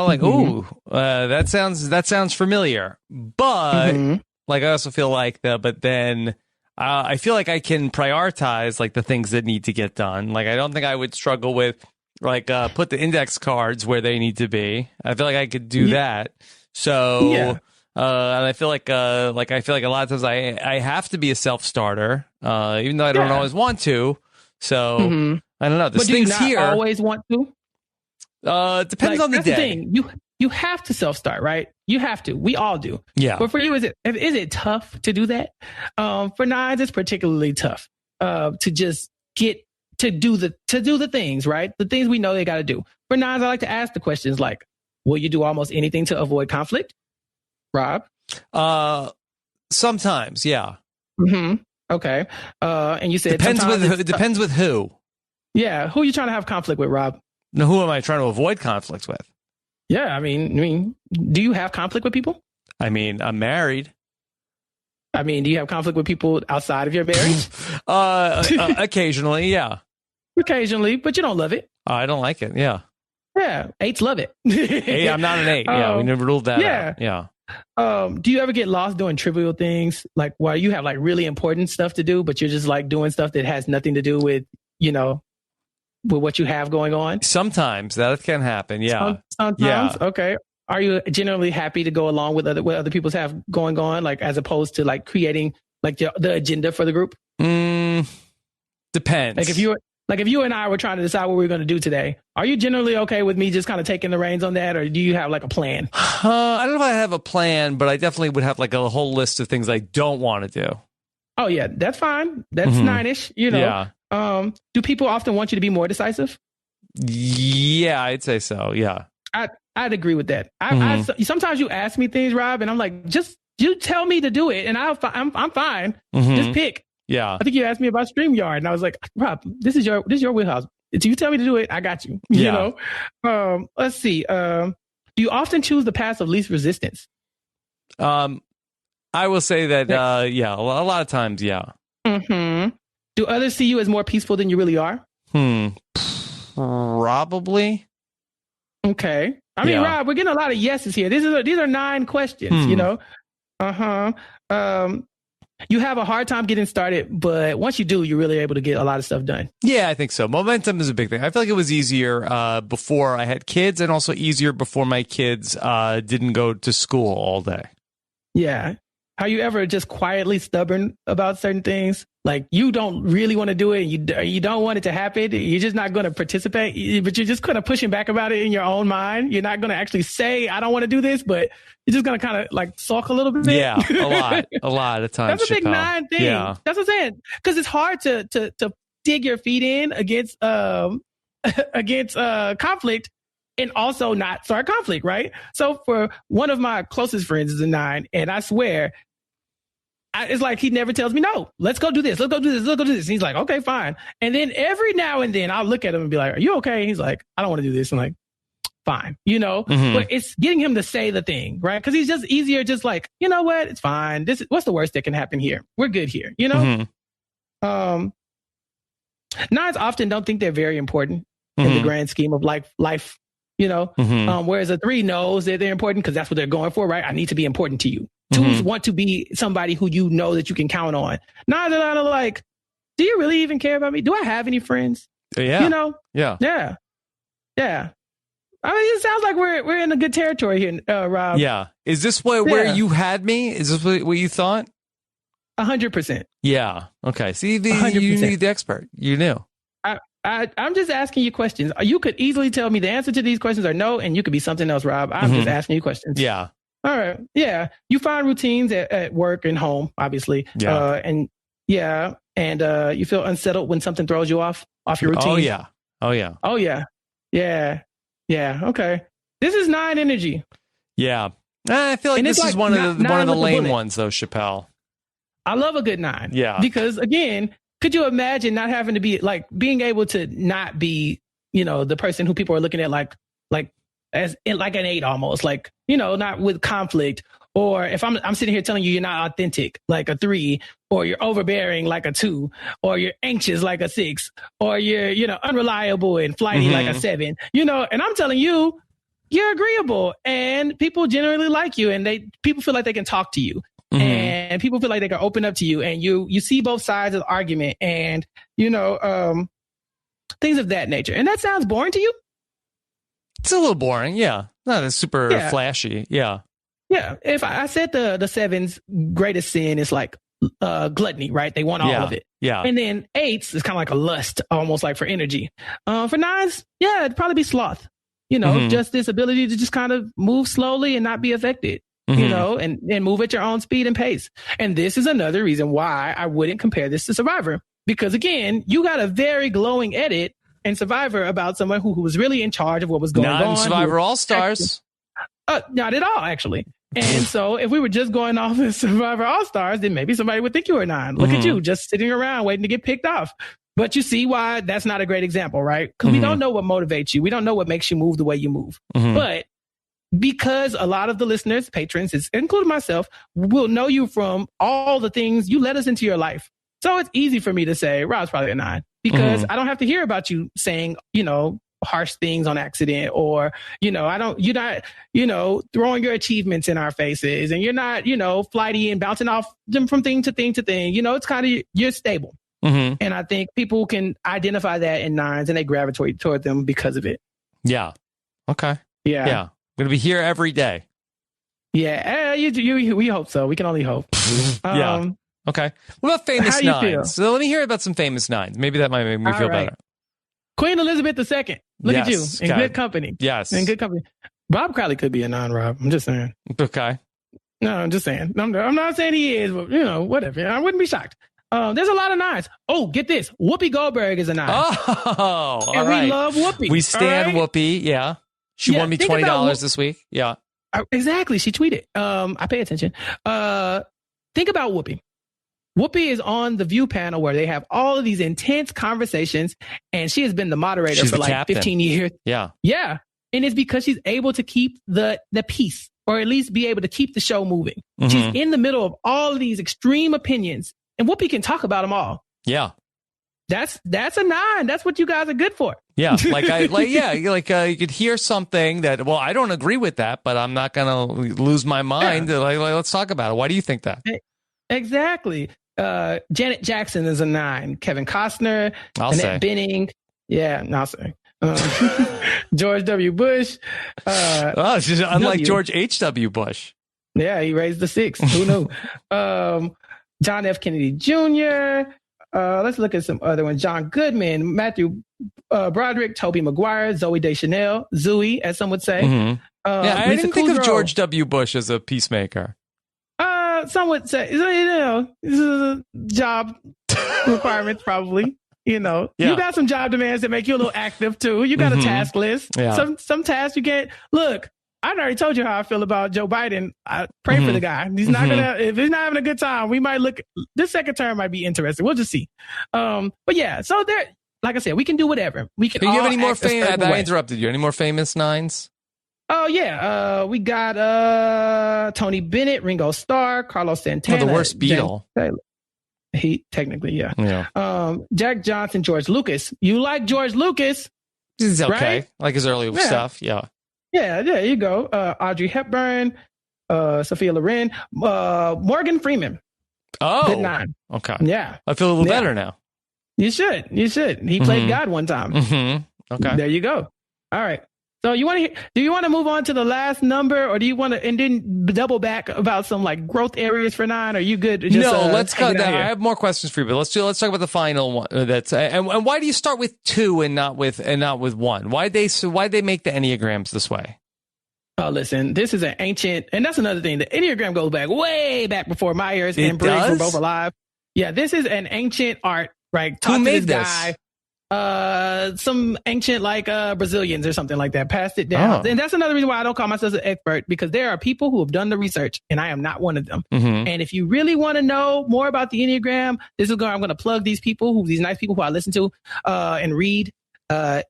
sounds familiar. But like I also feel like but then I feel like I can prioritize like the things that need to get done. Like I don't think I would struggle with like put the index cards where they need to be. I feel like I could do that. So and I feel like a lot of times I have to be a self-starter, even though I don't always want to. So I don't know. This thing's here. Do you not always want to? Depends on the day. The thing. You have to self-start, right? You have to. We all do. Yeah. But for you, is it tough to do that? For nines, it's particularly tough to just get to do the things, right? The things we know they got to do. For nines, I like to ask the questions like, will you do almost anything to avoid conflict? Rob? Sometimes, yeah. Okay. And you said depends with who. Yeah. Who are you trying to have conflict with, Rob? Now, who am I trying to avoid conflict with? Yeah. I mean, do you have conflict with people? I mean, I'm married. I mean, do you have conflict with people outside of your marriage? Occasionally, yeah. Occasionally, but you don't love it. I don't like it. Yeah. Yeah. Eights love it. Hey, I'm not an eight. Yeah. We never ruled that out. Yeah. Do you ever get lost doing trivial things, like while you have like really important stuff to do, but you're just like doing stuff that has nothing to do with, with what you have going on? Sometimes that can happen. Yeah. Sometimes. Yeah. Okay. Are you generally happy to go along with what other people's have going on, like as opposed to like creating like the agenda for the group? Depends. Like if you and I were trying to decide what we were going to do today, are you generally okay with me just kind of taking the reins on that, or do you have like a plan? I don't know if I have a plan, but I definitely would have like a whole list of things I don't want to do. Oh yeah, that's fine. That's nine-ish. Yeah. Do people often want you to be more decisive? Yeah, I'd say so. Yeah. I'd agree with that. Sometimes you ask me things, Rob, and I'm like, just you tell me to do it, and I'm fine. Just pick. Yeah. I think you asked me about StreamYard, and I was like, Rob, this is your wheelhouse. If you tell me to do it, I got you. You know? Let's see. Do you often choose the path of least resistance? I will say that, a lot of times, yeah. Do others see you as more peaceful than you really are? Probably. Okay. I mean, Rob, we're getting a lot of yeses here. These are 9 questions, you know? You have a hard time getting started, but once you do, you're really able to get a lot of stuff done. Yeah, I think so. Momentum is a big thing. I feel like it was easier before I had kids, and also easier before my kids didn't go to school all day. Yeah. Are you ever just quietly stubborn about certain things? Like you don't really want to do it. You don't want it to happen. You're just not going to participate, but you're just kind of pushing back about it in your own mind. You're not going to actually say, I don't want to do this, but you're just going to kind of like sulk a little bit. Yeah, a lot of times. That's a big 9 thing. Yeah. That's what I'm saying. Because it's hard to dig your feet in against conflict and also not start conflict, right? So for one of my closest friends is a 9, and I swear, it's like he never tells me, no, let's go do this. Let's go do this. Let's go do this. And he's like, okay, fine. And then every now and then I'll look at him and be like, are you okay? And he's like, I don't want to do this. I'm like, fine, you know, but it's getting him to say the thing, right? Because he's just easier, just like, you know what? It's fine. What's the worst that can happen here? We're good here, you know? 9s often don't think they're very important in the grand scheme of life, you know? Whereas a 3 knows that they're important because that's what they're going for, right? I need to be important to you. 2s want to be somebody who you know that you can count on. 9s are like, do you really even care about me? Do I have any friends? Yeah. You know? Yeah. Yeah. Yeah. I mean, it sounds like we're in a good territory here, Rob. Yeah. Is this where you had me? Is this what you thought? 100%. Yeah. Okay. See, you need the expert. You knew. I'm just asking you questions. You could easily tell me the answer to these questions are no, and you could be something else, Rob. I'm just asking you questions. Yeah. All right. Yeah. You find routines at work and home, obviously. Yeah. And you feel unsettled when something throws you off your routine. Oh yeah. Yeah. Okay. This is 9 energy. Yeah. I feel like this is one of the lame ones though, Chappell. I love a good 9. Yeah. Because again, could you imagine not having to be like being able to not be, you know, the person who people are looking at like as in like an 8 almost, like, you know, not with conflict. Or if I'm sitting here telling you you're not authentic, like a 3, or you're overbearing like a 2, or you're anxious like a 6, or you're, you know, unreliable and flighty like a 7, you know, and I'm telling you, you're agreeable and people generally like you and people feel like they can talk to you and people feel like they can open up to you and you see both sides of the argument and, you know, things of that nature. And that sounds boring to you? It's a little boring, yeah. Not as super flashy, yeah. Yeah, if I said the 7's greatest sin is like gluttony, right? They want all of it. Yeah. And then 8's is kind of like a lust, almost like for energy. For 9's, yeah, it'd probably be sloth. You know, just this ability to just kind of move slowly and not be affected, you know, and move at your own speed and pace. And this is another reason why I wouldn't compare this to Survivor. Because again, you got a very glowing edit in Survivor about someone who was really in charge of what was going on. Not in Survivor All-Stars. Not at all, actually. And so if we were just going off of Survivor All-Stars, then maybe somebody would think you were a 9. Look at you, just sitting around waiting to get picked off. But you see why that's not a great example, right? Because we don't know what motivates you. We don't know what makes you move the way you move. But because a lot of the listeners, patrons, including myself, will know you from all the things you let us into your life. So it's easy for me to say, Rob's probably a 9 because I don't have to hear about you saying, you know, harsh things on accident or, you know, you're not, you know, throwing your achievements in our faces and you're not, you know, flighty and bouncing off them from thing to thing to thing. You know, it's kind of, you're stable. And I think people can identify that in 9s and they gravitate toward them because of it. Yeah. Okay. Yeah. Yeah. I'm going to be here every day. Yeah. We hope so. We can only hope. Yeah. Okay. What about famous 9s? So let me hear about some famous 9s. Maybe that might make me feel better. Queen Elizabeth II. Look at you. In good company. Yes. In good company. Bob Crowley could be a 9, Rob. I'm just saying. Okay. No, I'm just saying. I'm not saying he is, but, you know, whatever. I wouldn't be shocked. There's a lot of 9s. Oh, get this. Whoopi Goldberg is a 9. Oh, and we love Whoopi. We stand Whoopi. Yeah. She won me $20 this week. Yeah. Exactly. She tweeted. I pay attention. Think about Whoopi. Whoopi is on the View panel where they have all of these intense conversations, and she has been the moderator for like 15 years. Yeah. Yeah. And it's because she's able to keep the peace, or at least be able to keep the show moving. She's in the middle of all of these extreme opinions, and Whoopi can talk about them all. Yeah. That's a 9. That's what you guys are good for. Yeah, you could hear something that, well, I don't agree with that, but I'm not gonna lose my mind. Yeah. Like, let's talk about it. Why do you think that? Exactly. Janet Jackson is a 9. Kevin Costner, Annette Bening. Yeah, I'll say. George W. Bush. It's just unlike George H.W. Bush. Yeah, he raised the 6. Who knew? John F. Kennedy Jr. Let's look at some other ones. John Goodman, Matthew Broderick, Tobey Maguire, Zooey Deschanel, Zooey, as some would say. Mm-hmm. I didn't think of George W. Bush as a peacemaker. Some would say, this is a job requirement, probably. You got some job demands that make you a little active too. You got a task list. Yeah. Some tasks you can't. Look, I already told you how I feel about Joe Biden. I pray for the guy. He's not gonna. If he's not having a good time, we might look. This second term might be interesting. We'll just see. But yeah, so there. Like I said, we can do whatever. We can. Do you have any more famous? I interrupted you. Any more famous 9s? Oh yeah, we got Tony Bennett, Ringo Starr, Carlos Santana. Oh, the worst Beatle. He technically, yeah. Jack Johnson, George Lucas. You like George Lucas? He's okay. Right? Like his early stuff. Yeah. Yeah, there you go. Audrey Hepburn, Sophia Loren, Morgan Freeman. Oh, good 9. Okay. Yeah, I feel a little better now. You should. He played God one time. Mm-hmm. Okay. There you go. All right. So do you want to move on to the last number, or do you want to and then double back about some like growth areas for 9? Are you good? Let's cut that. I have more questions for you, but let's talk about the final one. That's and why do you start with 2 and not with 1? Why they make the Enneagrams this way? Oh, listen, this is an ancient, and that's another thing. The Enneagram goes back way back before Myers and Briggs were both alive. Yeah, this is an ancient art, right? Who made this guy. Some ancient Brazilians or something like that passed it down. And that's another reason why I don't call myself an expert, because there are people who have done the research and I am not one of them. And if you really want to know more about the Enneagram, I'm going to plug these nice people who I listen to and read.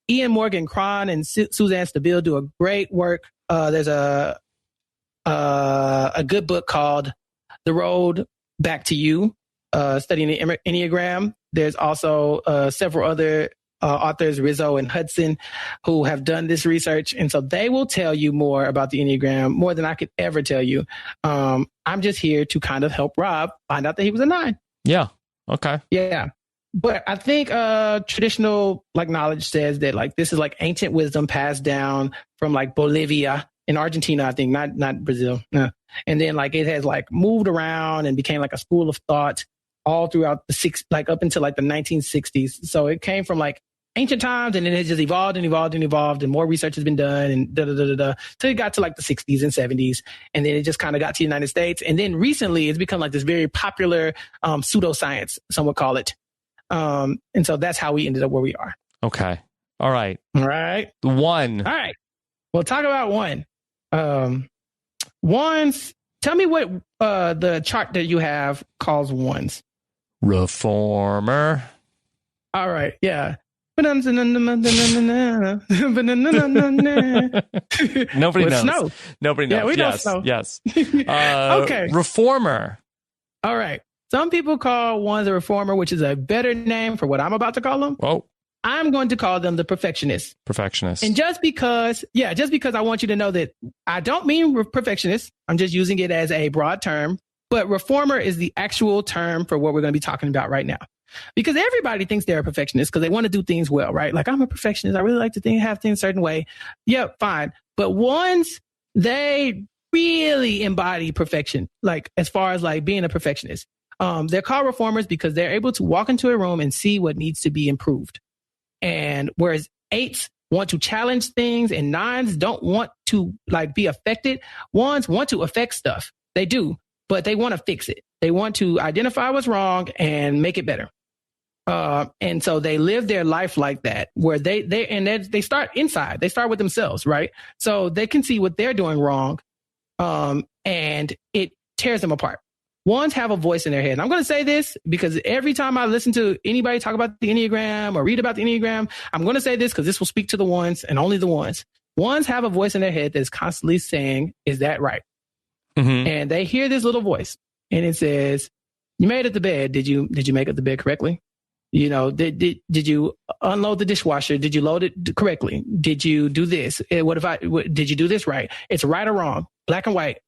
Ian Morgan Cron and Suzanne Stabile do a great work. There's a good book called The Road Back to You, studying the Enneagram. There's also several other authors, Rizzo and Hudson, who have done this research. And so they will tell you more about the Enneagram, more than I could ever tell you. I'm just here to kind of help Rob find out that he was a 9. Yeah. Okay. Yeah. But I think traditional knowledge says that this is ancient wisdom passed down from Bolivia and Argentina, I think, not Brazil. No. And then it has moved around and became a school of thought all throughout the up until the 1960s. So it came from ancient times, and then it just evolved and evolved and evolved, and more research has been done, and so it got to the 60s and 70s, and then it just kind of got to the United States, and then recently it's become this very popular pseudoscience, some would call it, and so that's how we ended up where we are. Okay. All right. 1. All right. We'll talk about 1. Ones. Tell me what the chart that you have calls 1s. Reformer. All right. Yeah. Nobody knows. Snow. Nobody knows. Yeah, we know snow. Yes. Okay. Reformer. All right. Some people call 1s a reformer, which is a better name for what I'm about to call them. Oh. I'm going to call them the perfectionist. Perfectionist. And just because I want you to know that I don't mean perfectionist. I'm just using it as a broad term. But reformer is the actual term for what we're going to be talking about right now. Because everybody thinks they're a perfectionist because they want to do things well, right? I'm a perfectionist. I really like to have things a certain way. Yep, fine. But 1s, they really embody perfection, as far as being a perfectionist. They're called reformers because they're able to walk into a room and see what needs to be improved. And whereas 8s want to challenge things and 9s don't want to be affected, 1s want to affect stuff. They do, but they want to fix it. They want to identify what's wrong and make it better. And so they live their life like that, where they start inside. They start with themselves, right? So they can see what they're doing wrong, and it tears them apart. 1s have a voice in their head. And I'm going to say this because every time I listen to anybody talk about the Enneagram or read about the Enneagram, I'm going to say this because this will speak to the 1s and only the 1s. 1s have a voice in their head that's constantly saying, "Is that right?" Mm-hmm. And they hear this little voice, and it says, "You made it to bed. Did you make it to bed correctly? Did you unload the dishwasher? Did you load it correctly? Did you do this? Did you do this right? It's right or wrong, black and white,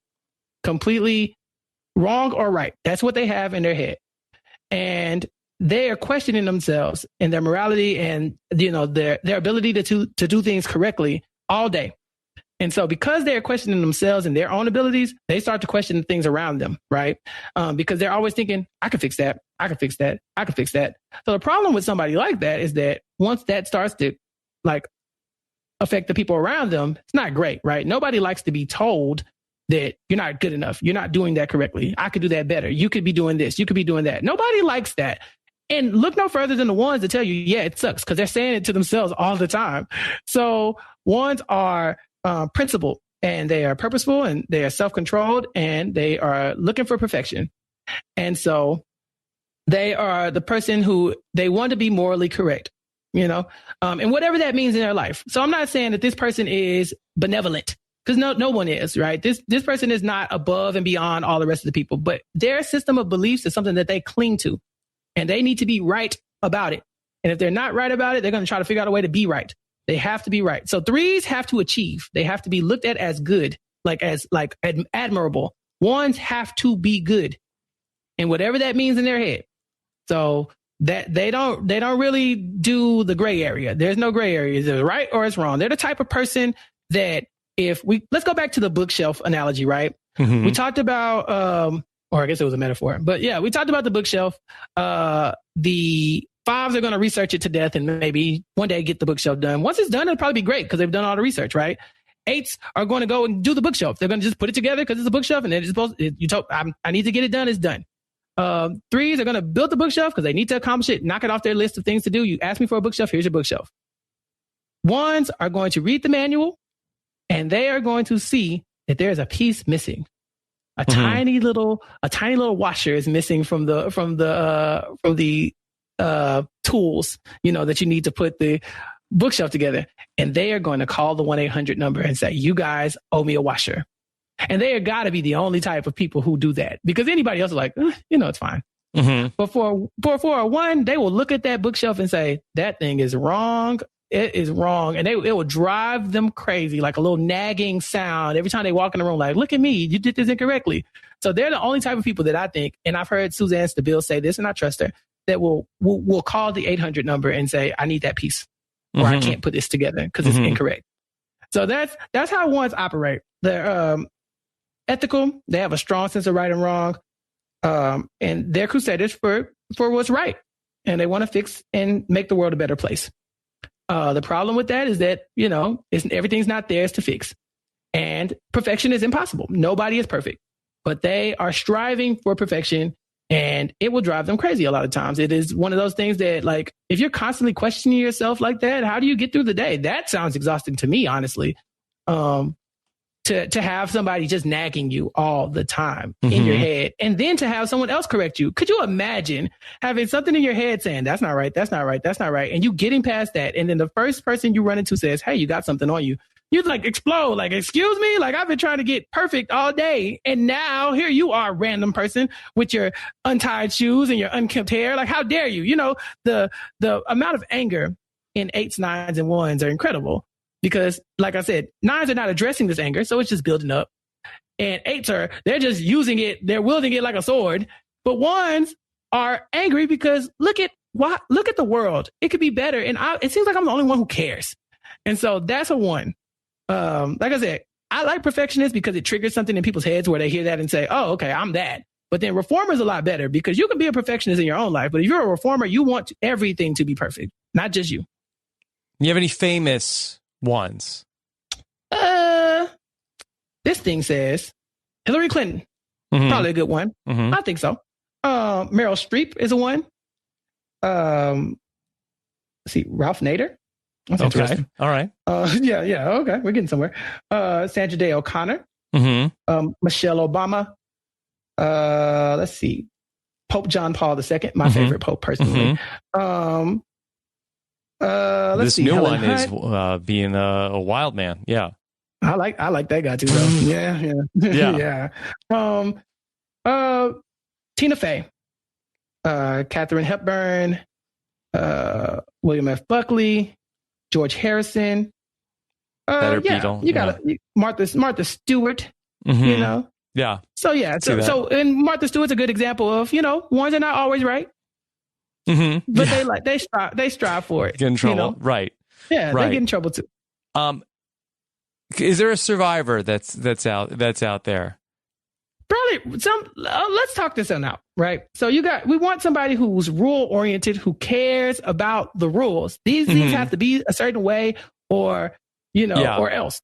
completely wrong or right. That's what they have in their head. And they are questioning themselves and their morality and, their ability to do things correctly all day. And so because they're questioning themselves and their own abilities, they start to question the things around them, right? Because they're always thinking, I can fix that. I can fix that. I can fix that. So the problem with somebody like that is that once that starts to affect the people around them, it's not great, right? Nobody likes to be told that you're not good enough. You're not doing that correctly. I could do that better. You could be doing this. You could be doing that. Nobody likes that. And look no further than the ones that tell you, yeah, it sucks, because they're saying it to themselves all the time. So ones are principled, and they are purposeful, and they are self-controlled, and they are looking for perfection. And so they are the person who they want to be morally correct, and whatever that means in their life. So I'm not saying that this person is benevolent, because no one is, right? This person is not above and beyond all the rest of the people, but their system of beliefs is something that they cling to, and they need to be right about it. And if they're not right about it, they're going to try to figure out a way to be right. They have to be right. So threes have to achieve. They have to be looked at as good, as admirable. Ones have to be good, and whatever that means in their head. So that they don't really do the gray area. There's no gray area. It's right or it's wrong. They're the type of person that let's go back to the bookshelf analogy, right? Mm-hmm. We talked about, or I guess it was a metaphor, but yeah, we talked about the bookshelf. The fives are going to research it to death and maybe one day get the bookshelf done. Once it's done, it'll probably be great because they've done all the research, right? Eights are going to go and do the bookshelf. They're going to just put it together because it's a bookshelf, and they're supposed. I need to get it done. It's done. Threes are going to build the bookshelf because they need to accomplish it. Knock it off their list of things to do. You ask me for a bookshelf. Here's your bookshelf. Ones are going to read the manual, and they are going to see that there's a piece missing. A tiny little washer is missing from the tools, that you need to put the bookshelf together. And they are going to call the 1-800 number and say, you guys owe me a washer. And they are got to be the only type of people who do that, because anybody else is like, it's fine. Mm-hmm. But for a one, they will look at that bookshelf and say, that thing is wrong. It is wrong. And it will drive them crazy, like a little nagging sound every time they walk in the room, like, look at me, you did this incorrectly. So they're the only type of people that I think, and I've heard Suzanne Stabile say this, and I trust her, that will call the 800 number and say, I need that piece, or I can't put this together because it's incorrect. So that's how ones operate. They're ethical. They have a strong sense of right and wrong. And they're crusaders for what's right. And they want to fix and make the world a better place. The problem with that is that, everything's not theirs to fix. And perfection is impossible. Nobody is perfect. But they are striving for perfection, and it will drive them crazy a lot of times. It is one of those things that, like, if you're constantly questioning yourself like that, how do you get through the day? That sounds exhausting to me, honestly. To have somebody just nagging you all the time in your head, and then to have someone else correct you. Could you imagine having something in your head saying, that's not right, that's not right, that's not right, and you getting past that, and then the first person you run into says, hey, you got something on you. You'd explode, excuse me? I've been trying to get perfect all day, and now here you are, random person, with your untied shoes and your unkempt hair. How dare you? The amount of anger in 8s, 9s, and 1s are incredible. Because, like I said, 9s are not addressing this anger, so it's just building up. And 8s they're just using it, they're wielding it like a sword. But 1s are angry because look at the world. It could be better, and it seems like I'm the only one who cares. And so that's a 1. Like I said, I like perfectionists because it triggers something in people's heads where they hear that and say, oh, okay, I'm that. But then reformer is a lot better, because you can be a perfectionist in your own life, but if you're a reformer, you want everything to be perfect, not just you. You have any famous ones? This thing says Hillary Clinton. Probably a good one. I think so. Meryl Streep is a 1. Let's see, Ralph Nader. That's interesting. All right. Yeah. Okay, we're getting somewhere. Sandra Day O'Connor. Michelle Obama. Let's see, Pope John Paul II, my favorite pope personally. Let's see. New Helen one Hunt. Is being a wild man. Yeah. I like that guy too, though. Yeah. Tina Fey, Katharine Hepburn, William F. Buckley, George Harrison. Beetle. You got Martha Stewart, you know? Yeah. So, and Martha Stewart's a good example of, ones are not always right. But they strive for it. Get in trouble. Right. Yeah, right. They get in trouble too. Is there a survivor that's out there? Probably let's talk this one out, right? So we want somebody who's rule oriented, who cares about the rules. These have to be a certain way, or or else.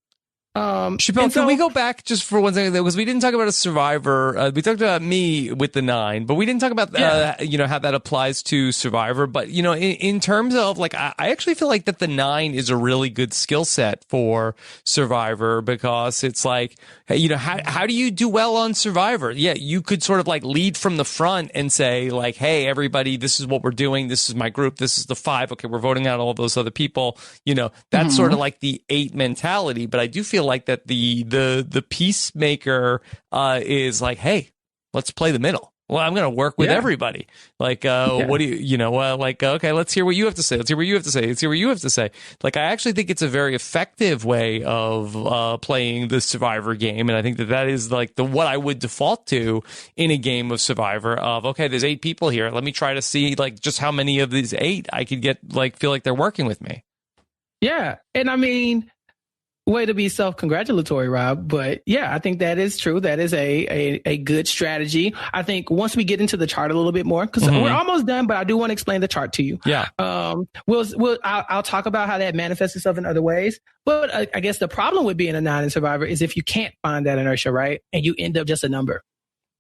Chappell, can we go back just for 1 second? Because we didn't talk about a survivor. We talked about me with the 9, but we didn't talk about how that applies to survivor. But in terms of like, I actually feel like that the 9 is a really good skill set for survivor, because it's like, how do you do well on survivor? Yeah, you could sort of like lead from the front and say like, hey, everybody, this is what we're doing. This is my group. This is the 5. Okay, we're voting out all those other people. That's sort of like the 8 mentality. But I do feel like that the peacemaker is like, hey, let's play the middle. Well, I'm going to work with everybody. Like, what do okay, let's hear what you have to say. Let's hear what you have to say. Let's hear what you have to say. Like, I actually think it's a very effective way of playing the survivor game. And I think that is like what I would default to in a game of survivor of, okay, there's 8 people here. Let me try to see like just how many of these 8 I could get, like, feel like they're working with me. Yeah. And I mean, way to be self-congratulatory, Rob. But yeah, I think that is true. That is a good strategy. I think once we get into the chart a little bit more, because we're almost done, but I do want to explain the chart to you. Yeah. I'll talk about how that manifests itself in other ways. But I guess the problem with being a 9 in survivor is if you can't find that inertia, right? And you end up just a number.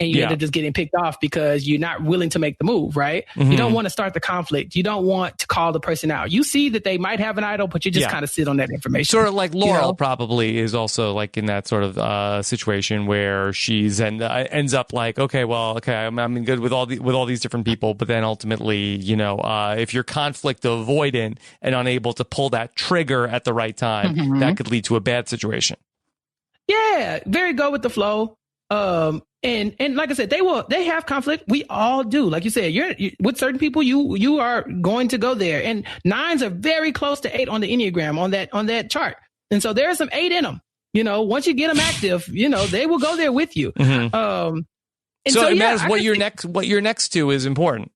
And you end up just getting picked off because you're not willing to make the move, right? You don't want to start the conflict. You don't want to call the person out. You see that they might have an idol, but you just kind of sit on that information. Sort of like Laurel probably is also like in that sort of situation where she's ends up like, I'm good with all these different people, but then ultimately, if you're conflict avoidant and unable to pull that trigger at the right time, that could lead to a bad situation. Yeah, very go with the flow. And like I said, they have conflict. We all do. Like you said, you with certain people, you are going to go there. And 9s are very close to 8 on the Enneagram on that chart. And so there are some 8 in them. Once you get them active, they will go there with you. So it matters what you're next to is important.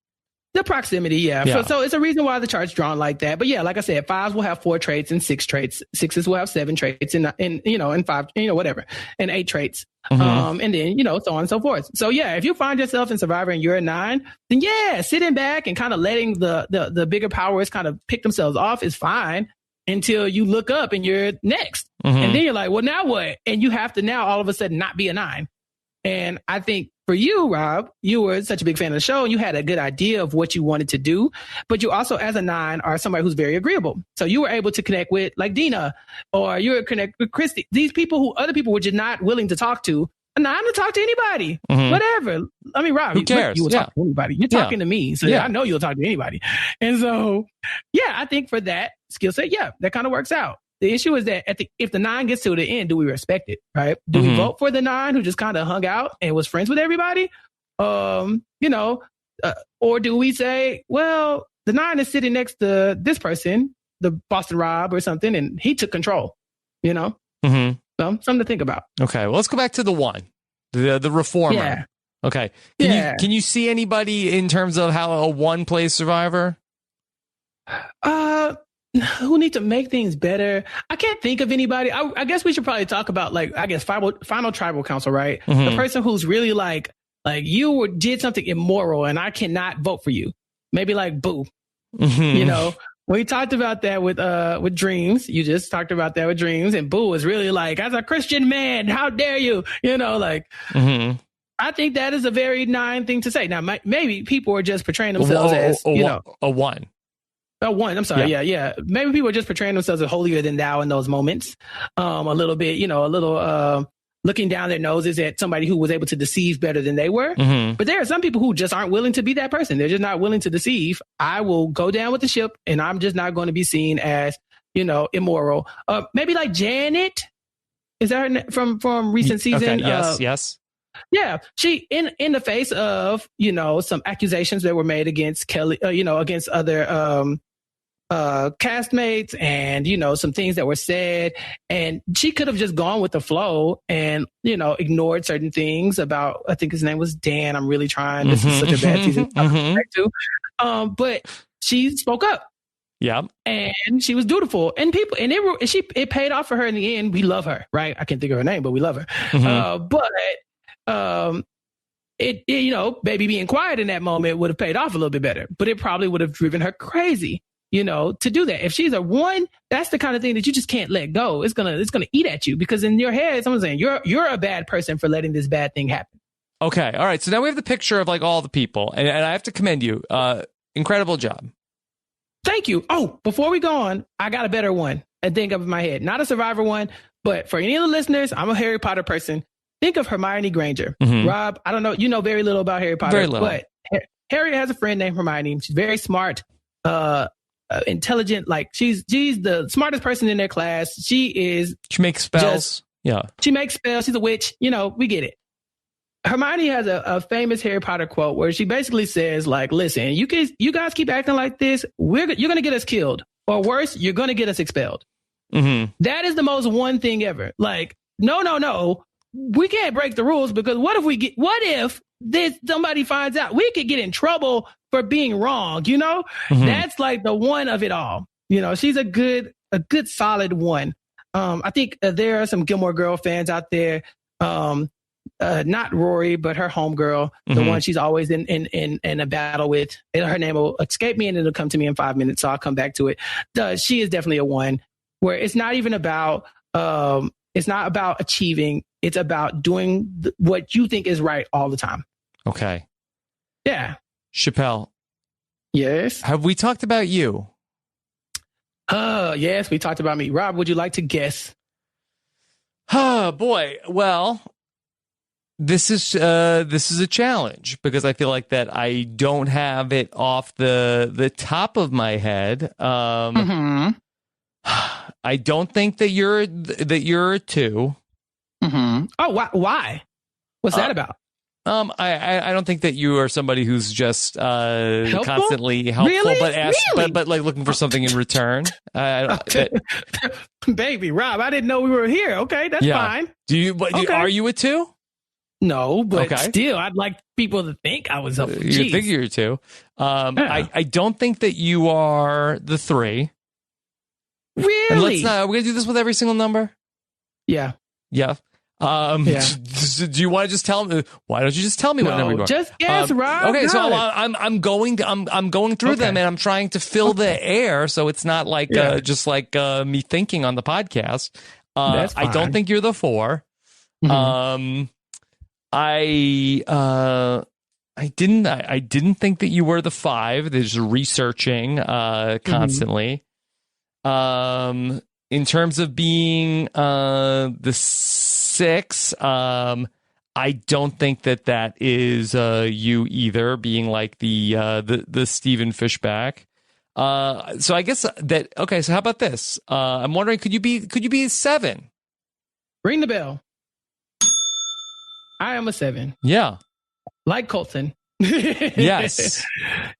The proximity, yeah. So it's a reason why the chart's drawn like that. But yeah, like I said, 5s will have 4 traits and 6 traits. 6s will have 7 traits and 5, whatever, and 8 traits. And then, so on and so forth. So yeah, if you find yourself in survivor and you're a 9, then yeah, sitting back and kind of letting the bigger powers kind of pick themselves off is fine until you look up and you're next. And then you're like, well, now what? And you have to now all of a sudden not be a 9. And I think for you, Rob, you were such a big fan of the show and you had a good idea of what you wanted to do, but you also, as a 9, are somebody who's very agreeable. So you were able to connect with like Dina, or you were connect with Christy. These people who other people were just not willing to talk to. A 9 to talk to anybody, whatever. I mean, Rob, who cares? You will talk to anybody. You're talking to me, so I know you'll talk to anybody. And so, yeah, I think for that skill set, that kind of works out. The issue is that if the 9 gets to the end, do we respect it, right? Do we vote for the 9 who just kind of hung out and was friends with everybody? Or do we say, well, the 9 is sitting next to this person, the Boston Rob or something, and he took control, So something to think about. Okay, well, let's go back to the 1, the reformer. Yeah. Okay. Can you see anybody in terms of how a 1 plays survivor? Who need to make things better? I can't think of anybody. I guess we should probably talk about final tribal council, right? The person who's really like you did something immoral and I cannot vote for you. Maybe like Boo. We talked about that with Dreams. You just talked about that with Dreams, and Boo was really like, as a Christian man, how dare you? I think that is a very 9 thing to say. Now, maybe people are just portraying themselves as a 1. Oh, 1. I'm sorry. Yeah. Maybe people are just portraying themselves as holier than thou in those moments. A little bit, looking down their noses at somebody who was able to deceive better than they were. But there are some people who just aren't willing to be that person. They're just not willing to deceive. I will go down with the ship and I'm just not going to be seen as, immoral. Maybe like Janet. Is that her from recent season? Okay. Yes. Yeah, she in the face of, you know, some accusations that were made against Kelly, you know, against other castmates, and, you know, some things that were said, and she could have just gone with the flow and, you know, ignored certain things about, I think his name was Dan. I'm really trying. This is such a bad season. But she spoke up. Yeah. And she was dutiful, and people, and it paid off for her in the end. We love her, right? I can't think of her name, but we love her. It, you know, baby being quiet in that moment would have paid off a little bit better, but it probably would have driven her crazy, you know, to do that. If she's a 1, that's the kind of thing that you just can't let go. It's gonna eat at you, because in your head, someone's saying you're a bad person for letting this bad thing happen. Okay. All right. So now we have the picture of like all the people, and I have to commend you. Incredible job. Thank you. Oh, before we go on, I got a better one I think of in my head. Not a Survivor one, but for any of the listeners, I'm a Harry Potter person. Think of Hermione Granger. Rob, I don't know, you know very little about Harry Potter, very little. But Harry has a friend named Hermione. She's very smart, intelligent. Like she's the smartest person in their class. She makes spells. She makes spells. She's a witch. You know, we get it. Hermione has a famous Harry Potter quote where she basically says, like, listen, you guys keep acting like this, you're going to get us killed. Or worse, you're going to get us expelled. That is the most one thing ever. Like, no. We can't break the rules, because what if somebody finds out? We could get in trouble for being wrong, you know? That's like the one of it all. You know, she's a good solid one. I think there are some Gilmore Girl fans out there. Not Rory, but her homegirl, the one she's always in a battle with. And her name will escape me, and it'll come to me in 5 minutes, so I'll come back to it. She is definitely a one where it's not even about it's not about achieving. It's about doing what you think is right all the time. Okay. Yeah. Chappell. Yes. Have we talked about you? Yes, we talked about me. Rob, would you like to guess? Oh boy. Well, this is a challenge, because I feel like that I don't have it off the top of my head. I don't think that you're a 2. Oh, why? What's that about? I don't think that you are somebody who's just constantly helpful, really? but like looking for something in return. Baby, Rob, I didn't know we were here. Okay, that's fine. Are you a 2? No, but still, I'd like people to think I was a. You think you're a 2? I don't think that you are the 3. Really? And we're gonna do this with every single number. Yeah. Yeah. Do you want to just tell me? Why don't you just tell me what number you are? Just guess, Rob. Okay, so I'm going through them, and I'm trying to fill the air, so it's not like just like me thinking on the podcast. That's fine. I don't think you're the 4. I didn't think that you were the 5. There's researching constantly. In terms of being the 6, I don't think that is you either, being like the Stephen Fishback. So I guess that, okay, so how about this? I'm wondering, could you be a 7? Ring the bell. I am a 7. Yeah. Like Colton. Yes.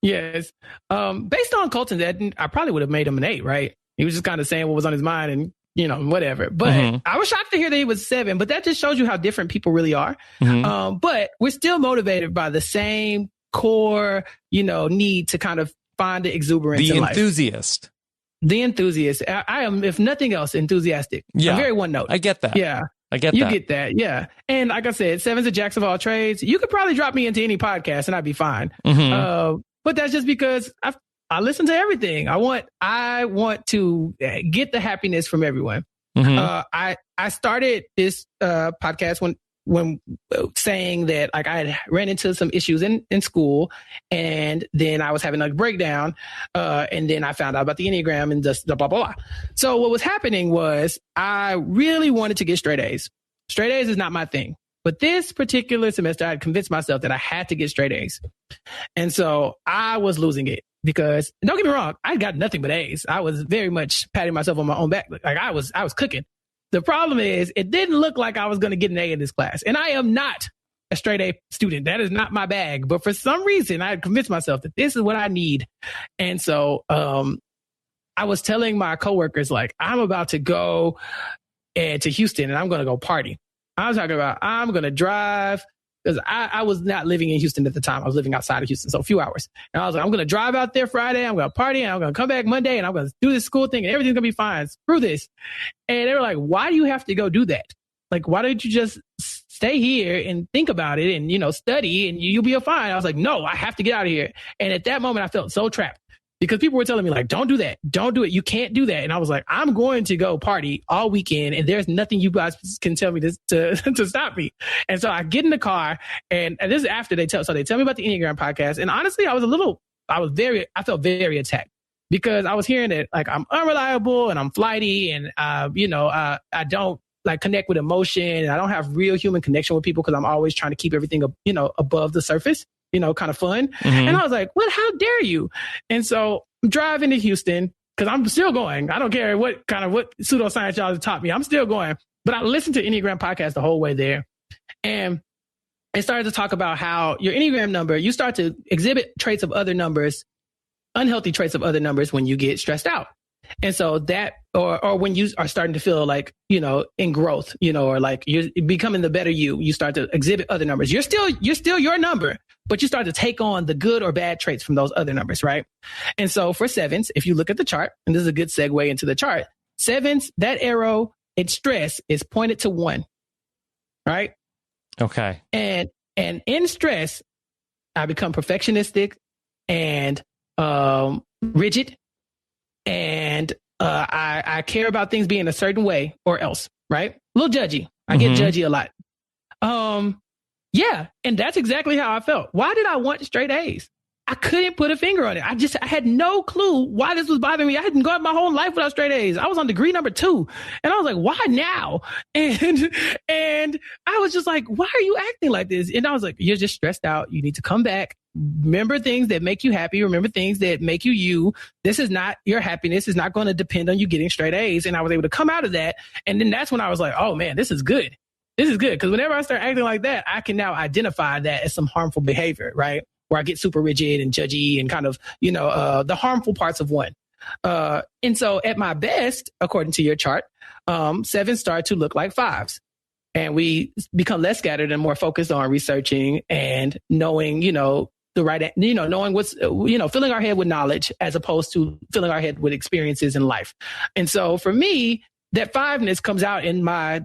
Yes. Based on Colton's, I probably would have made him an 8, right? He was just kind of saying what was on his mind, and, you know, whatever. But I was shocked to hear that he was 7, but that just shows you how different people really are. But we're still motivated by the same core, you know, need to kind of find the exuberance in life. The enthusiast. I am, if nothing else, enthusiastic. Yeah. I'm very one note. I get that. Yeah. You get that. Yeah. And like I said, 7's a jacks of all trades. You could probably drop me into any podcast and I'd be fine. But that's just because I listen to everything. I want to get the happiness from everyone. I started this podcast when saying that, like, I had ran into some issues in school, and then I was having a breakdown, and then I found out about the Enneagram and just blah, blah, blah. So what was happening was I really wanted to get straight A's. Straight A's is not my thing. But this particular semester, I had convinced myself that I had to get straight A's. And so I was losing it because, don't get me wrong, I got nothing but A's. I was very much patting myself on my own back. Like I was cooking. The problem is it didn't look like I was going to get an A in this class. And I am not a straight A student. That is not my bag. But for some reason, I had convinced myself that this is what I need. And so I was telling my coworkers, like, I'm about to go to Houston and I'm going to go party. I was talking about I'm going to drive, because I was not living in Houston at the time. I was living outside of Houston, so a few hours. And I was like, I'm going to drive out there Friday. I'm going to party, and I'm going to come back Monday, and I'm going to do this school thing, and everything's going to be fine. Screw this. And they were like, why do you have to go do that? Like, why don't you just stay here and think about it and, study, and you'll be fine. I was like, no, I have to get out of here. And at that moment, I felt so trapped. Because people were telling me, like, don't do that. Don't do it. You can't do that. And I was like, I'm going to go party all weekend, and there's nothing you guys can tell me to stop me. And so I get in the car, and this is after they tell me about the Enneagram podcast. And honestly, I felt very attacked, because I was hearing that, like, I'm unreliable and I'm flighty, and, I don't like connect with emotion, and I don't have real human connection with people because I'm always trying to keep everything, above the surface. Kind of fun. Mm-hmm. And I was like, what, how dare you? And so I'm driving to Houston, because I'm still going. I don't care what pseudoscience y'all have taught me. I'm still going. But I listened to Enneagram podcast the whole way there. And it started to talk about how your Enneagram number, you start to exhibit traits of other numbers, unhealthy traits of other numbers when you get stressed out. And so that, or when you are starting to feel like, in growth, or like you're becoming the better you start to exhibit other numbers. You're still your number, but you start to take on the good or bad traits from those other numbers, right? And so for sevens, if you look at the chart, and this is a good segue into the chart, sevens, that arrow in stress is pointed to 1, right? Okay. And in stress, I become perfectionistic and rigid, and I care about things being a certain way or else, right? A little judgy. I get judgy a lot. Yeah, and that's exactly how I felt. Why did I want straight A's? I couldn't put a finger on it. I had no clue why this was bothering me. I hadn't gone my whole life without straight A's. I was on degree number 2, and I was like, why now? And I was just like, why are you acting like this? And I was like, you're just stressed out. You need to come back. Remember things that make you happy. Remember things that make you. This is not your happiness. Is not going to depend on you getting straight A's. And I was able to come out of that. And then that's when I was like, oh man, this is good. This is good. Because whenever I start acting like that, I can now identify that as some harmful behavior, right? Where I get super rigid and judgy and kind of, the harmful parts of 1. And so at my best, according to your chart, 7s start to look like 5s. And we become less scattered and more focused on researching and knowing, the right, knowing what's, filling our head with knowledge as opposed to filling our head with experiences in life. And so for me, that 5ness comes out in my,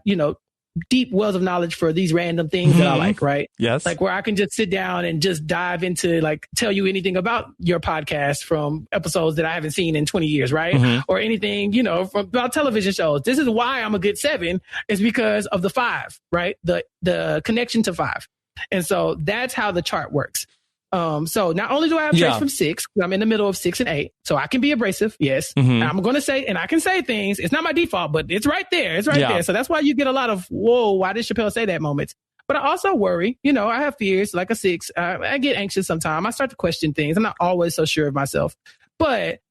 deep wells of knowledge for these random things that I like, right? Yes. Like where I can just sit down and just dive into, like, tell you anything about your podcast from episodes that I haven't seen in 20 years, right? Or anything, from about television shows. This is why I'm a good 7, is because of the 5, right? The connection to 5. And so that's how the chart works. So not only do I have traits from 6, I'm in the middle of 6 and 8, so I can be abrasive. Yes. And I'm going to say, and I can say things. It's not my default, but it's right there. It's right there. So that's why you get a lot of, whoa, why did Chappell say that moments? But I also worry, I have fears like a 6. I get anxious sometimes. I start to question things. I'm not always so sure of myself, but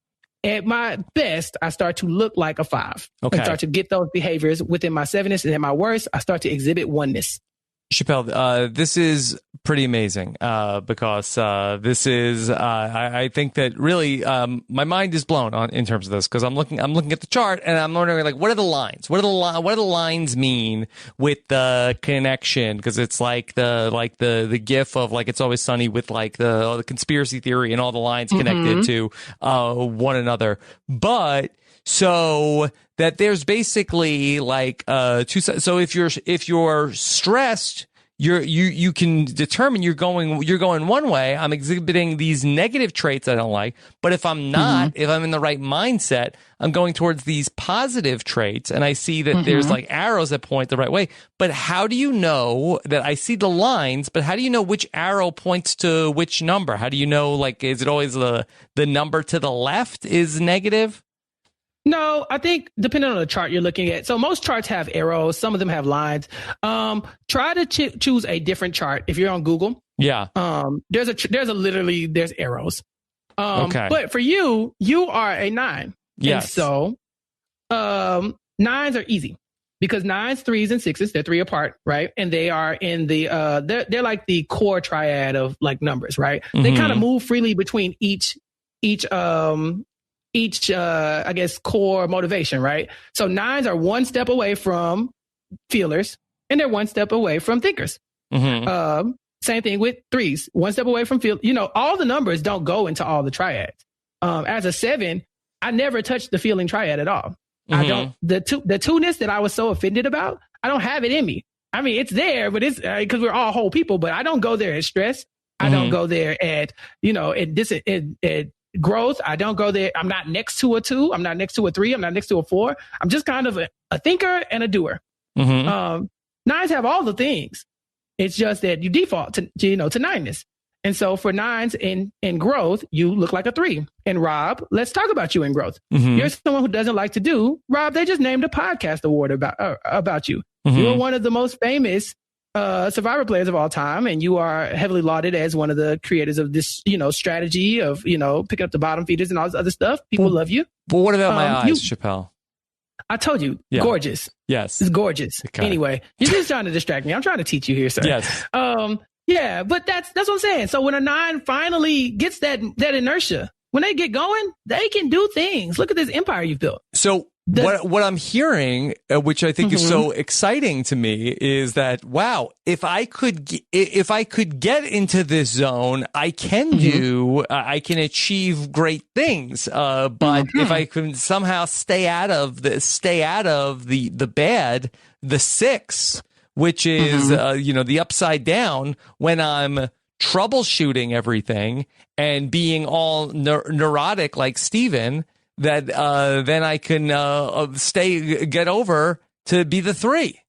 at my best, I start to look like a 5. Okay. I start to get those behaviors within my 7ness, and at my worst, I start to exhibit 1ness. Chappell, this is pretty amazing because this is I think that really my mind is blown on in terms of this, because I'm looking at the chart and I'm wondering, like, what are the lines? What do the lines mean with the connection? Because it's like the gif of, like, It's Always Sunny with, like, the conspiracy theory and all the lines connected to one another, but. So that there's basically like two sides. So if you're stressed, you can determine you're going one way. I'm exhibiting these negative traits I don't like. But if I'm not, if I'm in the right mindset, I'm going towards these positive traits, and I see that there's like arrows that point the right way. But how do you know that? I see the lines, but how do you know which arrow points to which number? How do you know, like, is it always the number to the left is negative? No, I think depending on the chart you're looking at. So most charts have arrows. Some of them have lines. Try to choose a different chart if you're on Google. Yeah. There's arrows. Okay. But for you are a 9. Yes. And so 9s are easy. because 9s, 3s, and 6s, they're 3 apart, right? And they are in the they're like the core triad of like numbers, right? They kind of move freely between each I guess core motivation, right? So 9s are one step away from feelers, and they're one step away from thinkers. Same thing with 3s, one step away from feel. All the numbers don't go into all the triads. As a 7, I never touched the feeling triad at all. I don't, the 2ness that I was so offended about, I don't have it in me. I mean, it's there, but it's because we're all whole people, but I don't go there at stress. I don't go there at, at growth. I don't go there. I'm not next to a 2. I'm not next to a 3. I'm not next to a 4. I'm just kind of a thinker and a doer. 9s have all the things. It's just that you default to 9ness. And so for 9s in growth, you look like a 3. And Rob, let's talk about you in growth. You're someone who doesn't like to do. Rob, they just named a podcast award about you. You are one of the most famous Survivor players of all time, and you are heavily lauded as one of the creators of this, strategy of, picking up the bottom feeders and all this other stuff. People love you. But what about my eyes, Chappell? I told you, gorgeous. Yes. It's gorgeous. Okay. Anyway, you're just trying to distract me. I'm trying to teach you here, sir. Yes. Yeah, but that's what I'm saying. So when a 9 finally gets that inertia, when they get going, they can do things. Look at this empire you've built. So what I'm hearing, which I think is so exciting to me, is that, wow, if I could get into this zone, I can I can achieve great things. But if I can somehow stay out of the bad, the 6, which is, the upside down, when I'm troubleshooting everything and being all neurotic like Steven, that then I can get over to be the 3.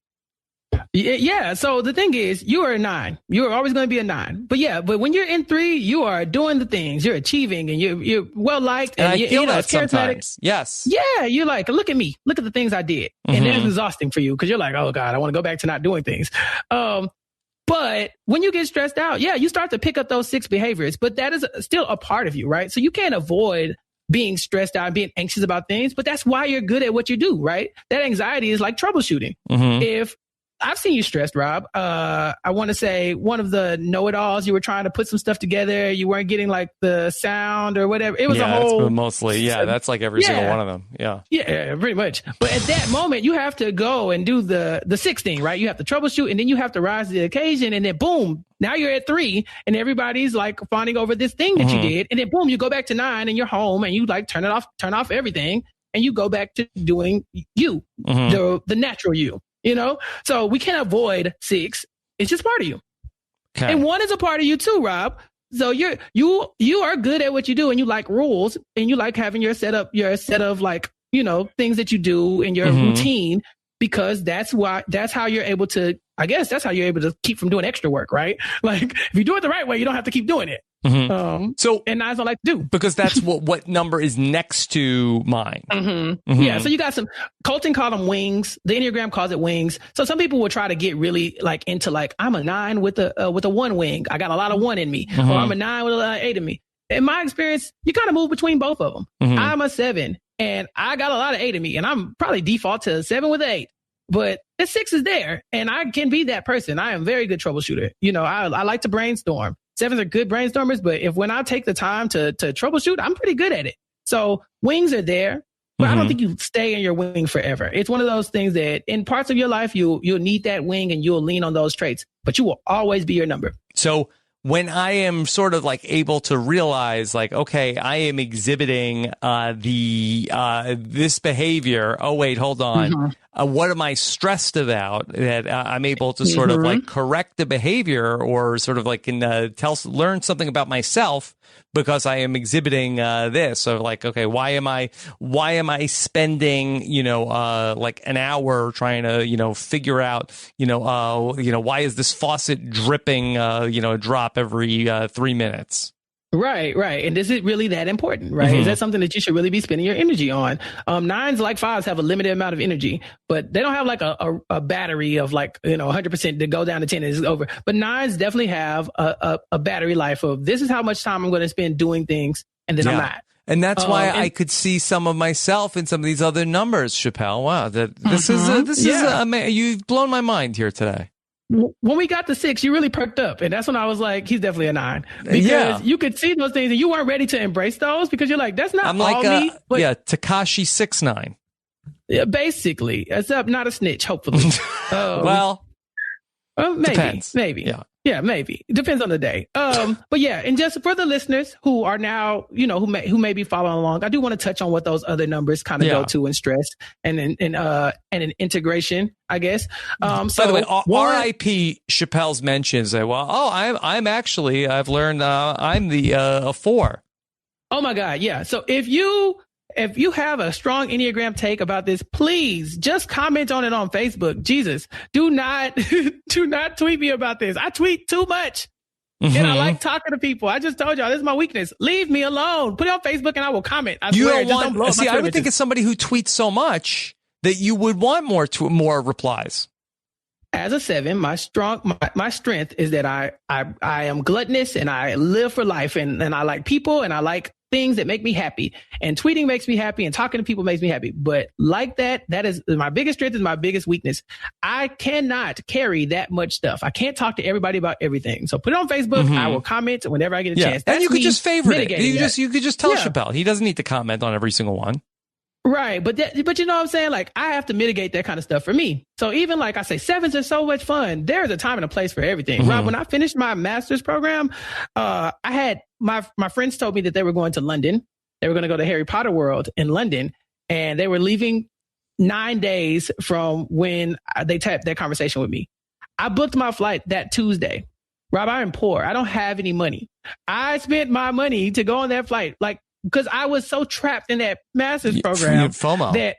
Yeah. So the thing is, you are a 9. You are always going to be a 9. But when you're in 3, you are doing the things, you're achieving, and you're well liked, and I feel that sometimes. Yes. Yeah. You're like, look at me, look at the things I did, and then it's exhausting for you because you're like, oh God, I want to go back to not doing things. But when you get stressed out, you start to pick up those 6 behaviors, but that is still a part of you, right? So you can't avoid being stressed out and being anxious about things, but that's why you're good at what you do, right? That anxiety is like troubleshooting. If I've seen you stressed, Rob. I want to say one of the know-it-alls, you were trying to put some stuff together. You weren't getting like the sound or whatever. It was a whole... mostly. Yeah, that's like every single one of them. Yeah. Yeah, pretty much. But at that moment, you have to go and do the 6 thing, right? You have to troubleshoot, and then you have to rise to the occasion, and then boom, now you're at 3, and everybody's like fawning over this thing that you did. And then boom, you go back to 9 and you're home, and you like turn off everything, and you go back to doing you, the natural you. So we can't avoid 6. It's just part of you. Okay. And 1 is a part of you too, Rob. So you are good at what you do, and you like rules, and you like having your set of like, things that you do in your routine, because that's how you're able to, I guess that's how you're able to keep from doing extra work, right? Like if you do it the right way, you don't have to keep doing it. And 9s don't like to do, because that's what number is next to mine. Yeah. So you got some, Colton called them wings. The Enneagram calls it wings. So some people will try to get really like into like, I'm a 9 with a 1 wing. I got a lot of 1 in me, or I'm a 9 with a lot of 8 in me. In my experience, you kind of move between both of them. I'm a 7 and I got a lot of 8 in me, and I'm probably default to 7 with 8. But the 6 is there, and I can be that person. I am a very good troubleshooter. I like to brainstorm. 7s are good brainstormers, but when I take the time to troubleshoot, I'm pretty good at it. So wings are there, but I don't think you stay in your wing forever. It's one of those things that in parts of your life, you'll need that wing and you'll lean on those traits, but you will always be your number. So when I am sort of like able to realize like, okay, I am exhibiting this behavior. Oh, wait, hold on. What am I stressed about? That I'm able to sort of like correct the behavior, or sort of like learn something about myself because I am exhibiting this. So like, okay, why am I spending like an hour trying to figure out why is this faucet dripping drop every 3 minutes? Right. And is it really that important, right? Is that something that you should really be spending your energy on? 9s, like 5s, have a limited amount of energy, but they don't have like a battery of like, 100% to go down to 10 and it's over. But 9s definitely have a battery life of, this is how much time I'm going to spend doing things, and then I'm not. And that's why I could see some of myself in some of these other numbers, Chappell. Wow, you've blown my mind here today. When we got to 6, you really perked up. And that's when I was like, he's definitely a 9. Because you could see those things and you weren't ready to embrace those because you're like, that's not all me. But Tekashi 6ix9ine. Yeah, basically. Except not a snitch, hopefully. Well, maybe. Depends. Maybe. Yeah, maybe. It depends on the day. But yeah, and just for the listeners who are now, who may be following along, I do want to touch on what those other numbers kind of go to in stress and in integration, I guess. By the way, R.I.P. Chappell's mentions that, I've learned I'm a 4. Oh my God. Yeah. So if you have a strong Enneagram take about this, please just comment on it on Facebook. Jesus, do not tweet me about this. I tweet too much. And I like talking to people. I just told y'all, this is my weakness. Leave me alone. Put it on Facebook and I will comment. I swear, don't blow up my I would think it's somebody who tweets so much that you would want more replies. As a 7, my strength is that I am gluttonous and I live for life and I like people and I like things that make me happy, and tweeting makes me happy and talking to people makes me happy. But like that is my biggest strength, is my biggest weakness. I cannot carry that much stuff. I can't talk to everybody about everything. So put it on Facebook. I will comment whenever I get a chance. And you could just favorite it. You could just tell Chappell. He doesn't need to comment on every single one. Right. But you know what I'm saying? Like, I have to mitigate that kind of stuff for me. So even like I say, 7s are so much fun. There's a time and a place for everything. Rob, when I finished my master's program, I had my friends told me that they were going to London. They were going to go to Harry Potter World in London, and they were leaving 9 days from when they tapped that conversation with me. I booked my flight that Tuesday. Rob, I'm poor. I don't have any money. I spent my money to go on that flight. Like, because I was so trapped in that master's program FOMO.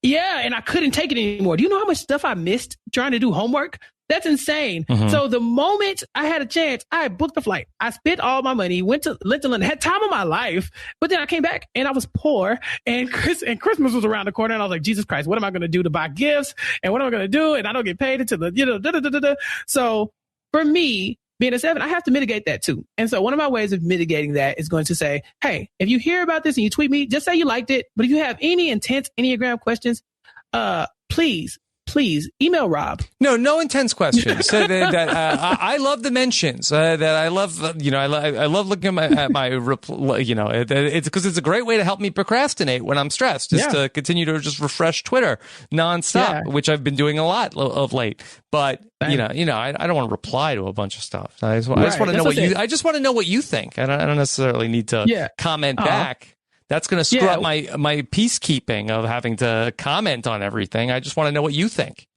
And I couldn't take it anymore. Do you know how much stuff I missed trying to do homework? That's insane. So the moment I had a chance, I booked the flight. I spent all my money, went to London, had time of my life, but then I came back and I was poor, and Christmas was around the corner, and I was like, Jesus Christ, what am I going to do to buy gifts? And what am I going to do? And I don't get paid until the, So for me, being a 7, I have to mitigate that too. And so one of my ways of mitigating that is going to say, hey, if you hear about this and you tweet me, just say you liked it. But if you have any intense Enneagram questions, please email Rob. No intense questions. I love the mentions. I love looking at my it's because it's a great way to help me procrastinate when I'm stressed. Just to continue to just refresh Twitter nonstop, which I've been doing a lot of late. But I don't want to reply to a bunch of stuff. I just want to know I just want to know what you think. I don't necessarily need to comment back. That's going to screw up my peacekeeping of having to comment on everything. I just want to know what you think.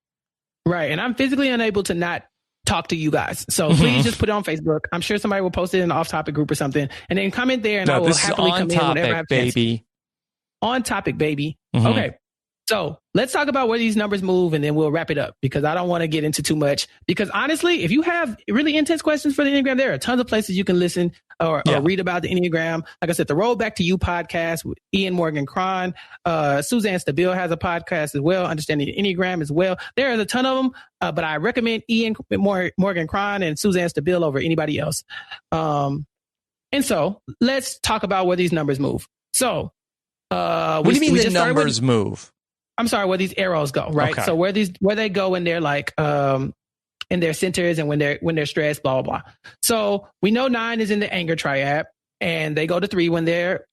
Right. And I'm physically unable to not talk to you guys. So please just put it on Facebook. I'm sure somebody will post it in the off-topic group or something. And then comment there, and I will happily come in whenever I have chance. On topic, baby. Okay. So let's talk about where these numbers move, and then we'll wrap it up, because I don't want to get into too much. Because honestly, if you have really intense questions for the Enneagram, there are tons of places you can listen or read about the Enneagram. Like I said, the Throwback to You podcast with Ian Morgan Cron. Suzanne Stabile has a podcast as well, Understanding the Enneagram as well. There is a ton of them, but I recommend Ian Morgan Cron and Suzanne Stabile over anybody else. And so let's talk about where these numbers move. So what do you mean the numbers move? I'm sorry, where these arrows go, right? Okay. So where they go in their in their centers, and when they're stressed, blah, blah, blah. So we know 9 is in the anger triad, and they go to 3 when they're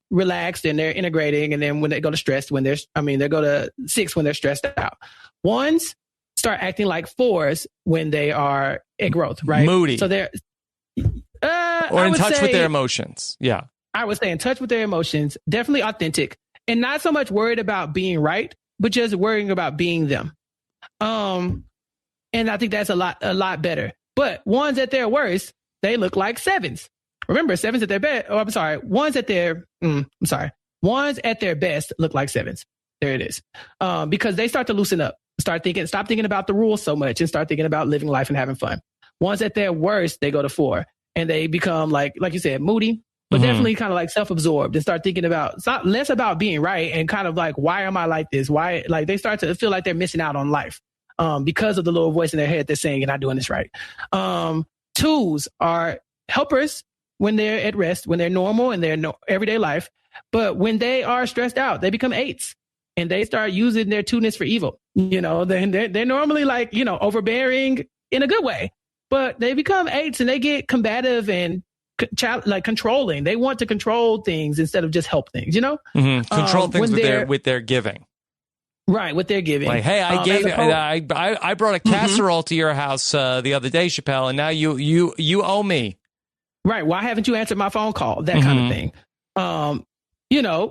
relaxed and they're integrating, and then when they go to stress, they go to 6 when they're stressed out. 1s start acting like 4s when they are at growth, right? Moody. So they're or in touch with their emotions. Yeah. I would say in touch with their emotions, definitely authentic. And not so much worried about being right, but just worrying about being them. And I think that's a lot better. But 1s at their worst, they look like 7s. Remember, 7s at their best. Oh, I'm sorry. 1s at their 1s at their best look like 7s. There it is. Because they start to loosen up, stop thinking about the rules so much, and start thinking about living life and having fun. 1s at their worst, they go to 4, and they become like you said, moody. But definitely kind of like self-absorbed, and start thinking about less about being right, and kind of like, why am I like this? Why, like, they start to feel like they're missing out on life because of the little voice in their head that's saying you're not doing this right. 2s are helpers when they're at rest, when they're normal in their everyday life. But when they are stressed out, they become 8s and they start using their 2ness for evil. They're normally like, overbearing in a good way, but they become 8s and they get combative and controlling. They want to control things instead of just help things, Control things with their giving. Right, with their giving. Like, hey, I brought a casserole to your house the other day, Chappell, and now you owe me. Right. Why haven't you answered my phone call? That kind of thing.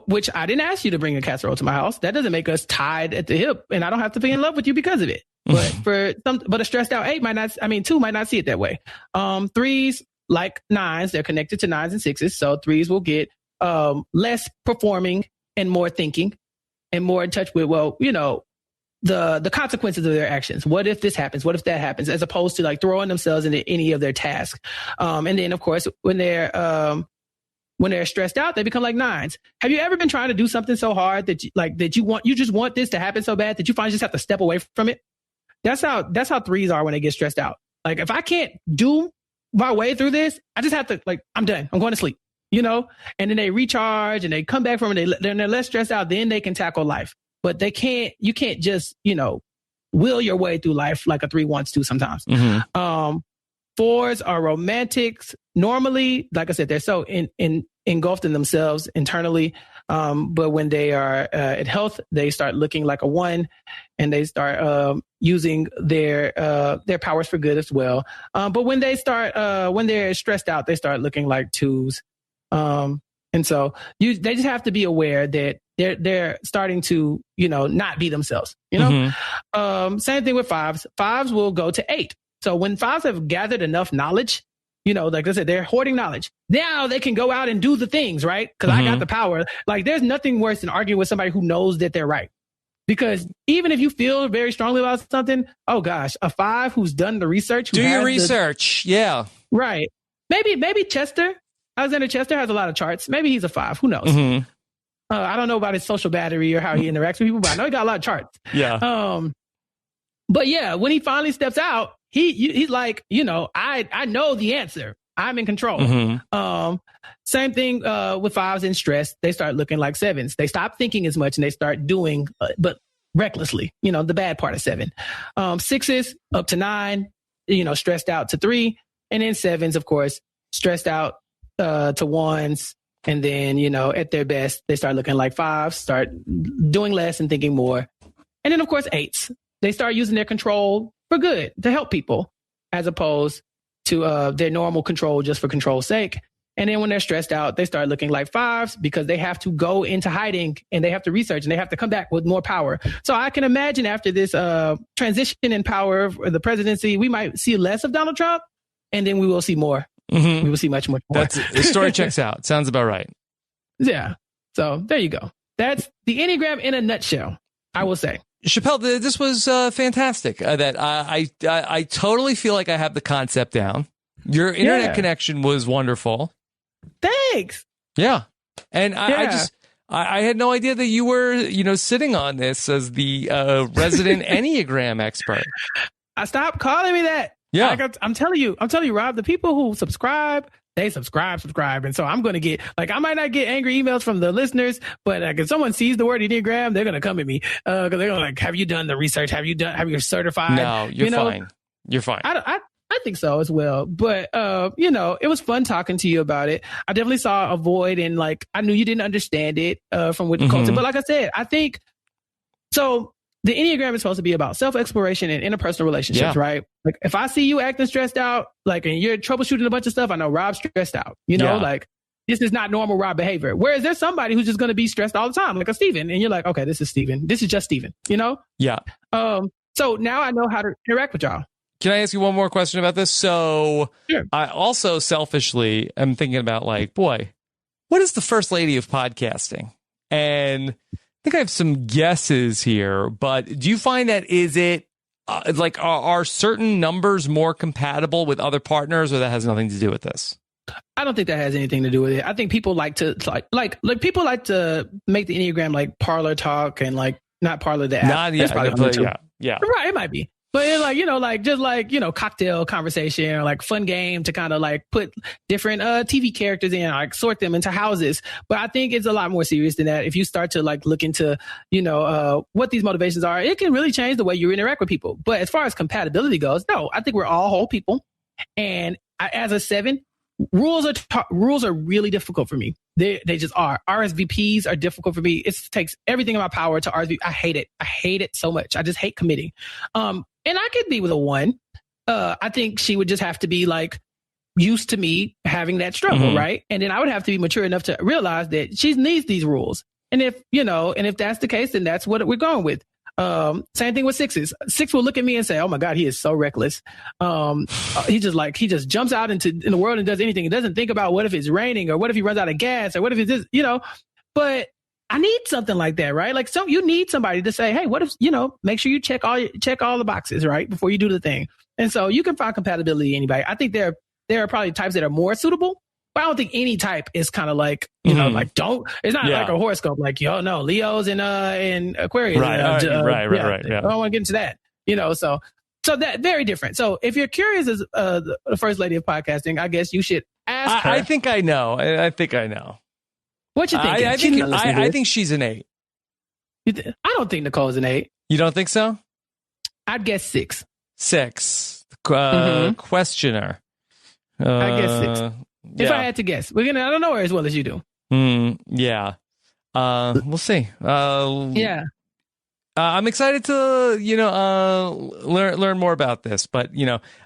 Which I didn't ask you to bring a casserole to my house. That doesn't make us tied at the hip, and I don't have to be in love with you because of it. But a stressed out 2 might not see it that way. 3s, like 9s, they're connected to 9s and 6s. So 3s will get less performing and more thinking and more in touch with, the consequences of their actions. What if this happens? What if that happens? As opposed to like throwing themselves into any of their tasks. And then of course, when they're stressed out, they become like 9s. Have you ever been trying to do something so hard that you just want this to happen so bad that you finally just have to step away from it? That's how 3s are when they get stressed out. Like, if I can't do my way through this, I just have to, I'm done. I'm going to sleep, and then they recharge and they come back from it. They're less stressed out. Then they can tackle life, but you can't just, will your way through life like a 3 wants to sometimes. 4s are romantics. Normally, like I said, they're so engulfed in themselves internally. But when they are at health, they start looking like a 1, and they start using their powers for good as well. But when they're stressed out, they start looking like 2s. And so they just have to be aware that they're starting to, not be themselves, Same thing with 5s. 5s will go to 8. So when 5s have gathered enough knowledge, like I said, they're hoarding knowledge. Now they can go out and do the things, right? Because I got the power. Like, there's nothing worse than arguing with somebody who knows that they're right. Because even if you feel very strongly about something, oh gosh, a 5 who's done the research. Do your research. Yeah. Right. Maybe Chester. Alexander Chester has a lot of charts. Maybe he's a 5. Who knows? I don't know about his social battery or how he interacts with people, but I know he got a lot of charts. Yeah. But yeah, when he finally steps out, he's like, I know the answer. I'm in control. Same thing with 5s in stress. They start looking like 7s. They stop thinking as much and they start doing, but recklessly, the bad part of 7. 6s up to 9, stressed out to 3. And then 7s, of course, stressed out to 1s. And then, at their best, they start looking like 5s, start doing less and thinking more. And then, of course, 8s. They start using their control for good to help people, as opposed to their normal control just for control's sake. And then when they're stressed out, they start looking like 5s because they have to go into hiding and they have to research and they have to come back with more power. So I can imagine after this transition in power of the presidency, we might see less of Donald Trump, and then we will see more. We will see much more. The story checks out. Sounds about right. Yeah. So there you go. That's the Enneagram in a nutshell, I will say. Chappell, this was fantastic. That I totally feel like I have the concept down. Your internet connection was wonderful. Thanks. Yeah, and I had no idea that you were sitting on this as the resident Enneagram expert. Stop calling me that. Yeah, I'm telling you, Rob. The people who subscribe. They subscribe. And so I'm going to get, I might not get angry emails from the listeners, but if someone sees the word Enneagram, they're going to come at me because they're going to have you done the research? Have you certified? No, you're fine. You're fine. I think so as well. But, it was fun talking to you about it. I definitely saw a void and I knew you didn't understand it from what you culture. But like I said, I think so. The Enneagram is supposed to be about self-exploration and interpersonal relationships, right? Like, if I see you acting stressed out, and you're troubleshooting a bunch of stuff, I know Rob's stressed out, this is not normal Rob behavior. Whereas there's somebody who's just going to be stressed all the time, like a Steven. And you're like, okay, this is Steven. This is just Steven, Yeah. So now I know how to interact with y'all. Can I ask you one more question about this? So sure. I also selfishly am thinking about boy, what is the first lady of podcasting? And I think I have some guesses here, but do you find that are certain numbers more compatible with other partners, or that has nothing to do with this? I don't think that has anything to do with it. I think people like to people like to make the Enneagram like parlor talk and not parlor the app. Yeah. Right, it might be. But it's like, just like, cocktail conversation or like fun game to kind of like put different TV characters in, like sort them into houses. But I think it's a lot more serious than that. If you start to like look into, what these motivations are, it can really change the way you interact with people. But as far as compatibility goes, no, I think we're all whole people. And as a 7, rules are really difficult for me. They just are. RSVPs are difficult for me. It takes everything in my power to RSVP. I hate it. I hate it so much. I just hate committing. And I could be with a 1. I think she would just have to be like used to me having that struggle, right? And then I would have to be mature enough to realize that she needs these rules. And if that's the case, then that's what we're going with. Same thing with 6s. 6 will look at me and say, "Oh my God, he is so reckless." He just jumps out in the world and does anything. He doesn't think about what if it's raining or what if he runs out of gas or what if it's this, but I need something like that, right? Like, so you need somebody to say, "Hey, what if, make sure you check all the boxes, right? Before you do the thing." And so you can find compatibility in anybody. I think there are probably types that are more suitable, but I don't think any type is kind of like, like it's not like a horoscope, like, no, Leos and Aquarius. Right. Right. Yeah. I don't want to get into that, so that very different. So if you're curious as the first lady of podcasting, I guess you should ask her. I think I know. I think I know. What you think? I think she's an 8. I don't think Nicole's an 8. You don't think so? I'd guess 6. 6. Questioner. I guess 6. If I had to guess, I don't know her as well as you do. Yeah. We'll see. Yeah. I'm excited to, learn more about this. But,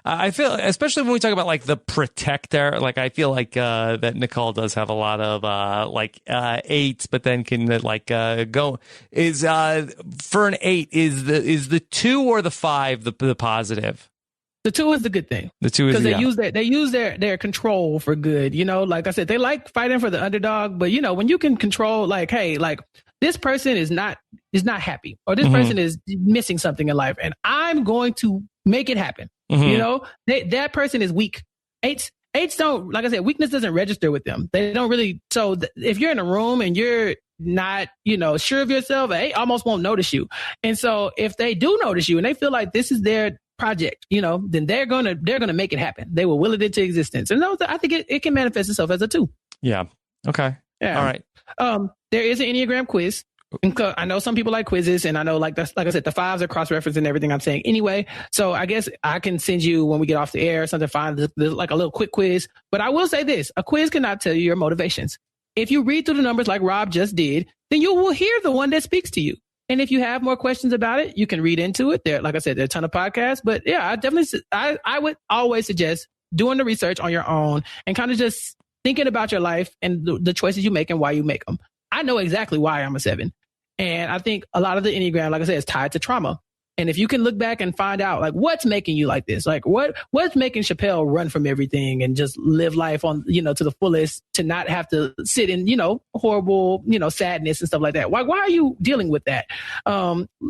I feel, especially when we talk about like the protector, like I feel like that Nicole does have a lot of 8s, but then can go for an 8 is the 2 or the 5 the positive? The 2 is the good thing. The 2 is because they use their control for good. Like I said, they like fighting for the underdog. But when you can control, like, hey, like this person is not happy, or this person is missing something in life, and I'm going to make it happen. That person is weak. 8s don't, like I said, weakness doesn't register with them. They don't really. So if you're in a room and you're not, sure of yourself, 8 almost won't notice you. And so if they do notice you and they feel like this is their project, then they're gonna make it happen. They will will it into existence. And I think it can manifest itself as a 2. Yeah. Okay. Yeah. All right. There is an Enneagram quiz. I know some people like quizzes, and I know like I said, the 5s are cross-referencing everything I'm saying anyway. So I guess I can send you when we get off the air something fine, like a little quick quiz. But I will say this: a quiz cannot tell you your motivations. If you read through the numbers like Rob just did, then you will hear the one that speaks to you. And if you have more questions about it, you can read into it. There, like I said, there are a ton of podcasts. But yeah, I would always suggest doing the research on your own and kind of just thinking about your life and the choices you make and why you make them. I know exactly why I'm a 7. And I think a lot of the Enneagram, like I said, is tied to trauma. And if you can look back and find out, like, what's making you like this? Like, what's making Chappell run from everything and just live life on, to the fullest, to not have to sit in, horrible, sadness and stuff like that? Why are you dealing with that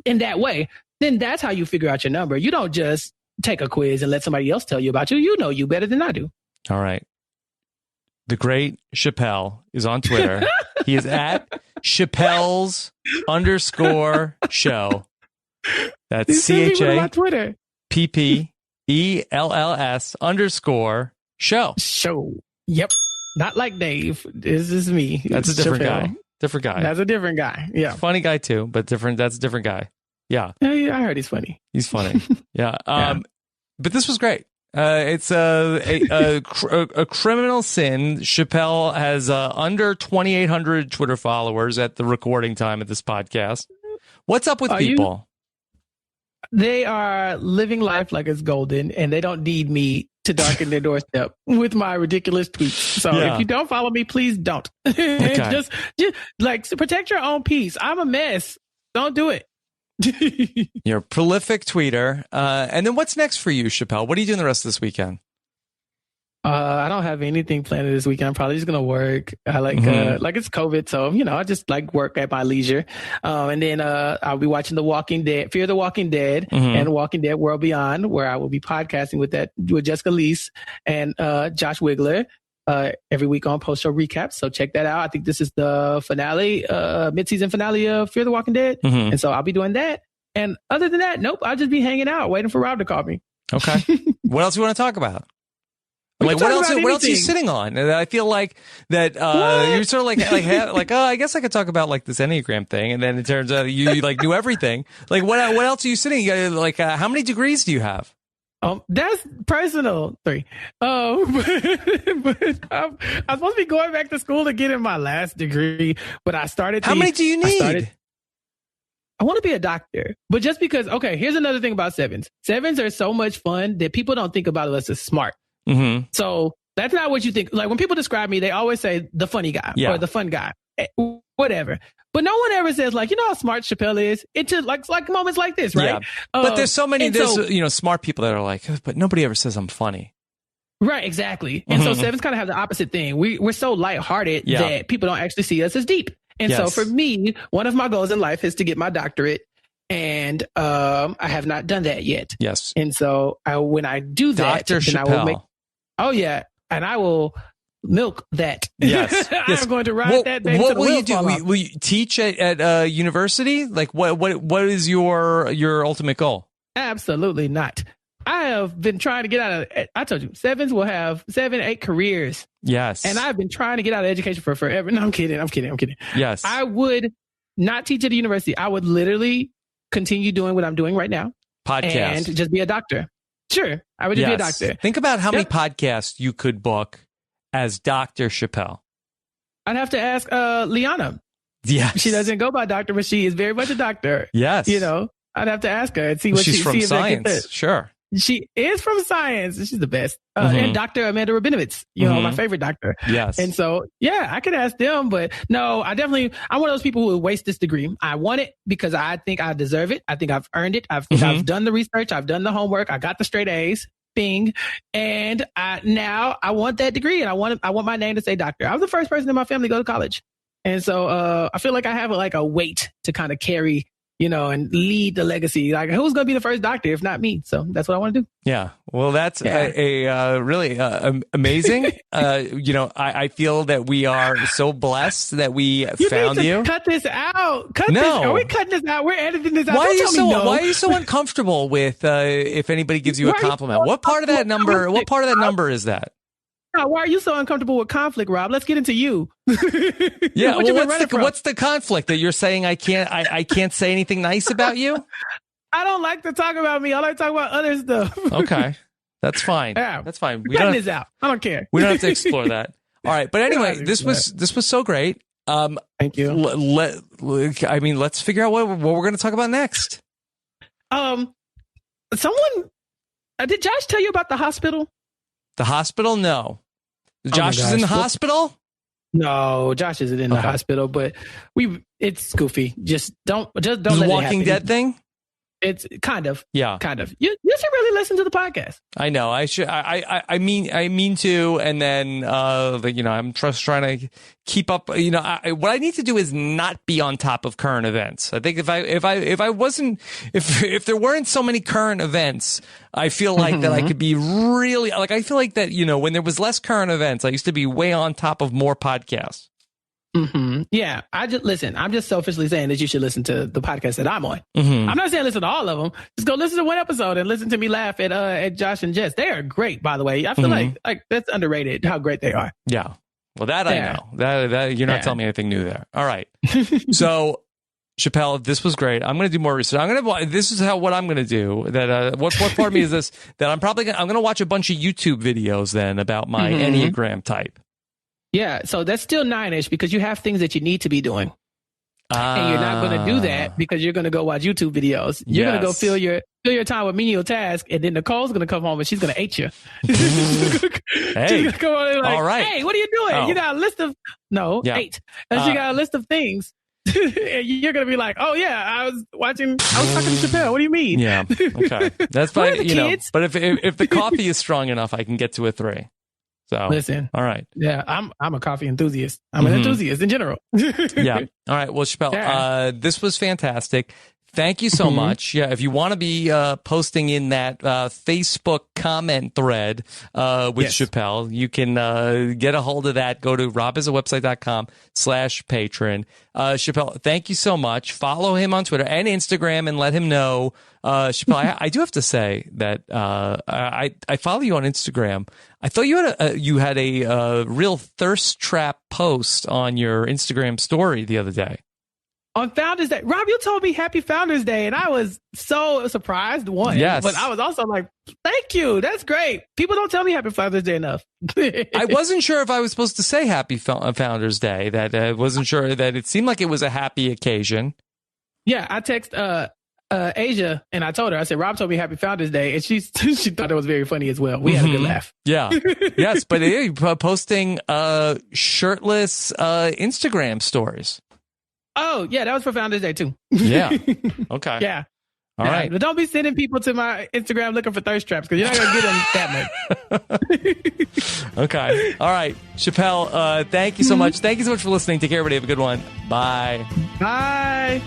in that way? Then that's how you figure out your number. You don't just take a quiz and let somebody else tell you about you. You know you better than I do. All right. The great Chappell is on Twitter. He is at Chappell's _show. That's CHAPPELLS _show. Show. Yep. Not like Dave. This is me. That's a different Chappell. guy. Different guy. That's a different guy. Yeah. Funny guy too, but different. That's a different guy. Yeah. I heard he's funny. He's funny. Yeah. But this was great. It's a criminal sin. Chappell has under 2,800 Twitter followers at the recording time of this podcast. What's up with people? They are living life like it's golden, and they don't need me to darken their doorstep with my ridiculous tweets. So if you don't follow me, please don't. Okay. just like protect your own peace. I'm a mess. Don't do it. You're a prolific tweeter. And then what's next for you, Chappell? What are you doing the rest of this weekend? I don't have anything planned this weekend. I'm probably just gonna work. I like it's COVID, so I just like work at my leisure. And then I'll be watching The Walking Dead, Fear the Walking Dead, and Walking Dead World Beyond, where I will be podcasting with Jessica Leese and Josh Wiggler every week on post show recaps. So check that out. I think this is the finale, mid-season finale of Fear the Walking Dead, and so I'll be doing that. And other than that, nope, I'll just be hanging out, waiting for Rob to call me. Okay. What else do you want to talk about? Like what else are you sitting on? And I feel like that you're sort of like oh, I guess I could talk about like this Enneagram thing, and then it turns out you like do everything. Like what else are you sitting? Like how many degrees do you have? That's personal. 3. But I'm supposed to be going back to school to get in my last degree, but I started. How many do you need? I want to be a doctor, but just because. Okay, here's another thing about 7s. 7s are so much fun that people don't think about us as smart. Mm-hmm. So that's not what you think. Like when people describe me, they always say the funny guy or the fun guy, whatever. But no one ever says like, you know how smart Chappell is. It's just like moments like this, right? Yeah. But there's so many, smart people that are like, but nobody ever says I'm funny. Right, exactly. And so 7s kind of have the opposite thing. We're so lighthearted that people don't actually see us as deep. And so for me, one of my goals in life is to get my doctorate. And I have not done that yet. Yes. And so when I do that, Dr. Chappell. I will make. Oh yeah, and I will milk that. Yes, I'm going to ride that baby. What will you do? Will you teach at university? Like what is your ultimate goal? Absolutely not. I have been trying to get out of. I told you, 7s will have 7, 8 careers. Yes, and I've been trying to get out of education for forever. No, I'm kidding. Yes, I would not teach at a university. I would literally continue doing what I'm doing right now. Podcast. And just be a doctor. Sure. I would just be a doctor. Think about how many podcasts you could book as Dr. Chappell. I'd have to ask Liana. Yes. She doesn't go by doctor, but she is very much a doctor. Yes. You know, I'd have to ask her and see what she's from science. Sure. She is from science. She's the best. And Dr. Amanda Rabinovitz, my favorite doctor. Yes. And so, I could ask them, but no, I'm one of those people who would waste this degree. I want it because I think I deserve it. I think I've earned it. I've done the research. I've done the homework. I got the straight A's. Bing. And now I want that degree, and I want my name to say doctor. I was the first person in my family to go to college. And so I feel like I have a weight to kind of carry, and lead the legacy. Like, who's going to be the first doctor if not me? So that's what I want to do. Yeah. Well, that's a really amazing. I feel that we are so blessed that we found you. Cut this out. Are we cutting this out? We're editing this out. Why are you so uncomfortable with if anybody gives you a compliment? What part of that number is that? Why are you so uncomfortable with conflict, Rob? Let's get into you. Yeah, what's the conflict that you're saying I can't say anything nice about you? I don't like to talk about me. I like to talk about other stuff. Okay. That's fine. Yeah. That's fine. Cutting this out. I don't care. We don't have to explore that. All right. But anyway, this was so great. Thank you. Let's figure out what we're going to talk about next. Someone did Josh tell you about the hospital? The hospital? No. Josh is in the hospital? No, Josh isn't in the hospital, but it's goofy. Just don't let the Walking Dead thing? It's kind of. Yeah. Kind of. You should really listen to the podcast. I know. I should. I mean to, and then I'm just trying to keep up. What I need to do is not be on top of current events. I think if there weren't so many current events, I feel like that I could be really I feel like that when there was less current events, I used to be way on top of more podcasts. Yeah, I'm just selfishly saying that you should listen to the podcast that I'm on. I'm not saying listen to all of them. Just go listen to one episode and listen to me laugh at Josh and Jess. They are great, by the way. I feel like that's underrated how great they are. Yeah. Well, that I know. That you're not telling me anything new there. All right. So, Chappell, this was great. I'm going to do more research. This is what I'm going to do. That what part of me is this? That I'm going to watch a bunch of YouTube videos then about my Enneagram type. Yeah, so that's still 9-ish because you have things that you need to be doing. And you're not going to do that because you're going to go watch YouTube videos. You're going to go fill your time with menial tasks, and then Nicole's going to come home and she's going to hate you. Hey, she's going to come on and all right. Hey, what are you doing? You got a list of 8. And she got a list of things. And you're going to be like, oh yeah, I was talking to Chappell. What do you mean? Yeah, okay, that's fine. But if the coffee is strong enough, I can get to a 3. So listen, all right. Yeah, I'm a coffee enthusiast. I'm an enthusiast in general. Yeah. All right. Well, Chappell, this was fantastic. thank you so much. Yeah, if you want to be posting in that Facebook comment thread with Chappell, you can get a hold of that. Go to robisawebsite.com/patron. Chappell, thank you so much. Follow him on Twitter and Instagram and let him know. Chappell, I do have to say that I follow you on Instagram. I thought you had a real thirst trap post on your Instagram story the other day. On Founders Day. Rob, you told me Happy Founders Day, and I was so surprised, Yes. But I was also like, thank you. That's great. People don't tell me Happy Founders Day enough. I wasn't sure if I was supposed to say Happy Founders Day. That I wasn't sure that it seemed like it was a happy occasion. Yeah, I text Asia, and I told her, I said, Rob told me Happy Founders Day, and she thought it was very funny as well. We had a good laugh. Yeah. Yes, but you're posting shirtless Instagram stories. Oh, yeah, that was for Founders Day, too. Yeah. Okay. Yeah. All right. But don't be sending people to my Instagram looking for thirst traps, because you're not going to get them that much. Okay. All right. Chappell, thank you so much. Thank you so much for listening. Take care, everybody. Have a good one. Bye. Bye.